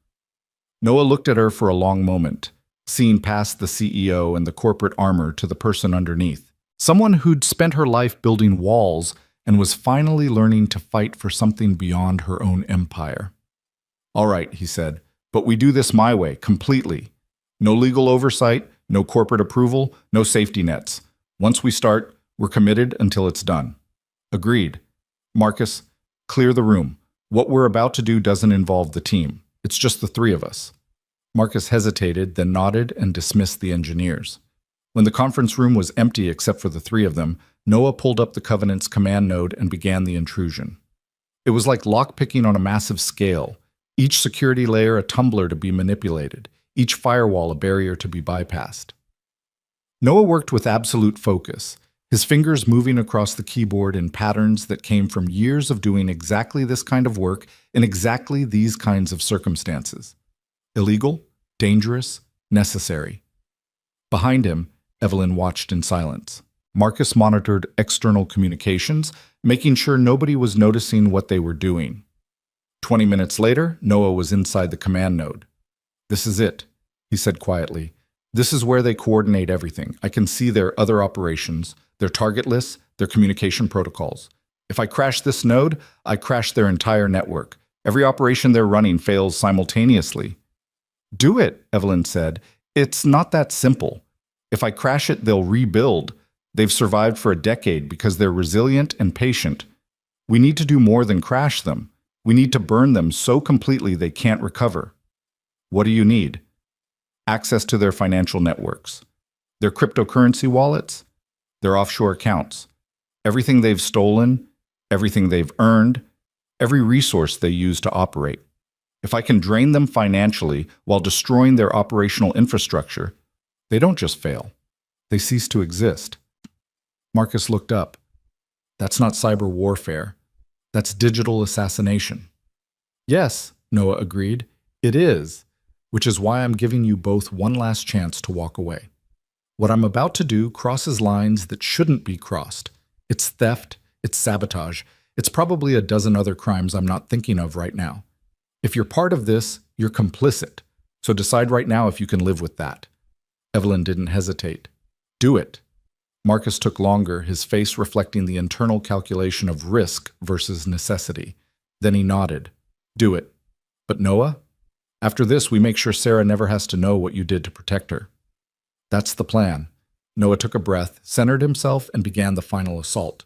Noah looked at her for a long moment, seeing past the CEO and the corporate armor to the person underneath. Someone who'd spent her life building walls and was finally learning to fight for something beyond her own empire. "All right," he said, "but we do this my way, completely. No legal oversight, no corporate approval, no safety nets. Once we start, we're committed until it's done." "Agreed. Marcus, clear the room. What we're about to do doesn't involve the team. It's just the three of us." Marcus hesitated, then nodded and dismissed the engineers. When the conference room was empty except for the three of them, Noah pulled up the Covenant's command node and began the intrusion. It was like lockpicking on a massive scale, each security layer a tumbler to be manipulated, each firewall a barrier to be bypassed. Noah worked with absolute focus, his fingers moving across the keyboard in patterns that came from years of doing exactly this kind of work in exactly these kinds of circumstances. Illegal, dangerous, necessary. Behind him, Evelyn watched in silence. Marcus monitored external communications, making sure nobody was noticing what they were doing. 20 minutes later, Noah was inside the command node. "This is it," he said quietly. "This is where they coordinate everything. I can see their other operations, their target lists, their communication protocols. If I crash this node, I crash their entire network. Every operation they're running fails simultaneously." "Do it," Evelyn said. "It's not that simple. If I crash it, they'll rebuild. They've survived for a decade because they're resilient and patient. We need to do more than crash them. We need to burn them so completely they can't recover." "What do you need?" "Access to their financial networks, their cryptocurrency wallets, their offshore accounts, everything they've stolen, everything they've earned, every resource they use to operate. If I can drain them financially while destroying their operational infrastructure, they don't just fail. They cease to exist." Marcus looked up. "That's not cyber warfare. That's digital assassination." "Yes," Noah agreed, "it is, which is why I'm giving you both one last chance to walk away. What I'm about to do crosses lines that shouldn't be crossed. It's theft, it's sabotage, it's probably a dozen other crimes I'm not thinking of right now. If you're part of this, you're complicit, so decide right now if you can live with that." Evelyn didn't hesitate. "Do it." Marcus took longer, his face reflecting the internal calculation of risk versus necessity. Then he nodded. "Do it. But Noah? After this, we make sure Sarah never has to know what you did to protect her." "That's the plan." Noah took a breath, centered himself, and began the final assault.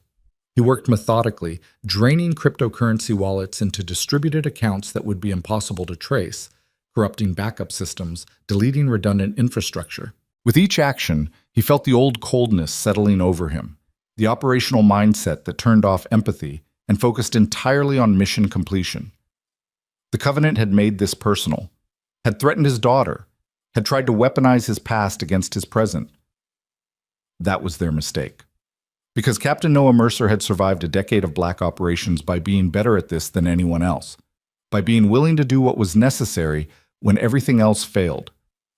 He worked methodically, draining cryptocurrency wallets into distributed accounts that would be impossible to trace, corrupting backup systems, deleting redundant infrastructure. With each action, he felt the old coldness settling over him, the operational mindset that turned off empathy and focused entirely on mission completion. The Covenant had made this personal, had threatened his daughter, had tried to weaponize his past against his present. That was their mistake. Because Captain Noah Mercer had survived a decade of black operations by being better at this than anyone else, by being willing to do what was necessary when everything else failed.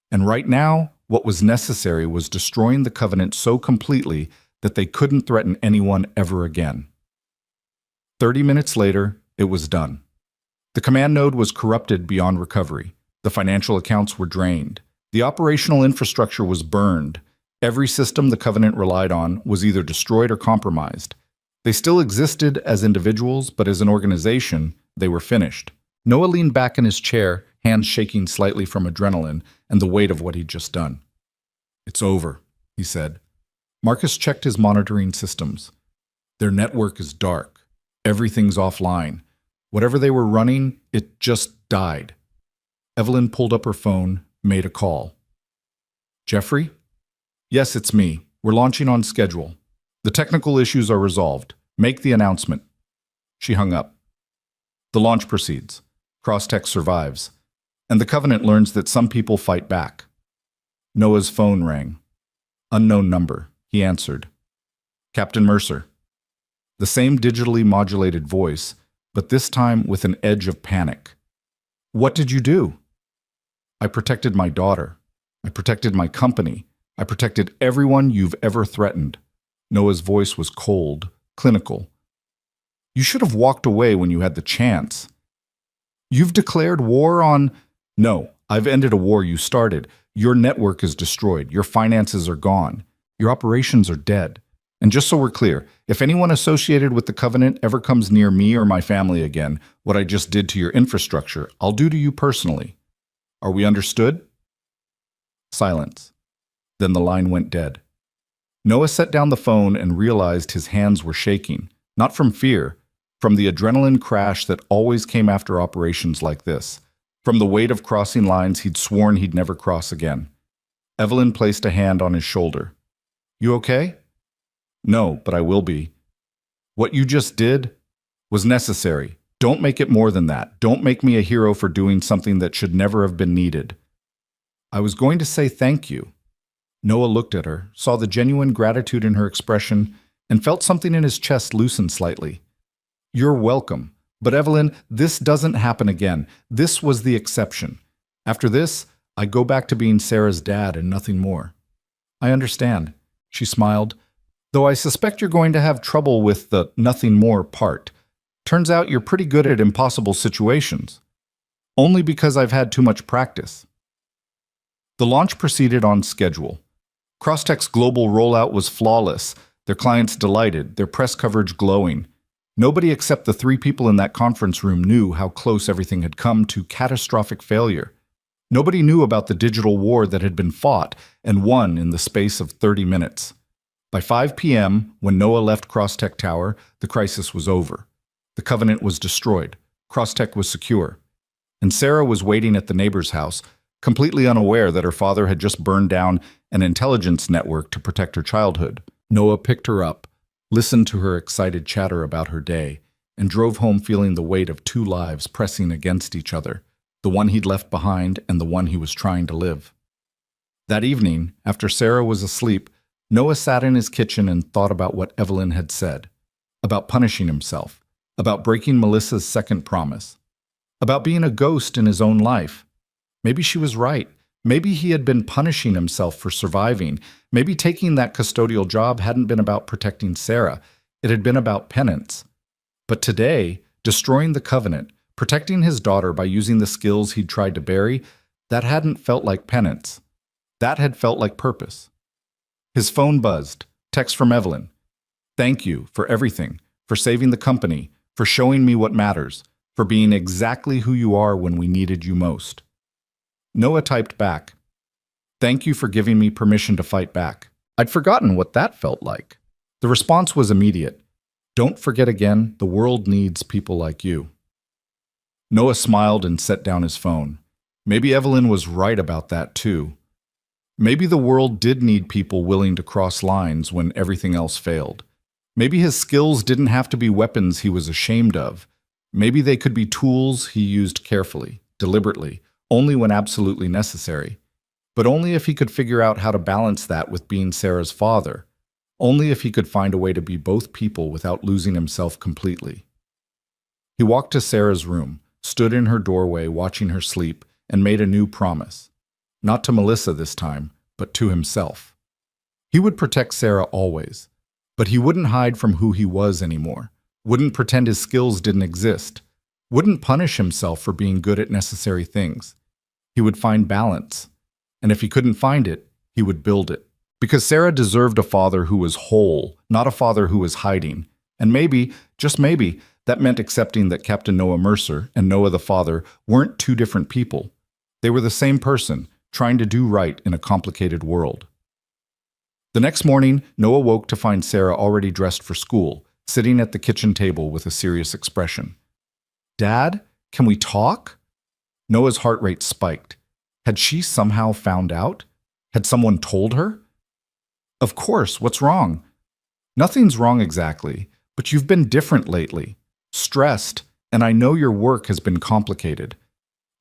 And right now, what was necessary was destroying the Covenant so completely that they couldn't threaten anyone ever again. 30 minutes later, it was done. The command node was corrupted beyond recovery. The financial accounts were drained. The operational infrastructure was burned. Every system the Covenant relied on was either destroyed or compromised. They still existed as individuals, but as an organization, they were finished. Noah leaned back in his chair, hands shaking slightly from adrenaline and the weight of what he'd just done. "It's over," he said. Marcus checked his monitoring systems. Their network is dark. Everything's offline. Whatever they were running, it just died. Evelyn pulled up her phone, made a call. "Jeffrey?" "Yes, it's me. We're launching on schedule. The technical issues are resolved. Make the announcement." She hung up. The launch proceeds. Crosstech survives. And the Covenant learns that some people fight back. Noah's phone rang. Unknown number. He answered. "Captain Mercer." The same digitally modulated voice, but this time with an edge of panic. What did you do? I protected my daughter. I protected my company. I protected everyone you've ever threatened. Noah's voice was cold, clinical. You should have walked away when you had the chance. You've declared war on... No, I've ended a war you started. Your network is destroyed. Your finances are gone. Your operations are dead. And just so we're clear, if anyone associated with the Covenant ever comes near me or my family again, what I just did to your infrastructure, I'll do to you personally. Are we understood? Silence. Then the line went dead. Noah set down the phone and realized his hands were shaking, not from fear, from the adrenaline crash that always came after operations like this, from the weight of crossing lines he'd sworn he'd never cross again. Evelyn placed a hand on his shoulder. You okay? No, but I will be. What you just did was necessary. Don't make it more than that. Don't make me a hero for doing something that should never have been needed. I was going to say thank you. Noah looked at her, saw the genuine gratitude in her expression, and felt something in his chest loosen slightly. You're welcome. But Evelyn, this doesn't happen again. This was the exception. After this, I go back to being Sarah's dad and nothing more. I understand, she smiled, though I suspect you're going to have trouble with the nothing more part. Turns out you're pretty good at impossible situations. Only because I've had too much practice. The launch proceeded on schedule. Crosstech's global rollout was flawless, their clients delighted, their press coverage glowing. Nobody except the 3 people in that conference room knew how close everything had come to catastrophic failure. Nobody knew about the digital war that had been fought and won in the space of 30 minutes. By 5 p.m., when Noah left Crosstech Tower, the crisis was over. The Covenant was destroyed. Crosstech was secure. And Sarah was waiting at the neighbor's house, completely unaware that her father had just burned down an intelligence network to protect her childhood. Noah picked her up, listened to her excited chatter about her day, and drove home feeling the weight of 2 lives pressing against each other, the one he'd left behind and the one he was trying to live. That evening, after Sarah was asleep, Noah sat in his kitchen and thought about what Evelyn had said, about punishing himself, about breaking Melissa's second promise, about being a ghost in his own life. Maybe she was right. Maybe he had been punishing himself for surviving. Maybe taking that custodial job hadn't been about protecting Sarah. It had been about penance. But today, destroying the Covenant, protecting his daughter by using the skills he'd tried to bury, that hadn't felt like penance. That had felt like purpose. His phone buzzed. Text from Evelyn. Thank you for everything, for saving the company, for showing me what matters, for being exactly who you are when we needed you most. Noah typed back, thank you for giving me permission to fight back. I'd forgotten what that felt like. The response was immediate. Don't forget again, the world needs people like you. Noah smiled and set down his phone. Maybe Evelyn was right about that too. Maybe the world did need people willing to cross lines when everything else failed. Maybe his skills didn't have to be weapons he was ashamed of. Maybe they could be tools he used carefully, deliberately, only when absolutely necessary. But only if he could figure out how to balance that with being Sarah's father. Only if he could find a way to be both people without losing himself completely. He walked to Sarah's room, stood in her doorway watching her sleep, and made a new promise. Not to Melissa this time, but to himself. He would protect Sarah always, but he wouldn't hide from who he was anymore, wouldn't pretend his skills didn't exist, wouldn't punish himself for being good at necessary things. He would find balance, and if he couldn't find it, he would build it. Because Sarah deserved a father who was whole, not a father who was hiding. And maybe, just maybe, that meant accepting that Captain Noah Mercer and Noah the father weren't 2 different people. They were the same person, trying to do right in a complicated world. The next morning, Noah woke to find Sarah already dressed for school, sitting at the kitchen table with a serious expression. Dad, can we talk? Noah's heart rate spiked. Had she somehow found out? Had someone told her? Of course, what's wrong? Nothing's wrong exactly, but you've been different lately. Stressed, and I know your work has been complicated.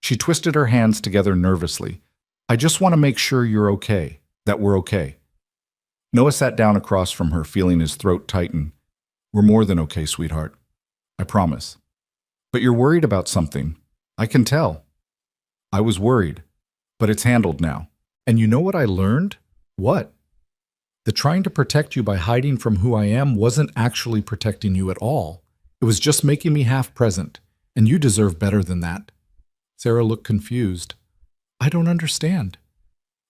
She twisted her hands together nervously. I just want to make sure you're okay, that we're okay. Noah sat down across from her, feeling his throat tighten. We're more than okay, sweetheart. I promise. But you're worried about something. I can tell. I was worried, but it's handled now. And you know what I learned? What? That trying to protect you by hiding from who I am wasn't actually protecting you at all. It was just making me half present, and you deserve better than that. Sarah looked confused. I don't understand.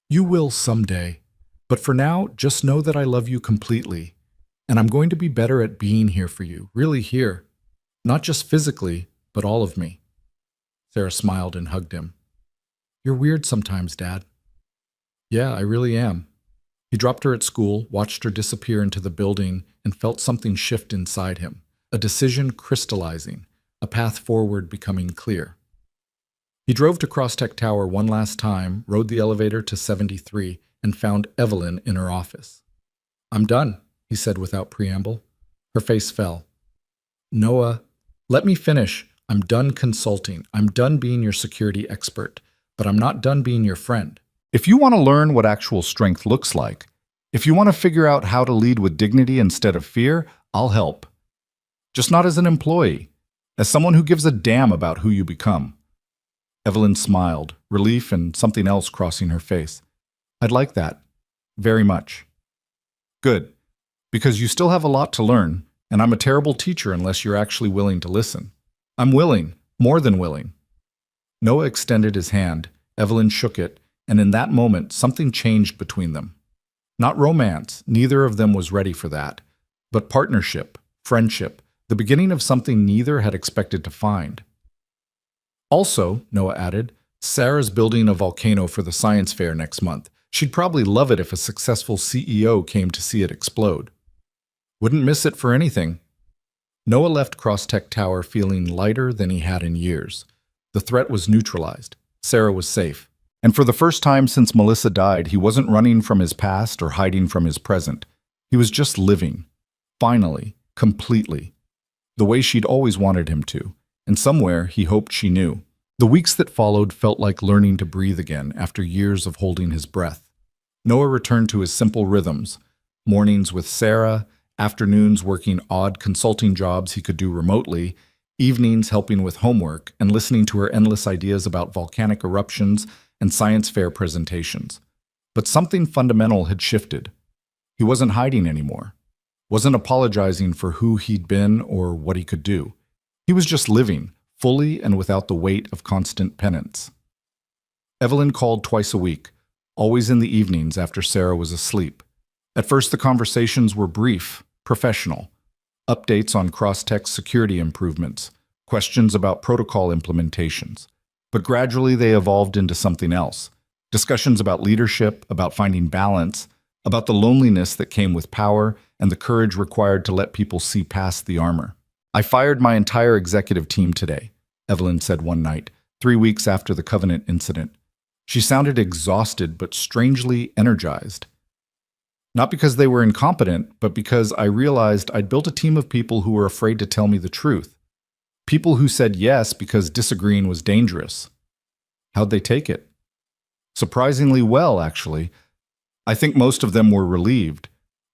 You will someday. But for now, just know that I love you completely. And I'm going to be better at being here for you, really here. Not just physically, but all of me. Sarah smiled and hugged him. You're weird sometimes, Dad. Yeah, I really am. He dropped her at school, watched her disappear into the building, and felt something shift inside him. A decision crystallizing, a path forward becoming clear. He drove to Crosstech Tower one last time, rode the elevator to 73, and found Evelyn in her office. I'm done, he said without preamble. Her face fell. Noah, let me finish. I'm done consulting. I'm done being your security expert, but I'm not done being your friend. If you want to learn what actual strength looks like, if you want to figure out how to lead with dignity instead of fear, I'll help. Just not as an employee, as someone who gives a damn about who you become. Evelyn smiled, relief and something else crossing her face. I'd like that. Very much. Good. Because you still have a lot to learn, and I'm a terrible teacher unless you're actually willing to listen. I'm willing, more than willing. Noah extended his hand, Evelyn shook it, and in that moment something changed between them. Not romance, neither of them was ready for that, but partnership, friendship, the beginning of something neither had expected to find. Also, Noah added, Sarah's building a volcano for the science fair next month. She'd probably love it if a successful CEO came to see it explode. Wouldn't miss it for anything. Noah left Crosstech Tower feeling lighter than he had in years. The threat was neutralized. Sarah was safe. And for the first time since Melissa died, he wasn't running from his past or hiding from his present. He was just living. Finally, completely. The way she'd always wanted him to. And somewhere he hoped she knew. The weeks that followed felt like learning to breathe again after years of holding his breath. Noah returned to his simple rhythms. Mornings with Sarah, afternoons working odd consulting jobs he could do remotely, evenings helping with homework and listening to her endless ideas about volcanic eruptions and science fair presentations. But something fundamental had shifted. He wasn't hiding anymore. Wasn't apologizing for who he'd been or what he could do. He was just living, fully and without the weight of constant penance. Evelyn called twice a week, always in the evenings after Sarah was asleep. At first the conversations were brief, professional. Updates on Crosstech security improvements, questions about protocol implementations. But gradually they evolved into something else. Discussions about leadership, about finding balance, about the loneliness that came with power and the courage required to let people see past the armor. I fired my entire executive team today, Evelyn said one night, 3 weeks after the Covenant incident. She sounded exhausted but strangely energized. Not because they were incompetent, but because I realized I'd built a team of people who were afraid to tell me the truth. People who said yes because disagreeing was dangerous. How'd they take it? Surprisingly well, actually. I think most of them were relieved.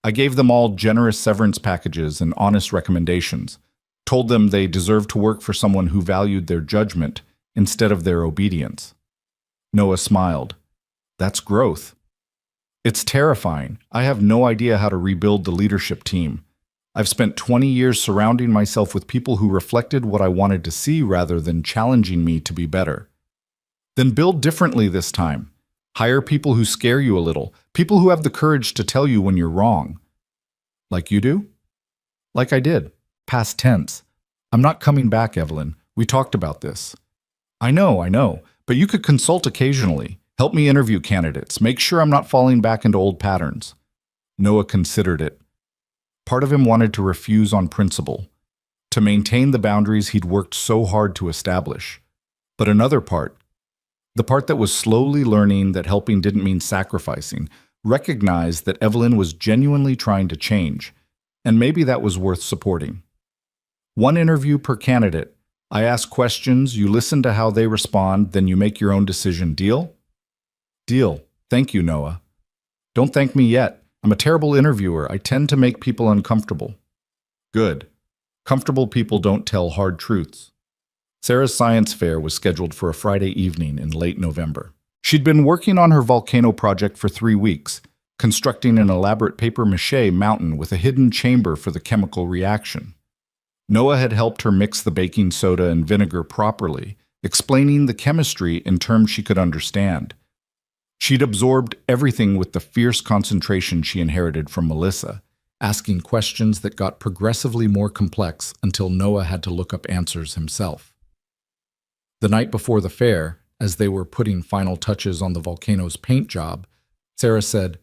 I gave them all generous severance packages and honest recommendations, told them they deserved to work for someone who valued their judgment instead of their obedience. Noah smiled. That's growth. It's terrifying. I have no idea how to rebuild the leadership team. I've spent 20 years surrounding myself with people who reflected what I wanted to see rather than challenging me to be better. Then build differently this time. Hire people who scare you a little, people who have the courage to tell you when you're wrong. Like you do? Like I did. Past tense. I'm not coming back, Evelyn. We talked about this. I know, but you could consult occasionally. Help me interview candidates. Make sure I'm not falling back into old patterns. Noah considered it. Part of him wanted to refuse on principle, to maintain the boundaries he'd worked so hard to establish. But another part, the part that was slowly learning that helping didn't mean sacrificing, recognized that Evelyn was genuinely trying to change, and maybe that was worth supporting. One interview per candidate. I ask questions, you listen to how they respond, then you make your own decision. Deal? Deal. Thank you, Noah. Don't thank me yet. I'm a terrible interviewer. I tend to make people uncomfortable. Good. Comfortable people don't tell hard truths. Sarah's science fair was scheduled for a Friday evening in late November. She'd been working on her volcano project for 3 weeks, constructing an elaborate papier-mâché mountain with a hidden chamber for the chemical reaction. Noah had helped her mix the baking soda and vinegar properly, explaining the chemistry in terms she could understand. She'd absorbed everything with the fierce concentration she inherited from Melissa, asking questions that got progressively more complex until Noah had to look up answers himself. The night before the fair, as they were putting final touches on the volcano's paint job, Sarah said,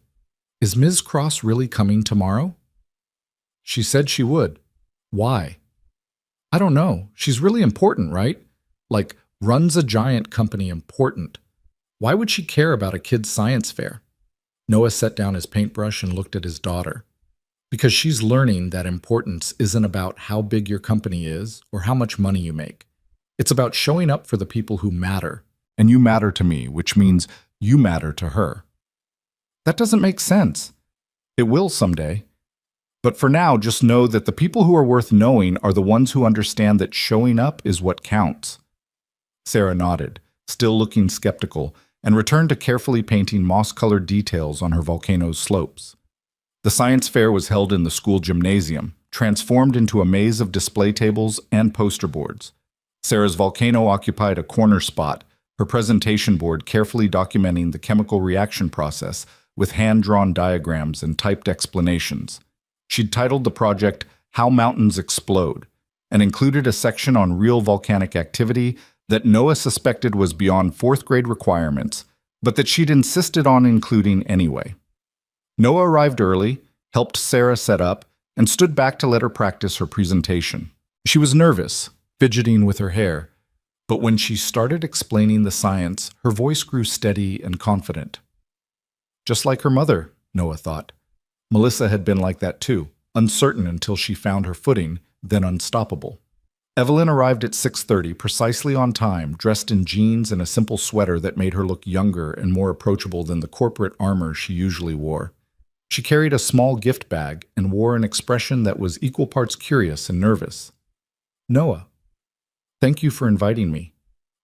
"Is Ms. Cross really coming tomorrow?" She said she would. Why? I don't know. She's really important, right? Like, runs a giant company important. Why would she care about a kid's science fair? Noah set down his paintbrush and looked at his daughter. Because she's learning that importance isn't about how big your company is or how much money you make. It's about showing up for the people who matter. And you matter to me, which means you matter to her. That doesn't make sense. It will someday. But for now, just know that the people who are worth knowing are the ones who understand that showing up is what counts. Sarah nodded, still looking skeptical, and returned to carefully painting moss-colored details on her volcano's slopes. The science fair was held in the school gymnasium, transformed into a maze of display tables and poster boards. Sarah's volcano occupied a corner spot, her presentation board carefully documenting the chemical reaction process with hand-drawn diagrams and typed explanations. She'd titled the project How Mountains Explode, and included a section on real volcanic activity that Noah suspected was beyond 4th grade requirements, but that she'd insisted on including anyway. Noah arrived early, helped Sarah set up, and stood back to let her practice her presentation. She was nervous, fidgeting with her hair, but when she started explaining the science, her voice grew steady and confident. Just like her mother, Noah thought. Melissa had been like that too, uncertain until she found her footing, then unstoppable. Evelyn arrived at 6:30, precisely on time, dressed in jeans and a simple sweater that made her look younger and more approachable than the corporate armor she usually wore. She carried a small gift bag and wore an expression that was equal parts curious and nervous. "Noah, thank you for inviting me."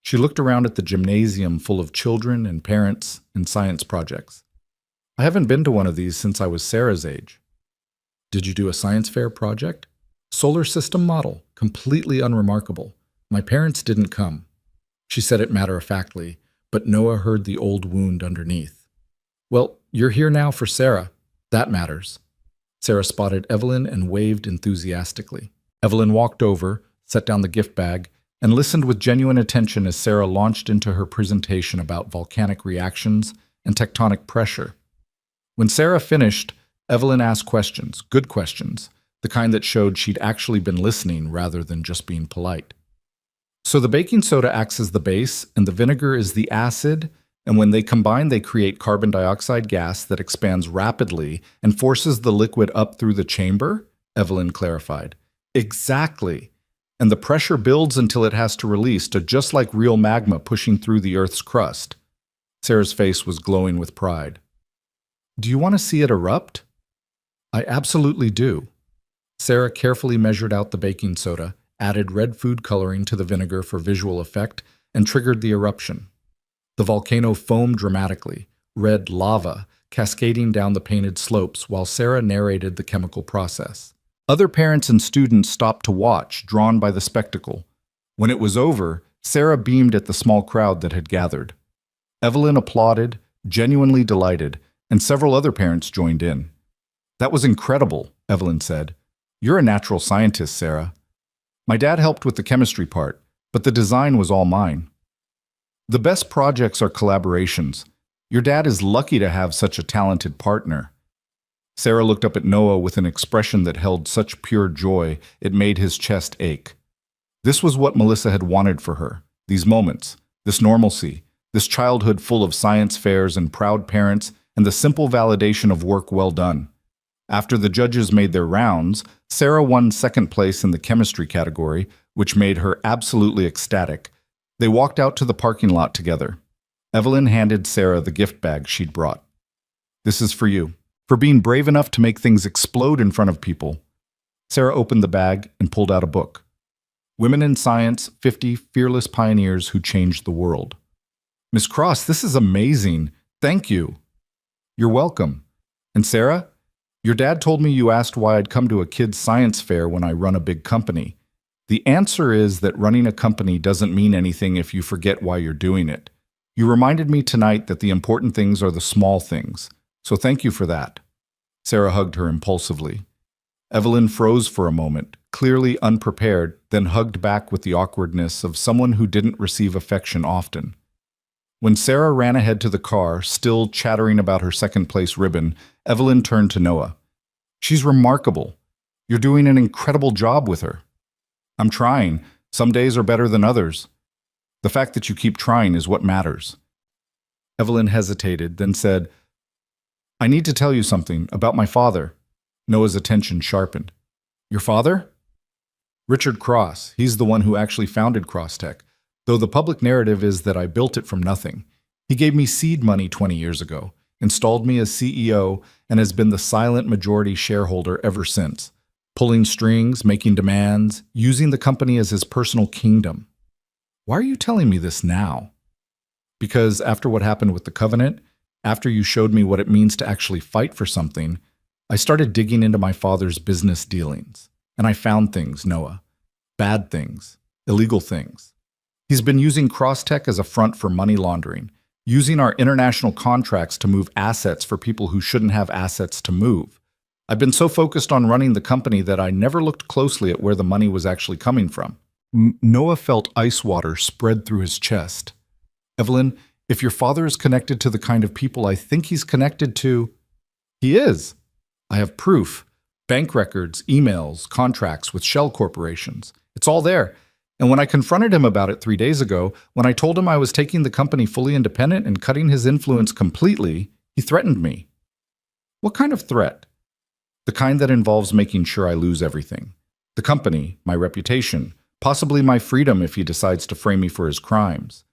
She looked around at the gymnasium full of children and parents and science projects. "I haven't been to one of these since I was Sarah's age." "Did you do a science fair project?" "Solar system model, completely unremarkable. My parents didn't come." She said it matter-of-factly, but Noah heard the old wound underneath. "Well, you're here now for Sarah. That matters." Sarah spotted Evelyn and waved enthusiastically. Evelyn walked over, set down the gift bag, and listened with genuine attention as Sarah launched into her presentation about volcanic reactions and tectonic pressure. When Sarah finished, Evelyn asked questions, good questions, the kind that showed she'd actually been listening rather than just being polite. "So the baking soda acts as the base, and the vinegar is the acid, and when they combine, they create carbon dioxide gas that expands rapidly and forces the liquid up through the chamber?" Evelyn clarified. "Exactly. And the pressure builds until it has to release, just like real magma pushing through the Earth's crust." Sarah's face was glowing with pride. "Do you want to see it erupt?" "I absolutely do." Sarah carefully measured out the baking soda, added red food coloring to the vinegar for visual effect, and triggered the eruption. The volcano foamed dramatically, red lava, cascading down the painted slopes while Sarah narrated the chemical process. Other parents and students stopped to watch, drawn by the spectacle. When it was over, Sarah beamed at the small crowd that had gathered. Evelyn applauded, genuinely delighted, and several other parents joined in. "That was incredible," Evelyn said. "You're a natural scientist, Sarah." "My dad helped with the chemistry part, but the design was all mine." "The best projects are collaborations. Your dad is lucky to have such a talented partner." Sarah looked up at Noah with an expression that held such pure joy it made his chest ache. This was what Melissa had wanted for her, these moments, this normalcy, this childhood full of science fairs and proud parents, and the simple validation of work well done. After the judges made their rounds, Sarah won second place in the chemistry category, which made her absolutely ecstatic. They walked out to the parking lot together. Evelyn handed Sarah the gift bag she'd brought. "This is for you, for being brave enough to make things explode in front of people." Sarah opened the bag and pulled out a book. Women in Science, 50 Fearless Pioneers Who Changed the World. Miss Cross, this is amazing. Thank you. You're welcome. And Sarah, your dad told me you asked why I'd come to a kids' science fair when I run a big company. The answer is that running a company doesn't mean anything if you forget why you're doing it. You reminded me tonight that the important things are the small things, so thank you for that. Sarah hugged her impulsively. Evelyn froze for a moment, clearly unprepared, then hugged back with the awkwardness of someone who didn't receive affection often. When Sarah ran ahead to the car, still chattering about her second-place ribbon, Evelyn turned to Noah. She's remarkable. You're doing an incredible job with her. I'm trying. Some days are better than others. The fact that you keep trying is what matters. Evelyn hesitated, then said, I need to tell you something about my father. Noah's attention sharpened. Your father? Richard Cross. He's the one who actually founded CrossTech, though the public narrative is that I built it from nothing. He gave me seed money 20 years ago, installed me as CEO, and has been the silent majority shareholder ever since, pulling strings, making demands, using the company as his personal kingdom. Why are you telling me this now? Because after what happened with the Covenant, after you showed me what it means to actually fight for something, I started digging into my father's business dealings. And I found things, Noah. Bad things. Illegal things. He's been using CrossTech as a front for money laundering, using our international contracts to move assets for people who shouldn't have assets to move. I've been so focused on running the company that I never looked closely at where the money was actually coming from. Noah felt ice water spread through his chest. Evelyn, if your father is connected to the kind of people I think he's connected to, he is. I have proof. Bank records, emails, contracts with shell corporations. It's all there. And when I confronted him about it 3 days ago, when I told him I was taking the company fully independent and cutting his influence completely, he threatened me. What kind of threat? The kind that involves making sure I lose everything. The company, my reputation, possibly my freedom if he decides to frame me for his crimes.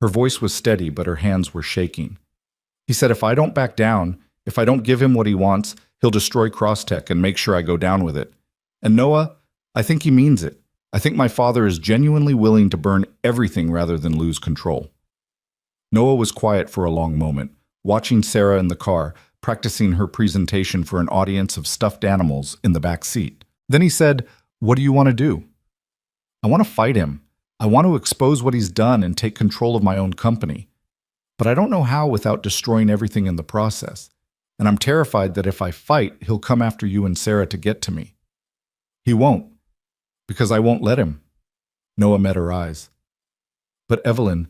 Her voice was steady, but her hands were shaking. He said if I don't back down, if I don't give him what he wants, he'll destroy CrossTech and make sure I go down with it. And Noah, I think he means it. I think my father is genuinely willing to burn everything rather than lose control. Noah was quiet for a long moment, watching Sarah in the car, practicing her presentation for an audience of stuffed animals in the back seat. Then he said, what do you want to do? I want to fight him. I want to expose what he's done and take control of my own company. But I don't know how without destroying everything in the process. And I'm terrified that if I fight, he'll come after you and Sarah to get to me. He won't, because I won't let him. Noah met her eyes. But Evelyn,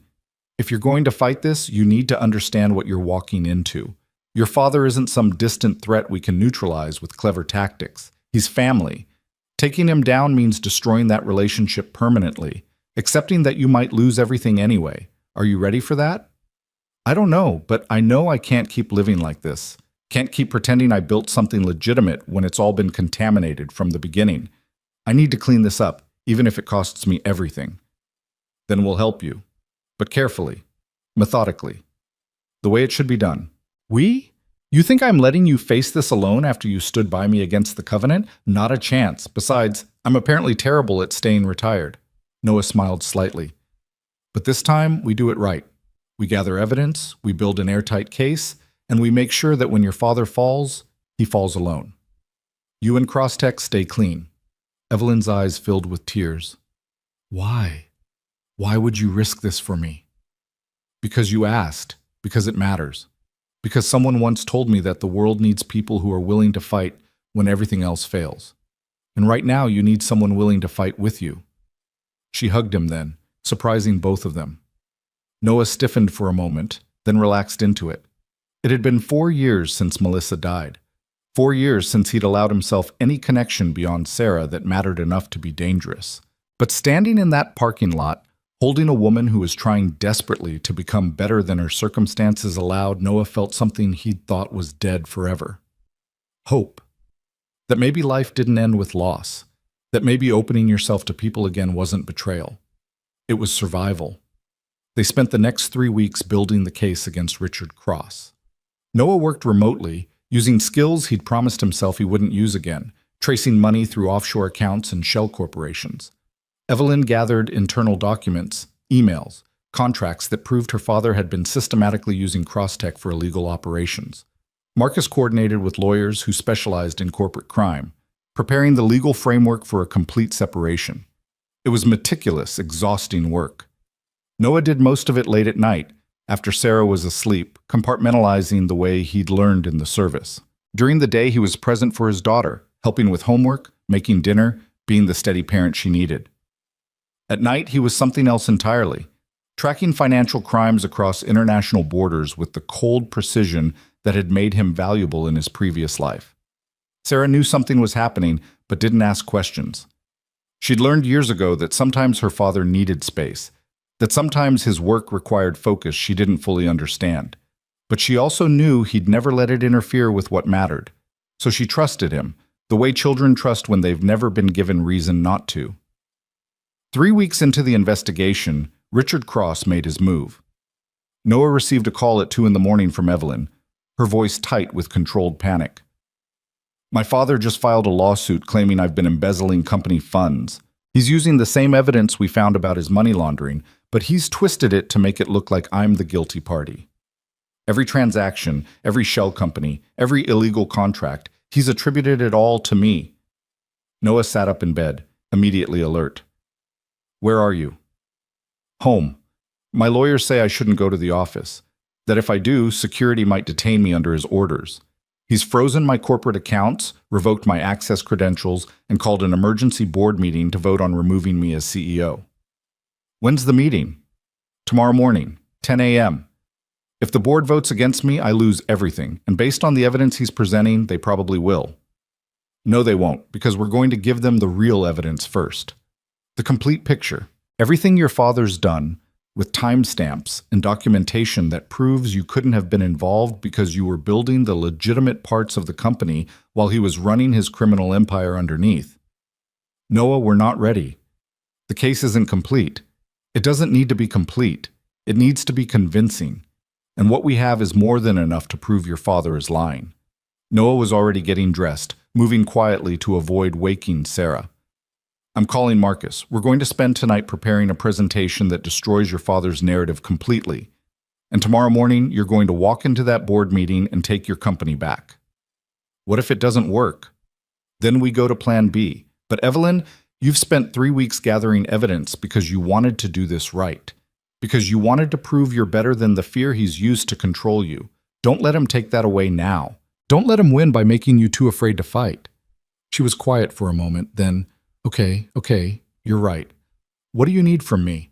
if you're going to fight this, you need to understand what you're walking into. Your father isn't some distant threat we can neutralize with clever tactics. He's family. Taking him down means destroying that relationship permanently, accepting that you might lose everything anyway. Are you ready for that? I don't know, but I know I can't keep living like this. Can't keep pretending I built something legitimate when it's all been contaminated from the beginning. I need to clean this up, even if it costs me everything. Then we'll help you, but carefully, methodically, the way it should be done. We? You think I'm letting you face this alone after you stood by me against the Covenant? Not a chance. Besides, I'm apparently terrible at staying retired. Noah smiled slightly. But this time, we do it right. We gather evidence, we build an airtight case, and we make sure that when your father falls, he falls alone. You and CrossTech stay clean. Evelyn's eyes filled with tears. Why? Why would you risk this for me? Because you asked. Because it matters. Because someone once told me that the world needs people who are willing to fight when everything else fails. And right now you need someone willing to fight with you. She hugged him then, surprising both of them. Noah stiffened for a moment, then relaxed into it. It had been 4 years since Melissa died. 4 years since he'd allowed himself any connection beyond Sarah that mattered enough to be dangerous. But standing in that parking lot, holding a woman who was trying desperately to become better than her circumstances allowed, Noah felt something he'd thought was dead forever. Hope. That maybe life didn't end with loss. That maybe opening yourself to people again wasn't betrayal. It was survival. They spent the next 3 weeks building the case against Richard Cross. Noah worked remotely, using skills he'd promised himself he wouldn't use again, tracing money through offshore accounts and shell corporations. Evelyn gathered internal documents, emails, contracts that proved her father had been systematically using Crosstech for illegal operations. Marcus coordinated with lawyers who specialized in corporate crime, preparing the legal framework for a complete separation. It was meticulous, exhausting work. Noah did most of it late at night, after Sarah was asleep, compartmentalizing the way he'd learned in the service. During the day, he was present for his daughter, helping with homework, making dinner, being the steady parent she needed. At night, he was something else entirely, tracking financial crimes across international borders with the cold precision that had made him valuable in his previous life. Sarah knew something was happening, but didn't ask questions. She'd learned years ago that sometimes her father needed space, that sometimes his work required focus she didn't fully understand. But she also knew he'd never let it interfere with what mattered. So she trusted him, the way children trust when they've never been given reason not to. 3 weeks into the investigation, Richard Cross made his move. Noah received a call at 2 a.m. from Evelyn, her voice tight with controlled panic. "My father just filed a lawsuit claiming I've been embezzling company funds. He's using the same evidence we found about his money laundering, but he's twisted it to make it look like I'm the guilty party. Every transaction, every shell company, every illegal contract, he's attributed it all to me." Noah sat up in bed, immediately alert. "Where are you?" "Home. My lawyers say I shouldn't go to the office. That if I do, security might detain me under his orders. He's frozen my corporate accounts, revoked my access credentials, and called an emergency board meeting to vote on removing me as CEO. "When's the meeting?" "Tomorrow morning, 10 a.m. If the board votes against me, I lose everything, and based on the evidence he's presenting, they probably will." "No, they won't, because we're going to give them the real evidence first. The complete picture. Everything your father's done, with timestamps and documentation that proves you couldn't have been involved because you were building the legitimate parts of the company while he was running his criminal empire underneath." "Noah, we're not ready. The case isn't complete. It doesn't need to be complete. It needs to be convincing. And what we have is more than enough to prove your father is lying." Noah was already getting dressed, moving quietly to avoid waking Sarah. "I'm calling Marcus. We're going to spend tonight preparing a presentation that destroys your father's narrative completely. And tomorrow morning, you're going to walk into that board meeting and take your company back." "What if it doesn't work?" "Then we go to plan B. But Evelyn, you've spent 3 weeks gathering evidence because you wanted to do this right. Because you wanted to prove you're better than the fear he's used to control you. Don't let him take that away now. Don't let him win by making you too afraid to fight." She was quiet for a moment, then, Okay, you're right. What do you need from me?"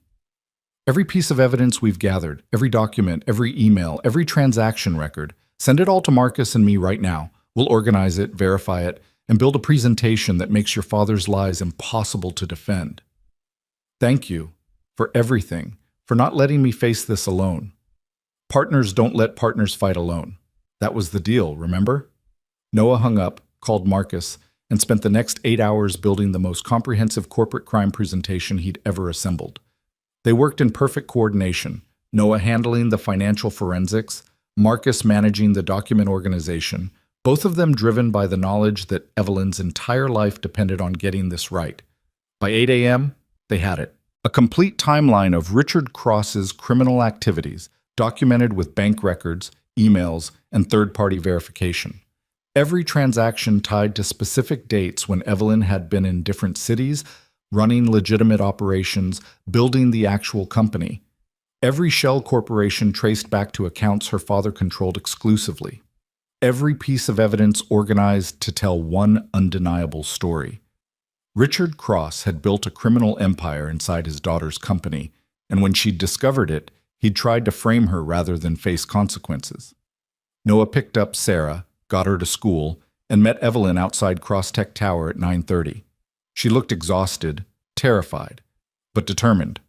"Every piece of evidence we've gathered, every document, every email, every transaction record, send it all to Marcus and me right now. We'll organize it, verify it, and build a presentation that makes your father's lies impossible to defend." "Thank you for everything, for not letting me face this alone. Partners don't let partners fight alone. That was the deal, remember?" Noah hung up, called Marcus, and spent the next 8 hours building the most comprehensive corporate crime presentation he'd ever assembled. They worked in perfect coordination, Noah handling the financial forensics, Marcus managing the document organization, both of them driven by the knowledge that Evelyn's entire life depended on getting this right. By 8 a.m., they had it. A complete timeline of Richard Cross's criminal activities, documented with bank records, emails, and third-party verification. Every transaction tied to specific dates when Evelyn had been in different cities, running legitimate operations, building the actual company. Every shell corporation traced back to accounts her father controlled exclusively. Every piece of evidence organized to tell one undeniable story. Richard Cross had built a criminal empire inside his daughter's company, and when she'd discovered it, he'd tried to frame her rather than face consequences. Noah picked up Sarah, got her to school, and met Evelyn outside Crosstech Tower at 9:30. She looked exhausted, terrified, but determined.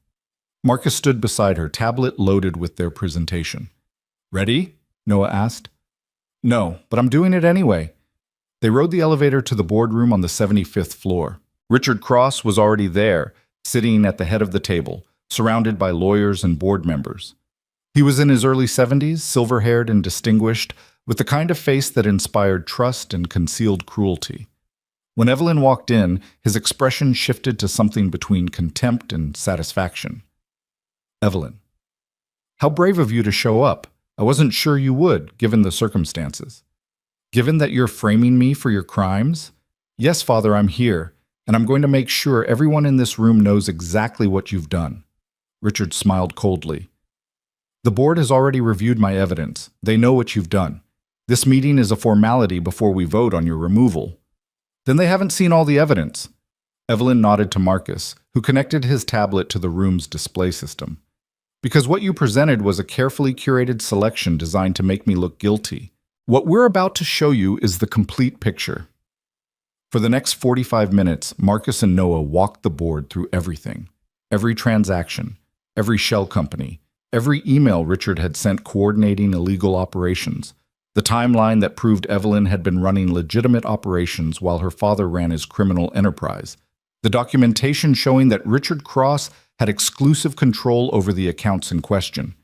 Marcus stood beside her, tablet loaded with their presentation. "Ready?" Noah asked. "No, but I'm doing it anyway." They rode the elevator to the boardroom on the 75th floor. Richard Cross was already there, sitting at the head of the table, surrounded by lawyers and board members. He was in his early 70s, silver-haired and distinguished, with the kind of face that inspired trust and concealed cruelty. When Evelyn walked in, his expression shifted to something between contempt and satisfaction. Evelyn, how brave of you to show up. I wasn't sure you would, given the circumstances. Given that you're framing me for your crimes? Yes, Father, I'm here, and I'm going to make sure everyone in this room knows exactly what you've done. Richard smiled coldly. The board has already reviewed my evidence. They know what you've done. This meeting is a formality before we vote on your removal. Then they haven't seen all the evidence. Evelyn nodded to Marcus, who connected his tablet to the room's display system. Because what you presented was a carefully curated selection designed to make me look guilty. What we're about to show you is the complete picture. For the next 45 minutes, Marcus and Noah walked the board through everything. Every transaction, every shell company, every email Richard had sent coordinating illegal operations, the timeline that proved Evelyn had been running legitimate operations while her father ran his criminal enterprise, the documentation showing that Richard Cross had exclusive control over the accounts in question.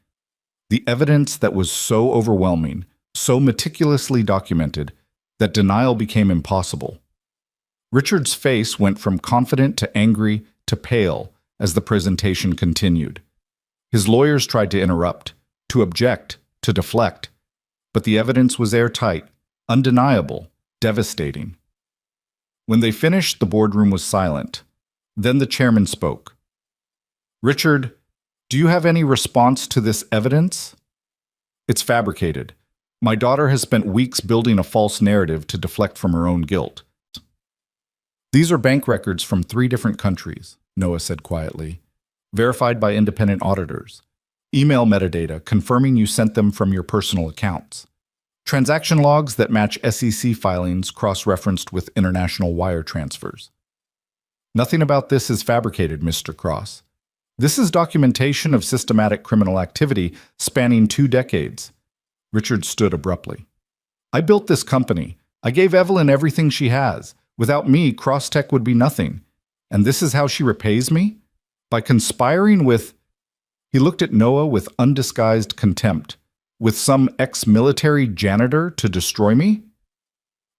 The evidence that was so overwhelming, so meticulously documented, that denial became impossible. Richard's face went from confident to angry to pale as the presentation continued. His lawyers tried to interrupt, to object, to deflect, but the evidence was airtight, undeniable, devastating. When they finished, the boardroom was silent. Then the chairman spoke. Richard, do you have any response to this evidence? It's fabricated. My daughter has spent weeks building a false narrative to deflect from her own guilt. These are bank records from 3 different countries, Noah said quietly, verified by independent auditors. Email metadata confirming you sent them from your personal accounts. Transaction logs that match SEC filings cross-referenced with international wire transfers. Nothing about this is fabricated, Mr. Cross. This is documentation of systematic criminal activity spanning 2 decades. Richard stood abruptly. I built this company. I gave Evelyn everything she has. Without me, Crosstech would be nothing. And this is how she repays me? By conspiring with... He looked at Noah with undisguised contempt. With some ex-military janitor to destroy me?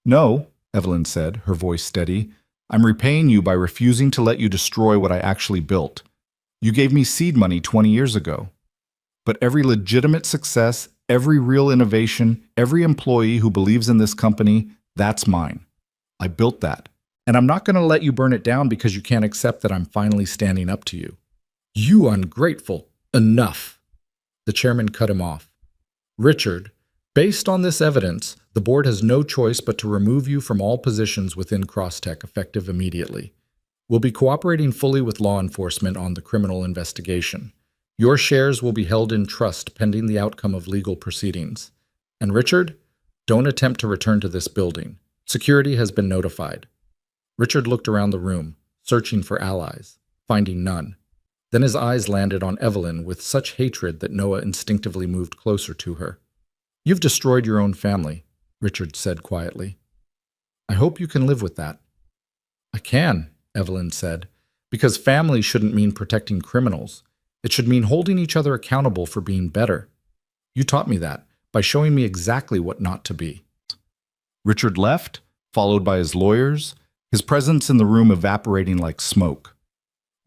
No, Evelyn said, her voice steady. I'm repaying you by refusing to let you destroy what I actually built. You gave me seed money 20 years ago. But every legitimate success, every real innovation, every employee who believes in this company, that's mine. I built that. And I'm not going to let you burn it down because you can't accept that I'm finally standing up to you. You ungrateful. Enough. The chairman cut him off. Richard, based on this evidence, the board has no choice but to remove you from all positions within Crosstech effective immediately. We'll be cooperating fully with law enforcement on the criminal investigation. Your shares will be held in trust pending the outcome of legal proceedings. And Richard, don't attempt to return to this building. Security has been notified. Richard looked around the room, searching for allies, finding none. Then his eyes landed on Evelyn with such hatred that Noah instinctively moved closer to her. You've destroyed your own family, Richard said quietly. I hope you can live with that. I can, Evelyn said, because family shouldn't mean protecting criminals. It should mean holding each other accountable for being better. You taught me that by showing me exactly what not to be. Richard left, followed by his lawyers, his presence in the room evaporating like smoke.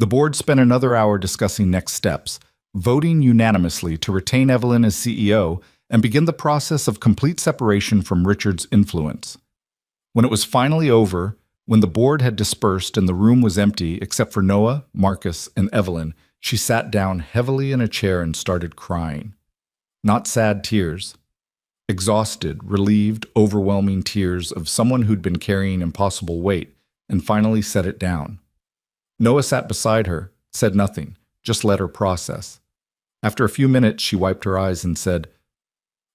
The board spent another hour discussing next steps, voting unanimously to retain Evelyn as CEO and begin the process of complete separation from Richard's influence. When it was finally over, when the board had dispersed and the room was empty except for Noah, Marcus, and Evelyn, she sat down heavily in a chair and started crying. Not sad tears. Exhausted, relieved, overwhelming tears of someone who'd been carrying impossible weight and finally set it down. Noah sat beside her, said nothing, just let her process. After a few minutes, she wiped her eyes and said,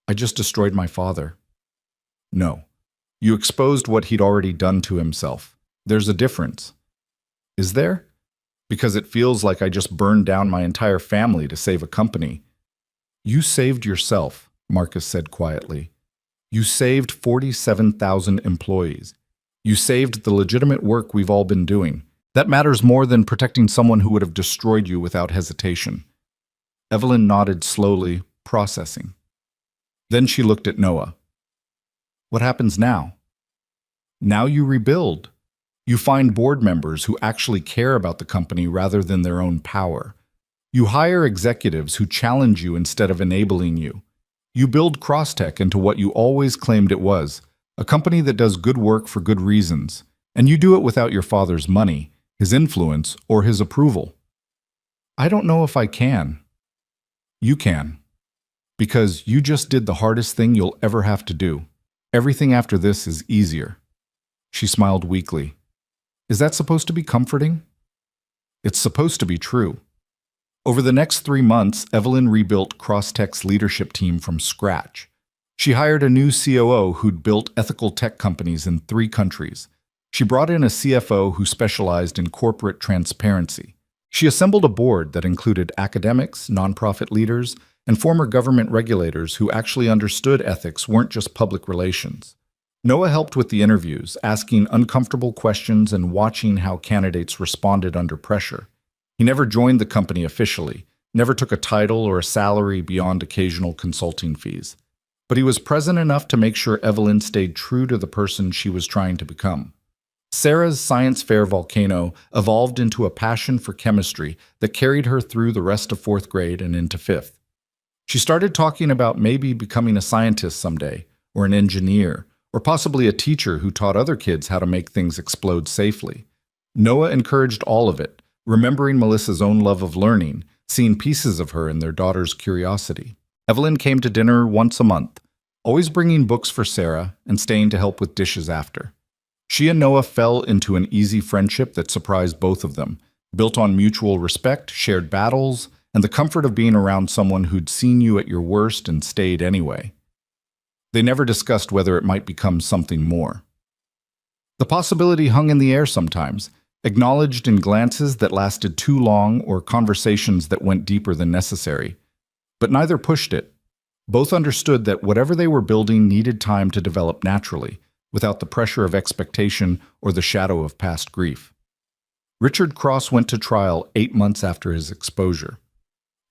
I just destroyed my father. No. You exposed what he'd already done to himself. There's a difference. Is there? Because it feels like I just burned down my entire family to save a company. You saved yourself, Marcus said quietly. You saved 47,000 employees. You saved the legitimate work we've all been doing. That matters more than protecting someone who would have destroyed you without hesitation. Evelyn nodded slowly, processing. Then she looked at Noah. What happens now? Now you rebuild. You find board members who actually care about the company rather than their own power. You hire executives who challenge you instead of enabling you. You build Crosstech into what you always claimed it was, a company that does good work for good reasons, and you do it without your father's money, his influence, or his approval. I don't know if I can. You can. Because you just did the hardest thing you'll ever have to do. Everything after this is easier. She smiled weakly. Is that supposed to be comforting? It's supposed to be true. Over the next 3 months, Evelyn rebuilt Crosstech's leadership team from scratch. She hired a new COO who'd built ethical tech companies in 3 countries. She brought in a CFO who specialized in corporate transparency. She assembled a board that included academics, nonprofit leaders, and former government regulators who actually understood ethics, weren't just public relations. Noah helped with the interviews, asking uncomfortable questions and watching how candidates responded under pressure. He never joined the company officially, never took a title or a salary beyond occasional consulting fees. But he was present enough to make sure Evelyn stayed true to the person she was trying to become. Sarah's science fair volcano evolved into a passion for chemistry that carried her through the rest of 4th grade and into 5th. She started talking about maybe becoming a scientist someday, or an engineer, or possibly a teacher who taught other kids how to make things explode safely. Noah encouraged all of it, remembering Melissa's own love of learning, seeing pieces of her in their daughter's curiosity. Evelyn came to dinner once a month, always bringing books for Sarah and staying to help with dishes after. She and Noah fell into an easy friendship that surprised both of them, built on mutual respect, shared battles, and the comfort of being around someone who'd seen you at your worst and stayed anyway. They never discussed whether it might become something more. The possibility hung in the air sometimes, acknowledged in glances that lasted too long or conversations that went deeper than necessary. But neither pushed it. Both understood that whatever they were building needed time to develop naturally, without the pressure of expectation or the shadow of past grief. Richard Cross went to trial 8 months after his exposure.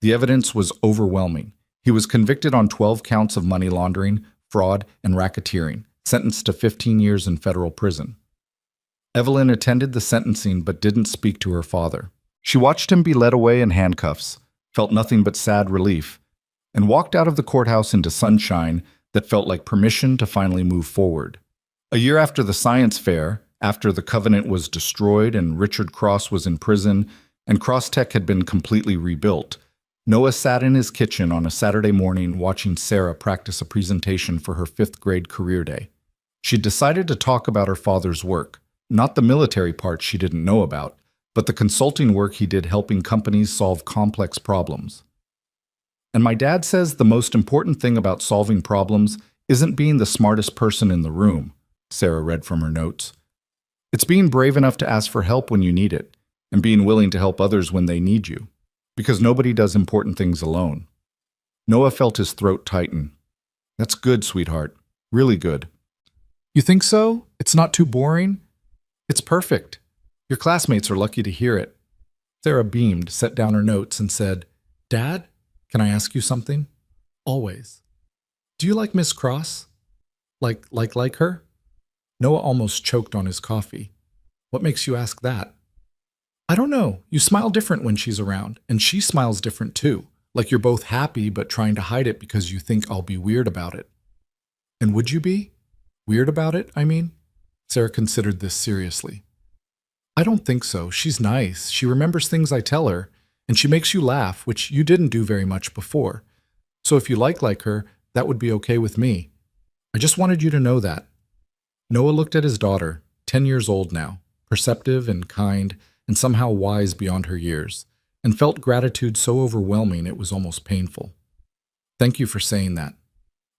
The evidence was overwhelming. He was convicted on 12 counts of money laundering, fraud, and racketeering, sentenced to 15 years in federal prison. Evelyn attended the sentencing but didn't speak to her father. She watched him be led away in handcuffs, felt nothing but sad relief, and walked out of the courthouse into sunshine that felt like permission to finally move forward. A year after the science fair, after the Covenant was destroyed and Richard Cross was in prison and Crosstech had been completely rebuilt, Noah sat in his kitchen on a Saturday morning watching Sarah practice a presentation for her 5th grade career day. She'd decided to talk about her father's work, not the military part she didn't know about, but the consulting work he did helping companies solve complex problems. And my dad says the most important thing about solving problems isn't being the smartest person in the room, Sarah read from her notes. It's being brave enough to ask for help when you need it, and being willing to help others when they need you, because nobody does important things alone. Noah felt his throat tighten. That's good, sweetheart. Really good. You think so? It's not too boring? It's perfect. Your classmates are lucky to hear it. Sarah beamed, set down her notes, and said, Dad, can I ask you something? Always. Do you like Miss Cross? Like her? Noah almost choked on his coffee. What makes you ask that? I don't know. You smile different when she's around, and she smiles different too. Like you're both happy but trying to hide it because you think I'll be weird about it. And would you be? Weird about it, I mean? Sarah considered this seriously. I don't think so. She's nice. She remembers things I tell her, and she makes you laugh, which you didn't do very much before. So if you like her, that would be okay with me. I just wanted you to know that. Noah looked at his daughter, 10 years old now, perceptive and kind, and somehow wise beyond her years, and felt gratitude so overwhelming it was almost painful. Thank you for saying that.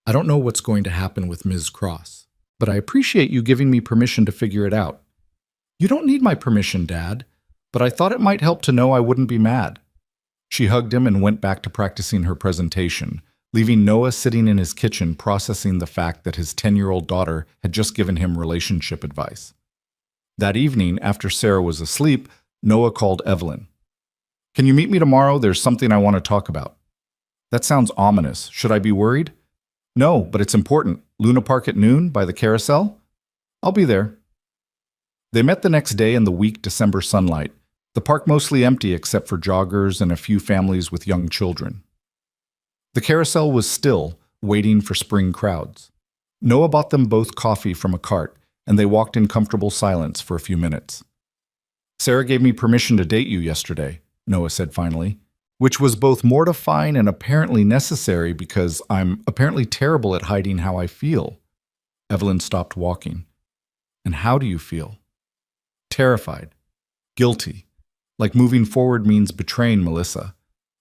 I don't know what's going to happen with Ms. Cross, but I appreciate you giving me permission to figure it out. You don't need my permission, Dad, but I thought it might help to know I wouldn't be mad. She hugged him and went back to practicing her presentation, leaving Noah sitting in his kitchen processing the fact that his 10-year-old daughter had just given him relationship advice. That evening, after Sarah was asleep, Noah called Evelyn. Can you meet me tomorrow? There's something I want to talk about. That sounds ominous. Should I be worried? No, but it's important. Luna Park at noon by the carousel? I'll be there. They met the next day in the weak December sunlight, the park mostly empty except for joggers and a few families with young children. The carousel was still, waiting for spring crowds. Noah bought them both coffee from a cart, and they walked in comfortable silence for a few minutes. "Sarah gave me permission to date you yesterday," Noah said finally, which was both mortifying and apparently necessary because I'm apparently terrible at hiding how I feel. Evelyn stopped walking. "And how do you feel?" "Terrified. Guilty. Like moving forward means betraying Melissa.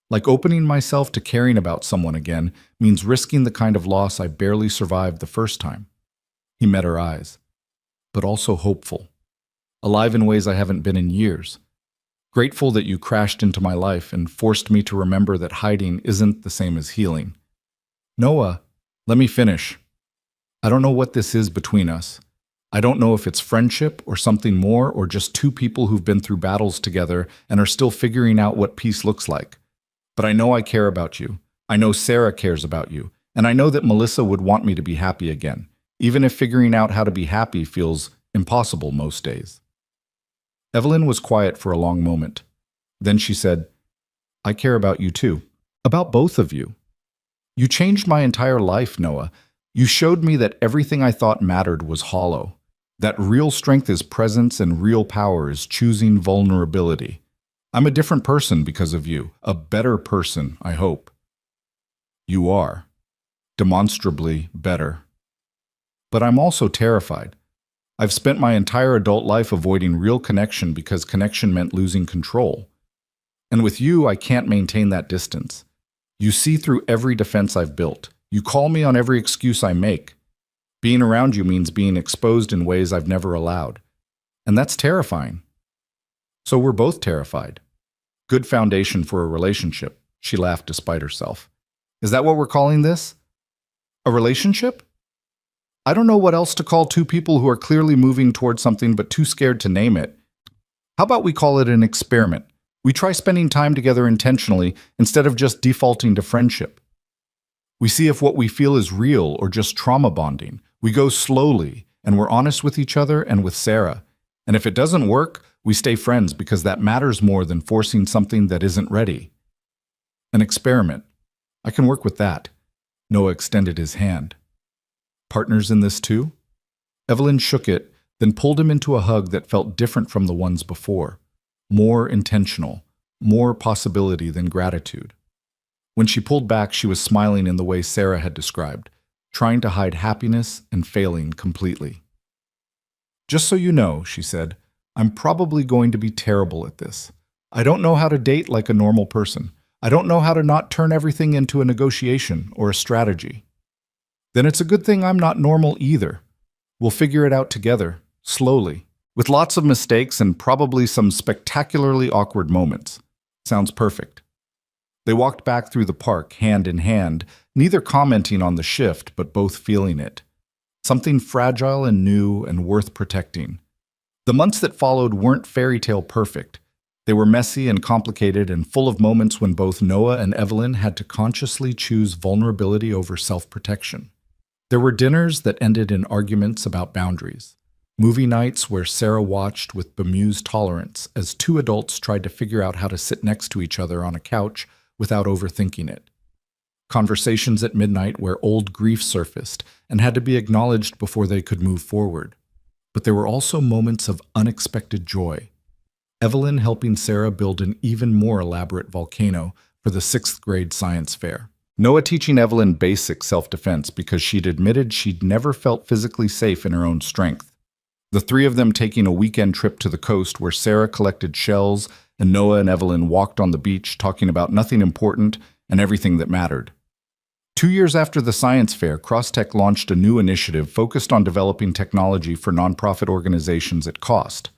Like opening myself to caring about someone again means risking the kind of loss I barely survived the first time." He met her eyes. "But also hopeful. Alive in ways I haven't been in years. Grateful that you crashed into my life and forced me to remember that hiding isn't the same as healing." "Noah, let me finish. I don't know what this is between us. I don't know if it's friendship or something more or just two people who've been through battles together and are still figuring out what peace looks like. But I know I care about you. I know Sarah cares about you. And I know that Melissa would want me to be happy again, even if figuring out how to be happy feels impossible most days." Evelyn was quiet for a long moment. Then she said, "I care about you too. About both of you. You changed my entire life, Noah. You showed me that everything I thought mattered was hollow. That real strength is presence and real power is choosing vulnerability. I'm a different person because of you. A better person, I hope." "You are. Demonstrably better. But I'm also terrified. I've spent my entire adult life avoiding real connection because connection meant losing control. And with you, I can't maintain that distance. You see through every defense I've built. You call me on every excuse I make. Being around you means being exposed in ways I've never allowed. And that's terrifying. So we're both terrified. Good foundation for a relationship." She laughed despite herself. "Is that what we're calling this? A relationship? I don't know what else to call two people who are clearly moving towards something but too scared to name it. How about we call it an experiment? We try spending time together intentionally instead of just defaulting to friendship. We see if what we feel is real or just trauma bonding. We go slowly, and we're honest with each other and with Sarah. And if it doesn't work, we stay friends because that matters more than forcing something that isn't ready." "An experiment. I can work with that." Noah extended his hand. "Partners in this too?" Evelyn shook it, then pulled him into a hug that felt different from the ones before. More intentional, more possibility than gratitude. When she pulled back, she was smiling in the way Sarah had described, trying to hide happiness and failing completely. "Just so you know," she said, "I'm probably going to be terrible at this. I don't know how to date like a normal person. I don't know how to not turn everything into a negotiation or a strategy. Then it's a good thing I'm not normal either. We'll figure it out together, slowly, with lots of mistakes and probably some spectacularly awkward moments. Sounds perfect." They walked back through the park, hand in hand, neither commenting on the shift, but both feeling it. Something fragile and new and worth protecting. The months that followed weren't fairy tale perfect. They were messy and complicated and full of moments when both Noah and Evelyn had to consciously choose vulnerability over self-protection. There were dinners that ended in arguments about boundaries. Movie nights where Sarah watched with bemused tolerance as two adults tried to figure out how to sit next to each other on a couch without overthinking it. Conversations at midnight where old grief surfaced and had to be acknowledged before they could move forward. But there were also moments of unexpected joy. Evelyn helping Sarah build an even more elaborate volcano for the 6th grade science fair. Noah teaching Evelyn basic self-defense because she'd admitted she'd never felt physically safe in her own strength. The three of them taking a weekend trip to the coast where Sarah collected shells and Noah and Evelyn walked on the beach talking about nothing important and everything that mattered. 2 years after the science fair, Crosstech launched a new initiative focused on developing technology for nonprofit organizations at cost.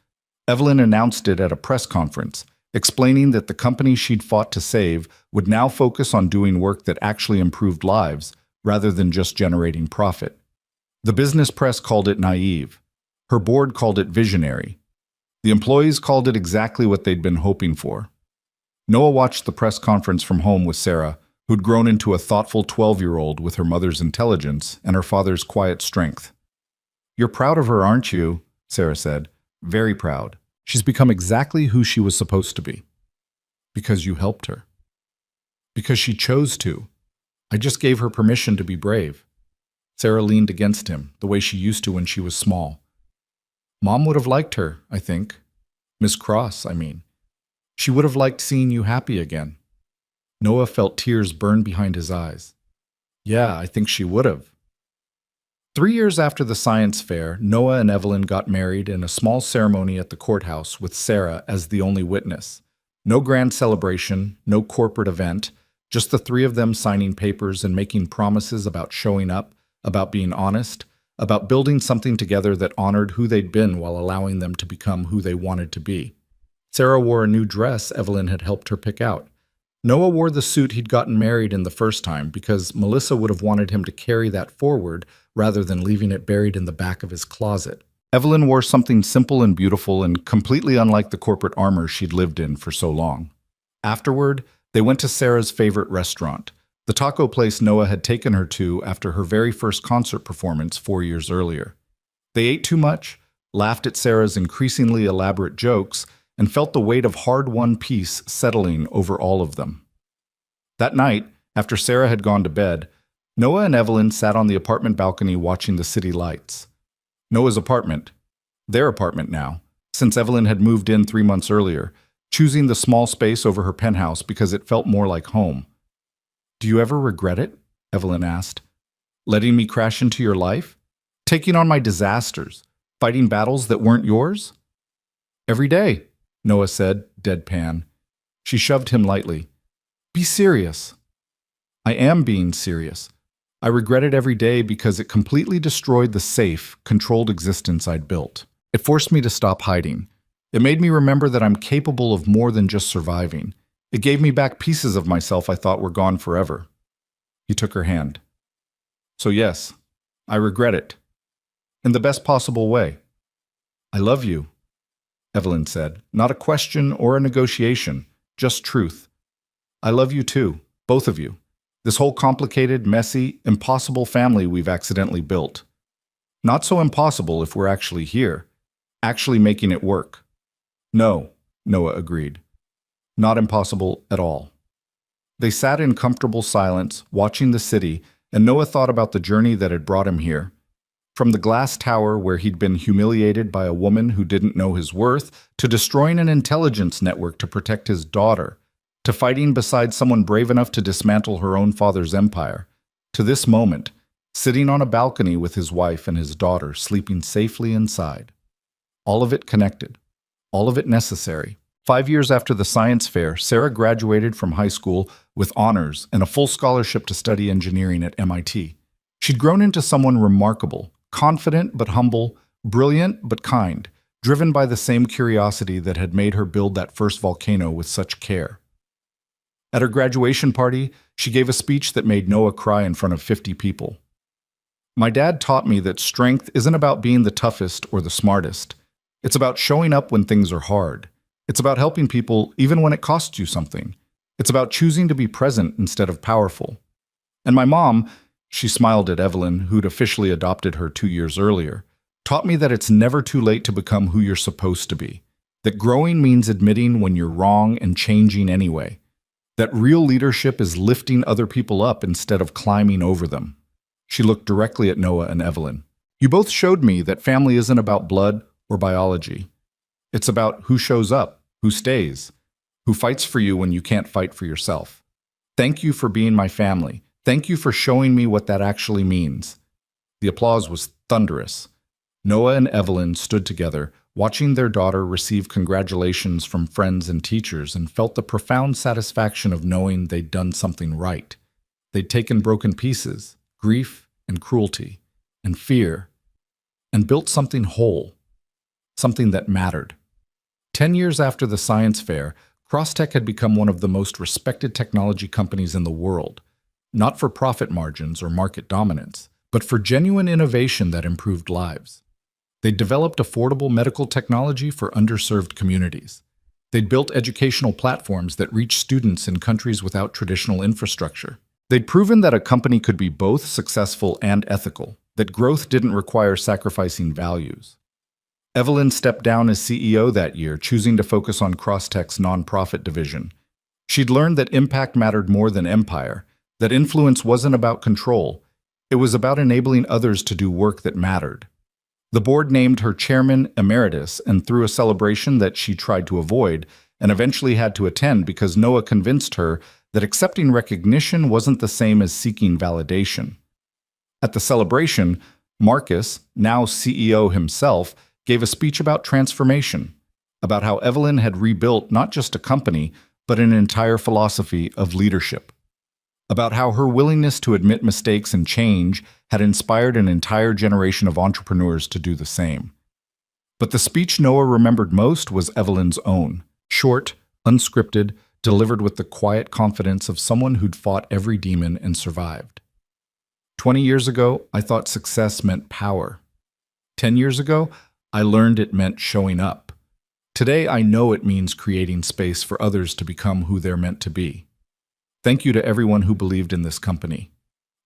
Evelyn announced it at a press conference, explaining that the company she'd fought to save would now focus on doing work that actually improved lives, rather than just generating profit. The business press called it naive. Her board called it visionary. The employees called it exactly what they'd been hoping for. Noah watched the press conference from home with Sarah, who'd grown into a thoughtful 12-year-old with her mother's intelligence and her father's quiet strength. "You're proud of her, aren't you?" Sarah said. very proud. She's become exactly who she was supposed to be. Because you helped her. Because she chose to. I just gave her permission to be brave. Sarah leaned against him, the way she used to when she was small. Mom would have liked her, I think. Miss Cross, I mean. She would have liked seeing you happy again. Noah felt tears burn behind his eyes. Yeah, I think she would have. 3 years after the science fair, Noah and Evelyn got married in a small ceremony at the courthouse with Sarah as the only witness. No grand celebration, no corporate event, just the three of them signing papers and making promises about showing up, about being honest, about building something together that honored who they'd been while allowing them to become who they wanted to be. Sarah wore a new dress Evelyn had helped her pick out. Noah wore the suit he'd gotten married in the first time because Melissa would have wanted him to carry that forward rather than leaving it buried in the back of his closet. Evelyn wore something simple and beautiful and completely unlike the corporate armor she'd lived in for so long. Afterward, they went to Sarah's favorite restaurant, the taco place Noah had taken her to after her very first concert performance 4 years earlier. They ate too much, laughed at Sarah's increasingly elaborate jokes, and felt the weight of hard-won peace settling over all of them. That night, after Sarah had gone to bed, Noah and Evelyn sat on the apartment balcony watching the city lights. Noah's apartment, their apartment now, since Evelyn had moved in 3 months earlier, choosing the small space over her penthouse because it felt more like home. Do you ever regret it? Evelyn asked. Letting me crash into your life? Taking on my disasters? Fighting battles that weren't yours? Every day, Noah said, deadpan. She shoved him lightly. Be serious. I am being serious. I regret it every day because it completely destroyed the safe, controlled existence I'd built. It forced me to stop hiding. It made me remember that I'm capable of more than just surviving. It gave me back pieces of myself I thought were gone forever. He took her hand. So yes, I regret it. In the best possible way. I love you, Evelyn said. Not a question or a negotiation, just truth. I love you too, both of you. This whole complicated, messy, impossible family we've accidentally built. Not so impossible if we're actually here, actually making it work. No, Noah agreed. Not impossible at all. They sat in comfortable silence, watching the city, and Noah thought about the journey that had brought him here. From the glass tower where he'd been humiliated by a woman who didn't know his worth, to destroying an intelligence network to protect his daughter, to fighting beside someone brave enough to dismantle her own father's empire, to this moment, sitting on a balcony with his wife and his daughter sleeping safely inside. All of it connected, all of it necessary. 5 years after the science fair, Sarah graduated from high school with honors and a full scholarship to study engineering at MIT. She'd grown into someone remarkable, confident but humble, brilliant but kind, driven by the same curiosity that had made her build that first volcano with such care. At her graduation party, she gave a speech that made Noah cry in front of 50 people. My dad taught me that strength isn't about being the toughest or the smartest. It's about showing up when things are hard. It's about helping people even when it costs you something. It's about choosing to be present instead of powerful. And my mom, she smiled at Evelyn, who'd officially adopted her 2 years earlier, taught me that it's never too late to become who you're supposed to be. That growing means admitting when you're wrong and changing anyway. That real leadership is lifting other people up instead of climbing over them. She looked directly at Noah and Evelyn. You both showed me that family isn't about blood or biology. It's about who shows up, who stays, who fights for you when you can't fight for yourself. Thank you for being my family. Thank you for showing me what that actually means. The applause was thunderous. Noah and Evelyn stood together, watching their daughter receive congratulations from friends and teachers, and felt the profound satisfaction of knowing they'd done something right. They'd taken broken pieces, grief and cruelty and fear, and built something whole, something that mattered. 10 years after the science fair, Crosstech had become one of the most respected technology companies in the world, not for profit margins or market dominance, but for genuine innovation that improved lives. They'd developed affordable medical technology for underserved communities. They'd built educational platforms that reached students in countries without traditional infrastructure. They'd proven that a company could be both successful and ethical, that growth didn't require sacrificing values. Evelyn stepped down as CEO that year, choosing to focus on Crosstech's nonprofit division. She'd learned that impact mattered more than empire, that influence wasn't about control. It was about enabling others to do work that mattered. The board named her chairman emeritus and threw a celebration that she tried to avoid and eventually had to attend because Noah convinced her that accepting recognition wasn't the same as seeking validation. At the celebration, Marcus, now CEO himself, gave a speech about transformation, about how Evelyn had rebuilt not just a company, but an entire philosophy of leadership, about how her willingness to admit mistakes and change had inspired an entire generation of entrepreneurs to do the same. But the speech Noah remembered most was Evelyn's own, short, unscripted, delivered with the quiet confidence of someone who'd fought every demon and survived. 20 years ago, I thought success meant power. 10 years ago, I learned it meant showing up. Today, I know it means creating space for others to become who they're meant to be. Thank you to everyone who believed in this company.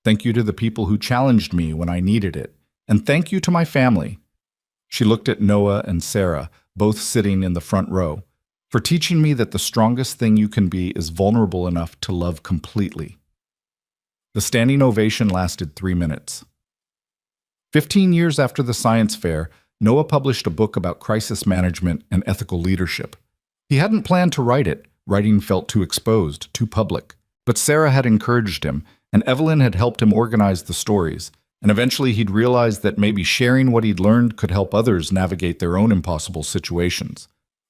Thank you to the people who challenged me when I needed it. And thank you to my family. She looked at Noah and Sarah, both sitting in the front row, for teaching me that the strongest thing you can be is vulnerable enough to love completely. The standing ovation lasted 3 minutes. 15 years after the science fair, Noah published a book about crisis management and ethical leadership. He hadn't planned to write it. Writing felt too exposed, too public. But Sarah had encouraged him, and Evelyn had helped him organize the stories, and eventually he'd realized that maybe sharing what he'd learned could help others navigate their own impossible situations.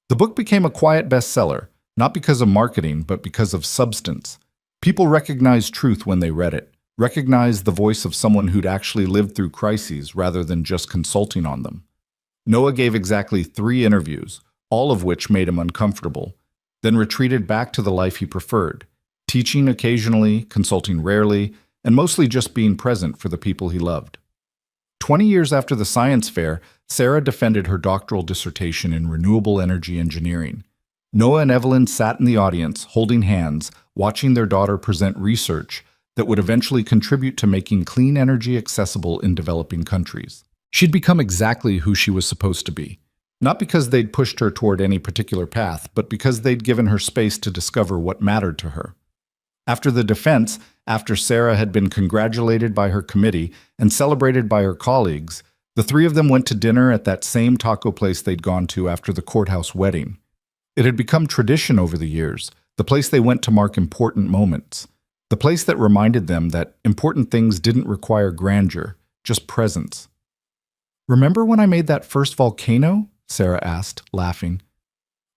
The book became a quiet bestseller, not because of marketing, but because of substance. People recognized truth when they read it, recognized the voice of someone who'd actually lived through crises rather than just consulting on them. Noah gave exactly 3 interviews, all of which made him uncomfortable, then retreated back to the life he preferred, teaching occasionally, consulting rarely, and mostly just being present for the people he loved. 20 years after the science fair, Sarah defended her doctoral dissertation in renewable energy engineering. Noah and Evelyn sat in the audience, holding hands, watching their daughter present research that would eventually contribute to making clean energy accessible in developing countries. She'd become exactly who she was supposed to be. Not because they'd pushed her toward any particular path, but because they'd given her space to discover what mattered to her. After the defense, after Sarah had been congratulated by her committee and celebrated by her colleagues, the 3 of them went to dinner at that same taco place they'd gone to after the courthouse wedding. It had become tradition over the years, the place they went to mark important moments, the place that reminded them that important things didn't require grandeur, just presence. "Remember when I made that first volcano?" Sarah asked, laughing.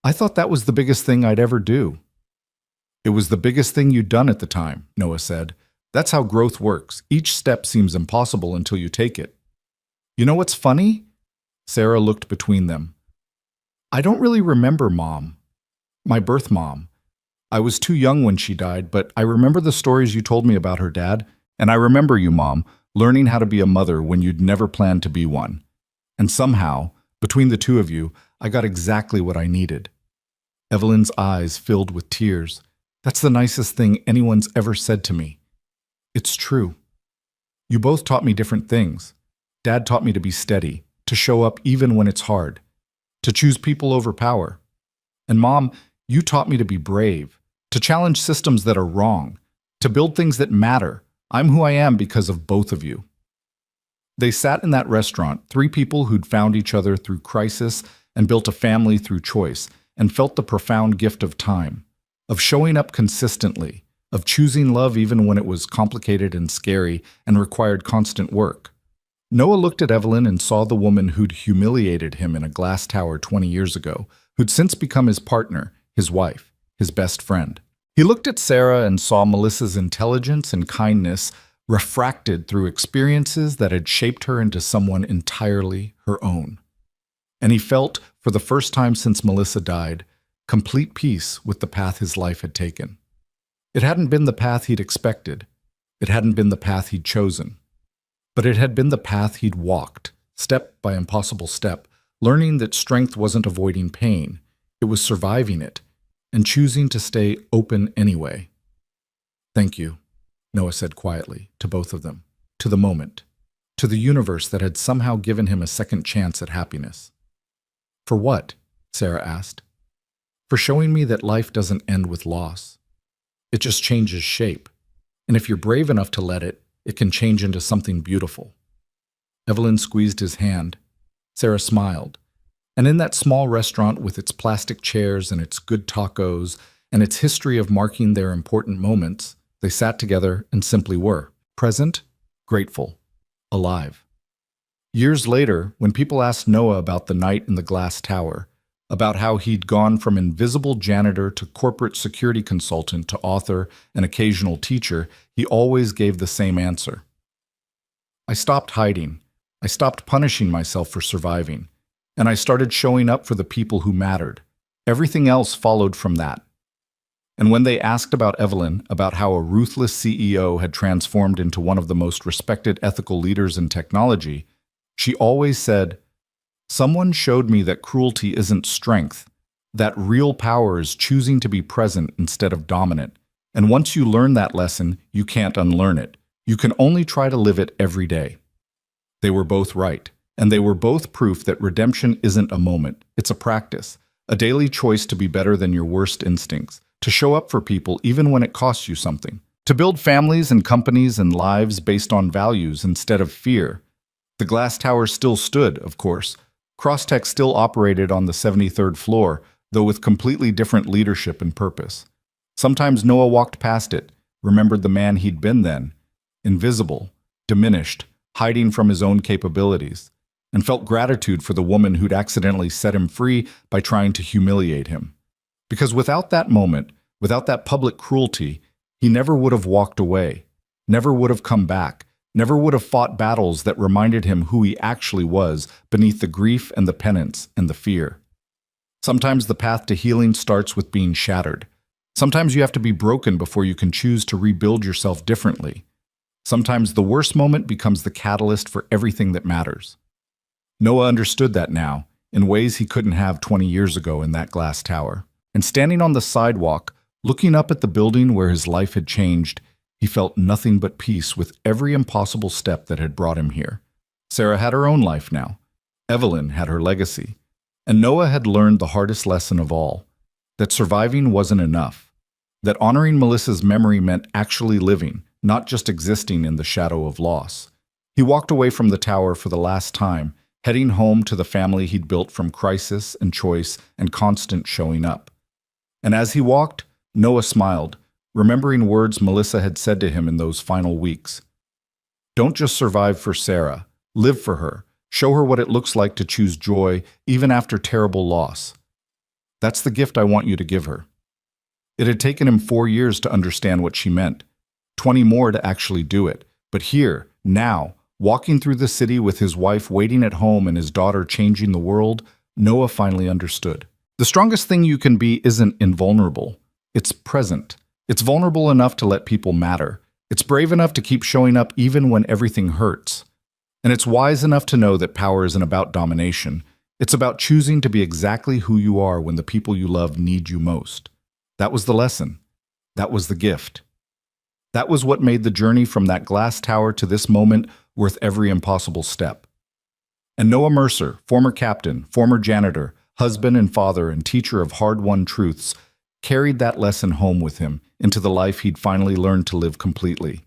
"I thought that was the biggest thing I'd ever do." "It was the biggest thing you'd done at the time," Noah said. "That's how growth works. Each step seems impossible until you take it." "You know what's funny?" Sarah looked between them. "I don't really remember Mom. My birth mom. I was too young when she died, but I remember the stories you told me about her dad, and I remember you, Mom, learning how to be a mother when you'd never planned to be one. And somehow, between the 2 of you, I got exactly what I needed." Evelyn's eyes filled with tears. "That's the nicest thing anyone's ever said to me." "It's true. You both taught me different things. Dad taught me to be steady, to show up even when it's hard, to choose people over power. And Mom, you taught me to be brave, to challenge systems that are wrong, to build things that matter. I'm who I am because of both of you." They sat in that restaurant, 3 people who'd found each other through crisis and built a family through choice, and felt the profound gift of time, of showing up consistently, of choosing love even when it was complicated and scary and required constant work. Noah looked at Evelyn and saw the woman who'd humiliated him in a glass tower 20 years ago, who'd since become his partner, his wife, his best friend. He looked at Sarah and saw Melissa's intelligence and kindness refracted through experiences that had shaped her into someone entirely her own. And he felt, for the first time since Melissa died, complete peace with the path his life had taken. It hadn't been the path he'd expected. It hadn't been the path he'd chosen. But it had been the path he'd walked, step by impossible step, learning that strength wasn't avoiding pain, it was surviving it, and choosing to stay open anyway. "Thank you," Noah said quietly, to both of them, to the moment, to the universe that had somehow given him a second chance at happiness. For what? Sarah asked. For showing me that life doesn't end with loss. It just changes shape. And if you're brave enough to let it, it can change into something beautiful. Evelyn squeezed his hand. Sarah smiled. And in that small restaurant with its plastic chairs and its good tacos and its history of marking their important moments, they sat together and simply were. Present, grateful, alive. Years later, when people asked Noah about the night in the glass tower, about how he'd gone from invisible janitor to corporate security consultant to author and occasional teacher, he always gave the same answer. I stopped hiding. I stopped punishing myself for surviving. And I started showing up for the people who mattered. Everything else followed from that. And when they asked about Evelyn, about how a ruthless CEO had transformed into one of the most respected ethical leaders in technology, she always said, "Someone showed me that cruelty isn't strength, that real power is choosing to be present instead of dominant. And once you learn that lesson, you can't unlearn it. You can only try to live it every day." They were both right, and they were both proof that redemption isn't a moment, it's a practice, a daily choice to be better than your worst instincts, to show up for people even when it costs you something, to build families and companies and lives based on values instead of fear. The glass tower still stood, of course. Crosstech still operated on the 73rd floor, though with completely different leadership and purpose. Sometimes Noah walked past it, remembered the man he'd been then, invisible, diminished, hiding from his own capabilities, and felt gratitude for the woman who'd accidentally set him free by trying to humiliate him. Because without that moment, without that public cruelty, he never would have walked away, never would have come back, never would have fought battles that reminded him who he actually was beneath the grief and the penance and the fear. Sometimes the path to healing starts with being shattered. Sometimes you have to be broken before you can choose to rebuild yourself differently. Sometimes the worst moment becomes the catalyst for everything that matters. Noah understood that now, in ways he couldn't have 20 years ago in that glass tower. And standing on the sidewalk, looking up at the building where his life had changed, he felt nothing but peace with every impossible step that had brought him here. Sarah had her own life now. Evelyn had her legacy. And Noah had learned the hardest lesson of all, that surviving wasn't enough, that honoring Melissa's memory meant actually living, not just existing in the shadow of loss. He walked away from the tower for the last time, heading home to the family he'd built from crisis and choice and constant showing up. And as he walked, Noah smiled, remembering words Melissa had said to him in those final weeks. Don't just survive for Sarah, live for her, show her what it looks like to choose joy even after terrible loss. That's the gift I want you to give her. It had taken him 4 years to understand what she meant, 20 more to actually do it. But here, now, walking through the city with his wife waiting at home and his daughter changing the world, Noah finally understood. The strongest thing you can be isn't invulnerable. It's present. It's vulnerable enough to let people matter. It's brave enough to keep showing up even when everything hurts. And it's wise enough to know that power isn't about domination. It's about choosing to be exactly who you are when the people you love need you most. That was the lesson. That was the gift. That was what made the journey from that glass tower to this moment worth every impossible step. And Noah Mercer, former captain, former janitor, husband and father and teacher of hard-won truths, carried that lesson home with him into the life he'd finally learned to live completely.